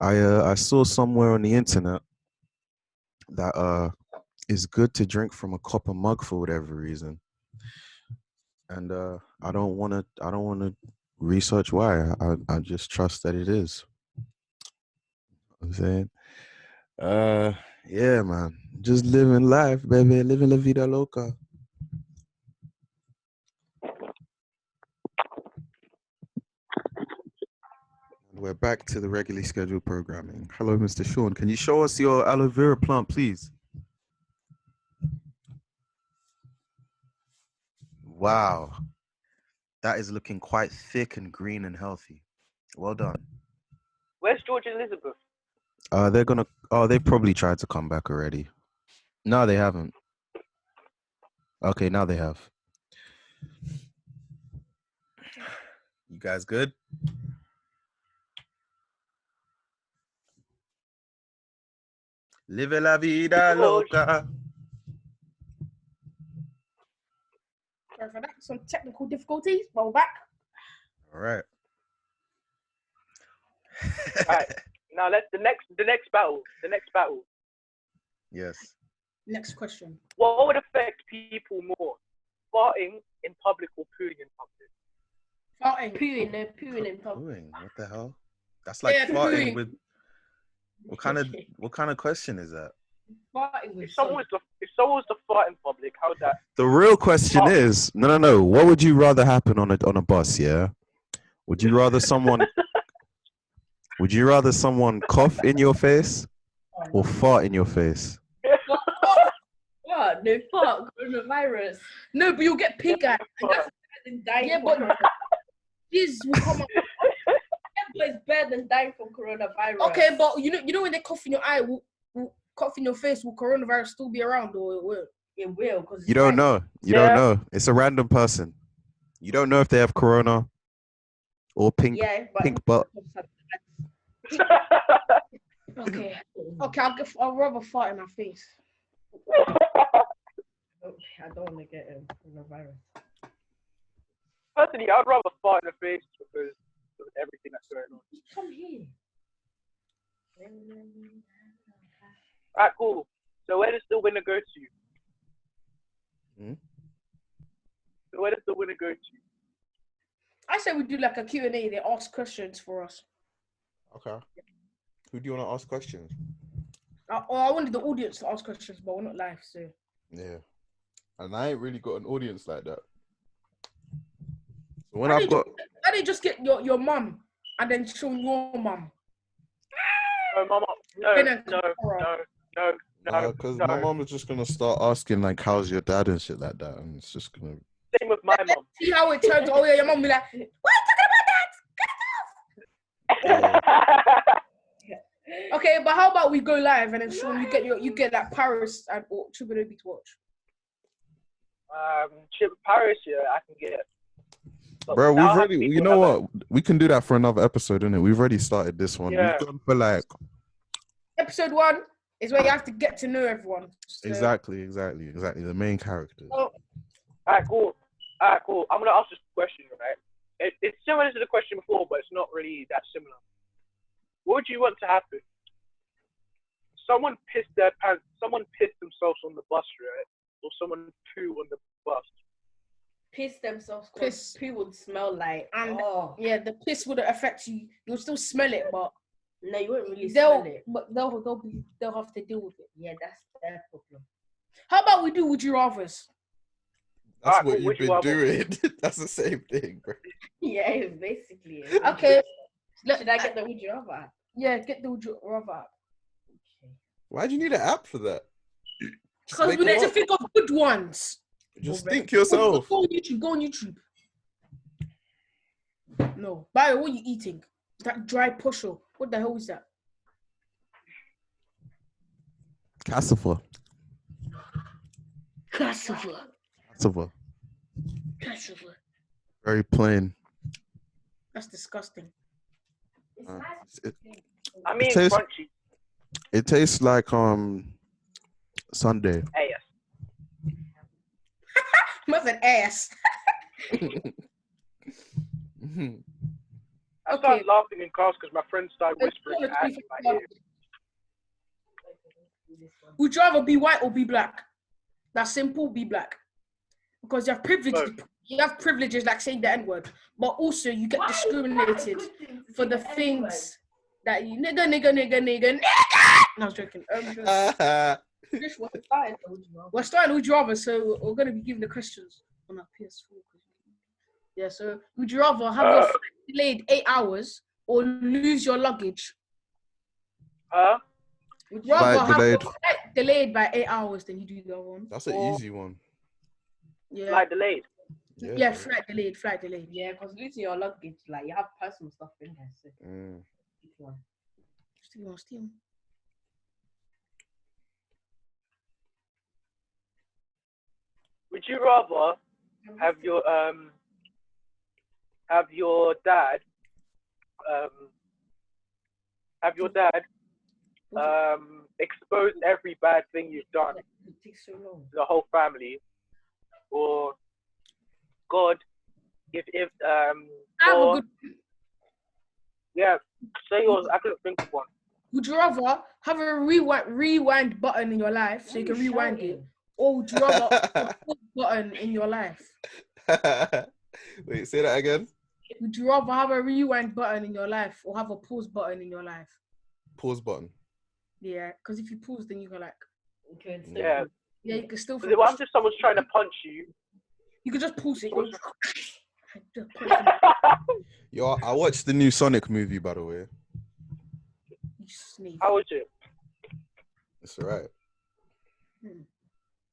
I saw somewhere on the internet that it's good to drink from a copper mug for whatever reason. And I don't wanna research why. I just trust that it is. You know what I'm saying? Yeah, man. Just living life, baby. Living la vida loca. We're back to the regularly scheduled programming. Hello, Mr. Sean. Can you show us your aloe vera plant, please? Wow. That is looking quite thick and green and healthy. Well done. Where's George and Elizabeth? They probably tried to come back already. No, they haven't. Okay, now they have. You guys good? Live la vida loca. Sorry for that. Some technical difficulties. Roll back. All right. Right. Now let's the next battle. The next battle. Yes. Next question. What would affect people more? Farting in public or pooing in public? Farting. Pooing in public. Pooing? What the hell? That's like farting with. What kind of question is that? If someone was to fart in public, how would that? The real question is no. What would you rather happen on a bus? Yeah. Would you rather someone cough in your face or fart in your face? What? No fart, coronavirus. No, but you'll get pink eye. Yeah, but this will come up. But it's better than dying from coronavirus. Okay, but you know when they cough in your eye, will cough in your face, will coronavirus still be around or it will? It will, because you don't know. You don't know. It's a random person. You don't know if they have corona or pink butt. Okay, I'll rather fart in my face. I don't want to get coronavirus. Personally, I'd rather fart in the face because of everything that's going on. Come here. Alright, cool. So where does the winner go to? So where does the winner go to? I say we do like a Q&A. They ask questions for us. Okay. Who do you want to ask questions? I wanted the audience to ask questions, but we're not live, so. Yeah. And I ain't really got an audience like that. So Why don't you just get your mum and then show your mum? No, mama. No. Because my mom is just gonna start asking like, "How's your dad?" and shit like that, and it's just gonna. Same with my mom. See how it turns. Oh yeah, your mom be like, "What are you talking about, that? Get off!" Okay, but how about we go live and then Sean, you get that Paris and or Triple-B to watch. Paris, yeah, I can get. Bro, we've already. You know what? We can do that for another episode, innit? We've already started this one. Yeah. We've gone for like. Episode 1 is where you have to get to know everyone. So. Exactly. The main characters. Oh. Alright, cool. I'm gonna ask this question, right? It's similar to the question before, but it's not really that similar. What would you want to happen? Someone pissed themselves on the bus, right? Or someone poo on the bus. piss themselves Piss. because poo would smell like. And Oh, yeah, the piss wouldn't affect you. You'll still smell it, but no, you won't really smell it. they'll have to deal with it. Yeah, that's their problem. How about we do would you rather's? That's Alright, what cool. you've Would you been rather? doing. That's the same thing, bro. Yeah, it's basically it. Okay. Should I get the would you rather? Yeah, get the would you rather app. Okay. Why do you need an app for that? Just Because make we need one. to think of good ones. Just think yourself. Go on YouTube. Go on YouTube. No. Bio, what are you eating? That dry pusho. What the hell is that? Cassava. Cassava. Cassava. Cassava. Very plain. That's disgusting. It's Uh, nice. it, I mean, tastes- crunchy. it tastes like Sunday. Hey, yes. Must an ass. I started laughing in class because my friends started Let's whispering go on at a in my ear. Would you rather be white or be black? That's simple. Be black, because you have privileges. Both. You have privileges like saying the N-word, but also you get discriminated for the things that you nigga. No, I was joking. We're starting would you rather, so we're gonna be giving the questions on our PS4. Yeah, so would you rather have your flight delayed 8 hours or lose your luggage? Huh? Would you rather Flight have delayed. your flight delayed by 8 hours than you do the other one? That's an Or- easy one. Yeah, Like delayed. yeah, flight delayed. Yeah, because losing your luggage, like you have personal stuff in there. So pick one. Steam. Would you rather have your dad expose every bad thing you've done It takes so long. to the whole family, or God, if I have a or good. yeah, say yours. I couldn't think of one. Would you rather have a rewind button in your life so you can rewind it, or would you rather a pause button in your life? Wait, say that again. Would you rather have a rewind button in your life or have a pause button in your life? Pause button. Yeah, because if you pause, then you can Okay, it's Yeah, you can still. because what if someone's trying to punch you? You can just pause it. Yo, I watched the new Sonic movie, by the way. You sneeze. How would you? It's alright.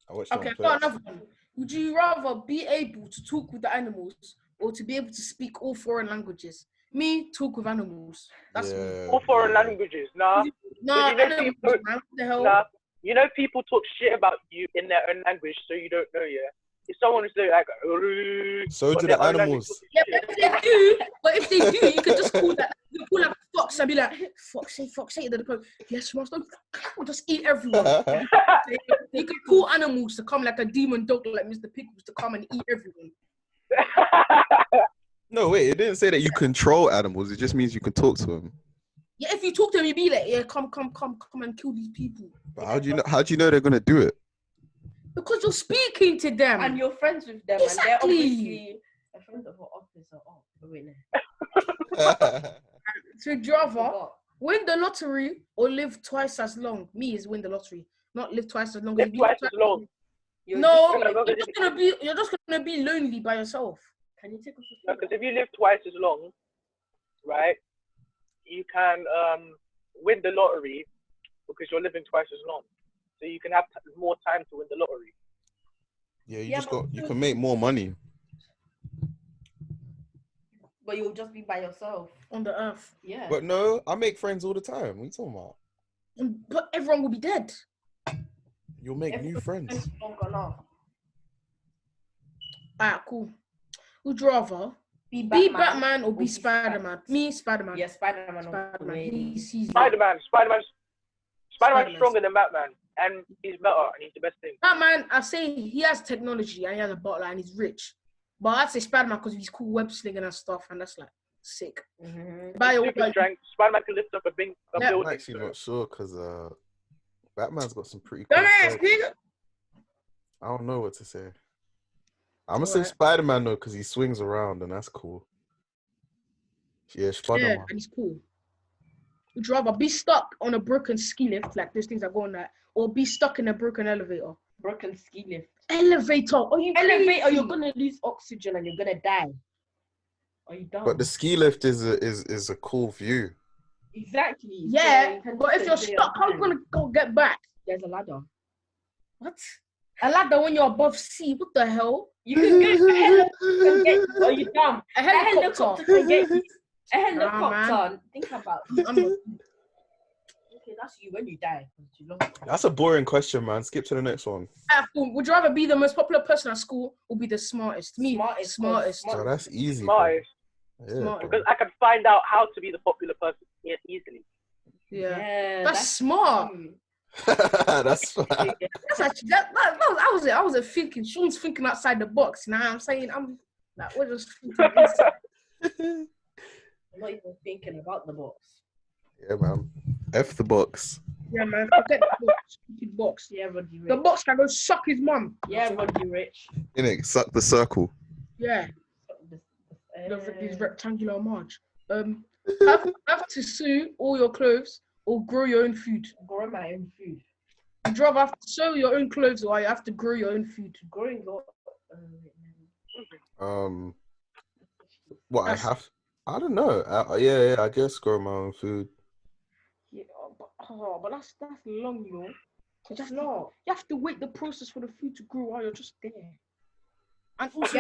I watched Okay, it I've on got Plex. another one. Would you rather be able to talk with the animals or to be able to speak all foreign languages? Me, talk with animals. That's me. Yeah, All foreign yeah. languages, nah. No, you know animals, people- man. What the hell? Nah. You know people talk shit about you in their own language, so you don't know. Yeah. If someone is like, So but do their the own language animals. talking Yeah, shit. but if they do, you can just call that. You can call like fox and be like, fox say. Then they go, yes, master. We'll just eat everyone. You can call animals to come like a demon dog, like Mr. Pickles, to come and eat everyone. No, wait, it didn't say that you control animals. It just means you can talk to them. Yeah, if you talk to them, you be like, yeah, come and kill these people. But how do you know they're gonna do it? Because you're speaking to them. And you're friends with them, Exactly. and they're obviously a friend of her officer. Oh, wait, no. So would you rather win the lottery or live twice as long? Me is win the lottery, not live twice as long. Live twice as long. No, just- you're just gonna be lonely by yourself. Can you take off your Because if you live twice as long, right, you can win the lottery because you're living twice as long. So you can have more time to win the lottery. Yeah, but you can make more money. But you'll just be by yourself. On the earth. Yeah. But no, I make friends all the time. What are you talking about? But everyone will be dead. You'll make new friends. Alright, cool. Would you rather Be be Batman or be Spider-Man? Me, Spider-Man. Yeah, Spider-Man. Spider-Man. He's Spider-Man's Spider-Man. stronger than Batman, and he's better, and he's the best thing. Batman, I say he has technology and he has a butler and he's rich. But I'd say Spider-Man because he's cool web slinging and stuff, and that's like sick. Mm-hmm. Super strength. Spider-Man can lift up a Yeah. I'm building. actually not sure because Batman's got some pretty. Dumbass Cool nigga. I don't know what to say. I'm gonna say Spider-Man though, because he swings around and that's cool. Yeah, Spider-Man. Yeah, and he's cool. Would you rather be stuck on a broken ski lift, like those things that go on that, or be stuck in a broken elevator? Broken ski lift. Elevator? Are you Elevator, crazy? you're gonna lose oxygen and you're gonna die. Are you dumb? But the ski lift is a cool view. Exactly. Yeah, So but if you're stuck, how are you gonna go get back? There's a ladder. What? A ladder when you're above sea? What the hell? You can get a helicopter can get you. Are you dumb? A A helicopter can get you. A helicopter. Think about it. Okay, that's you when you die. That's a boring question, man. Skip to the next one. Would you rather be the most popular person at school or be the smartest? Me, smartest. Oh, that's easy. Smartest. Yeah, Smart. Because I can find out how to be the popular person easily. Yeah. That's smart. That's fine. That's actually that was it. I was thinking. Sean's thinking outside the box. You know what I'm saying? I'm like, we're just thinking inside. I'm not even thinking about the box. Yeah, man. F the box. Yeah, man. Forget the box. Stupid box. Yeah, Roddy Rich. The box can go suck his mum. Yeah, Roddy Rich. Innit? Suck the circle. Yeah. This rectangular march. Have to sew all your clothes or grow your own food. Grow my own food. Would you rather have to sew your own clothes or you have to grow your own food? Growing your What I have? I don't know. Yeah, I guess grow my own food. Yeah, but that's long, you know. You have to wait the process for the food to grow while you're just there. And also,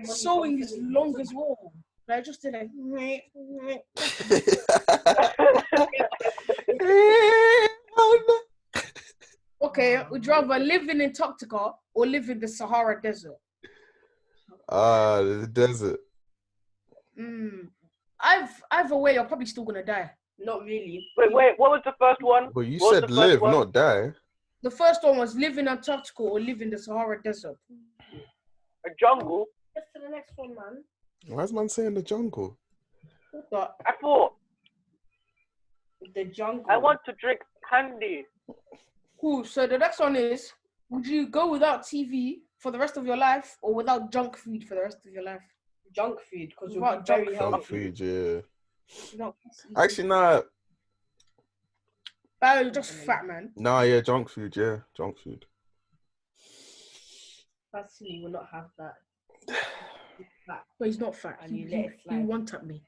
sewing is long as well. Like just like. Okay, would you rather live in Antarctica or live in the Sahara Desert? The desert. Either way, you're probably still gonna die. Not really. Wait, what was the first one? But you said live, not die. The first one was live in Antarctica or live in the Sahara Desert. A jungle? Just to the next one, man. Why is man saying the jungle? What? I thought. The jungle. I want to drink candy. Cool. So the next one is, would you go without TV for the rest of your life or without junk food for the rest of your life? Junk food, because you're Without very healthy. Junk food, yeah. No. Actually, nah. You're just fat, man. Nah, yeah, junk food, yeah. Junk food. Personally, will not have that. But he's not fat. And He wanted me.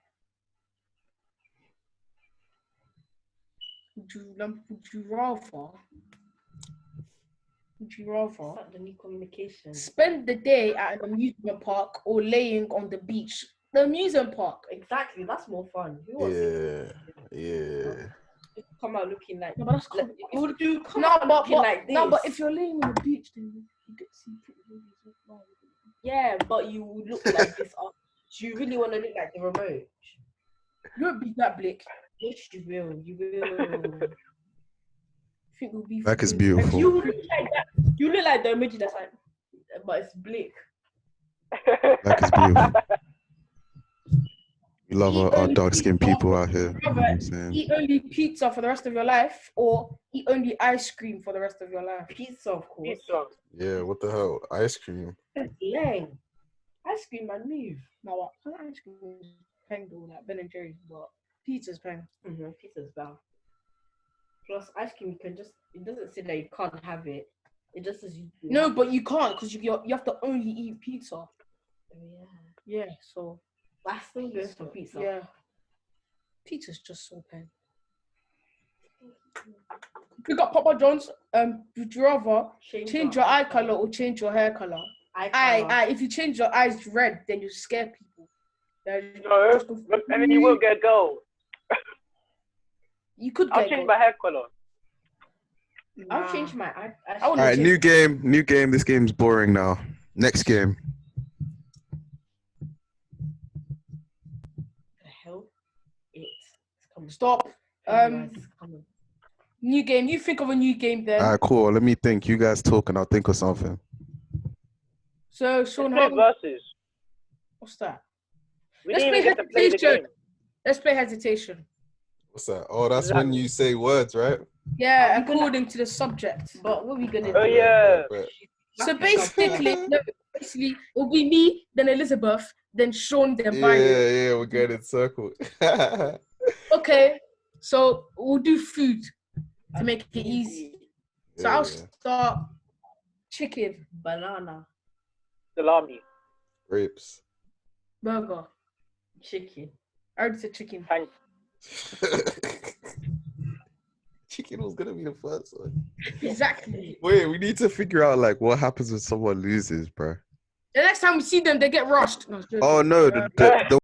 Would you rather Start the new communication. spend the day at an amusement park or laying on the beach? The amusement park. Exactly, that's more fun. Yeah. Come out looking like. No, but that's like, cool. like this. But if you're laying on the beach, then you get to see pretty ladies as well. Yeah, but you will look like this. Do you really want to look like the remote? You won't be that Blake. Yes, you will. You will. I think we'll be. That is beautiful. You look like that. You look like the emoji that's like, but it's Blake. That is beautiful. We love our dark-skinned people out here. You know what I'm saying? Eat only pizza for the rest of your life, or eat only ice cream for the rest of your life. Pizza, of course. Pizza. Yeah, what the hell? Ice cream. Lame. Ice cream, man, move. No, what? Ice cream is peng though, like Ben and Jerry's, but pizza's peng. Pizza's bad. Plus, ice cream, you can just, it doesn't say that you can't have it. It just says you. No, but you can't because you have to only eat pizza. Oh, Yeah, so. I still go for pizza. Yeah. Pizza's just so peng. You got Papa John's. Would you rather change your eye color or change your hair color? If you change your eyes red, then you scare people. No, and then you will get a girl. You could. I'll change my hair color. I'll change my eye. All right, new game. This game's boring now. Next game. The hell? It's coming. Stop. New game. You think of a new game then. All right, cool. Let me think. You guys talk and I'll think of something. So, Sean, versus. What's that? Let's play hesitation. Let's play hesitation. What's that? Oh, that's when you say words, right? Yeah, according to the subject. But what are we gonna do? Oh yeah. So basically, Basically, it'll be me, then Elizabeth, then Sean, then Yeah, Byron. yeah, we're getting in circle. Okay, so we'll do food to make it easy. So I'll start chicken, Banana, Salami. Grapes. burger. chicken. I already said chicken. Thank Chicken was gonna be the first one. Exactly. Wait, we need to figure out like what happens when someone loses, bro. The next time we see them, they get rushed. No, Oh no, the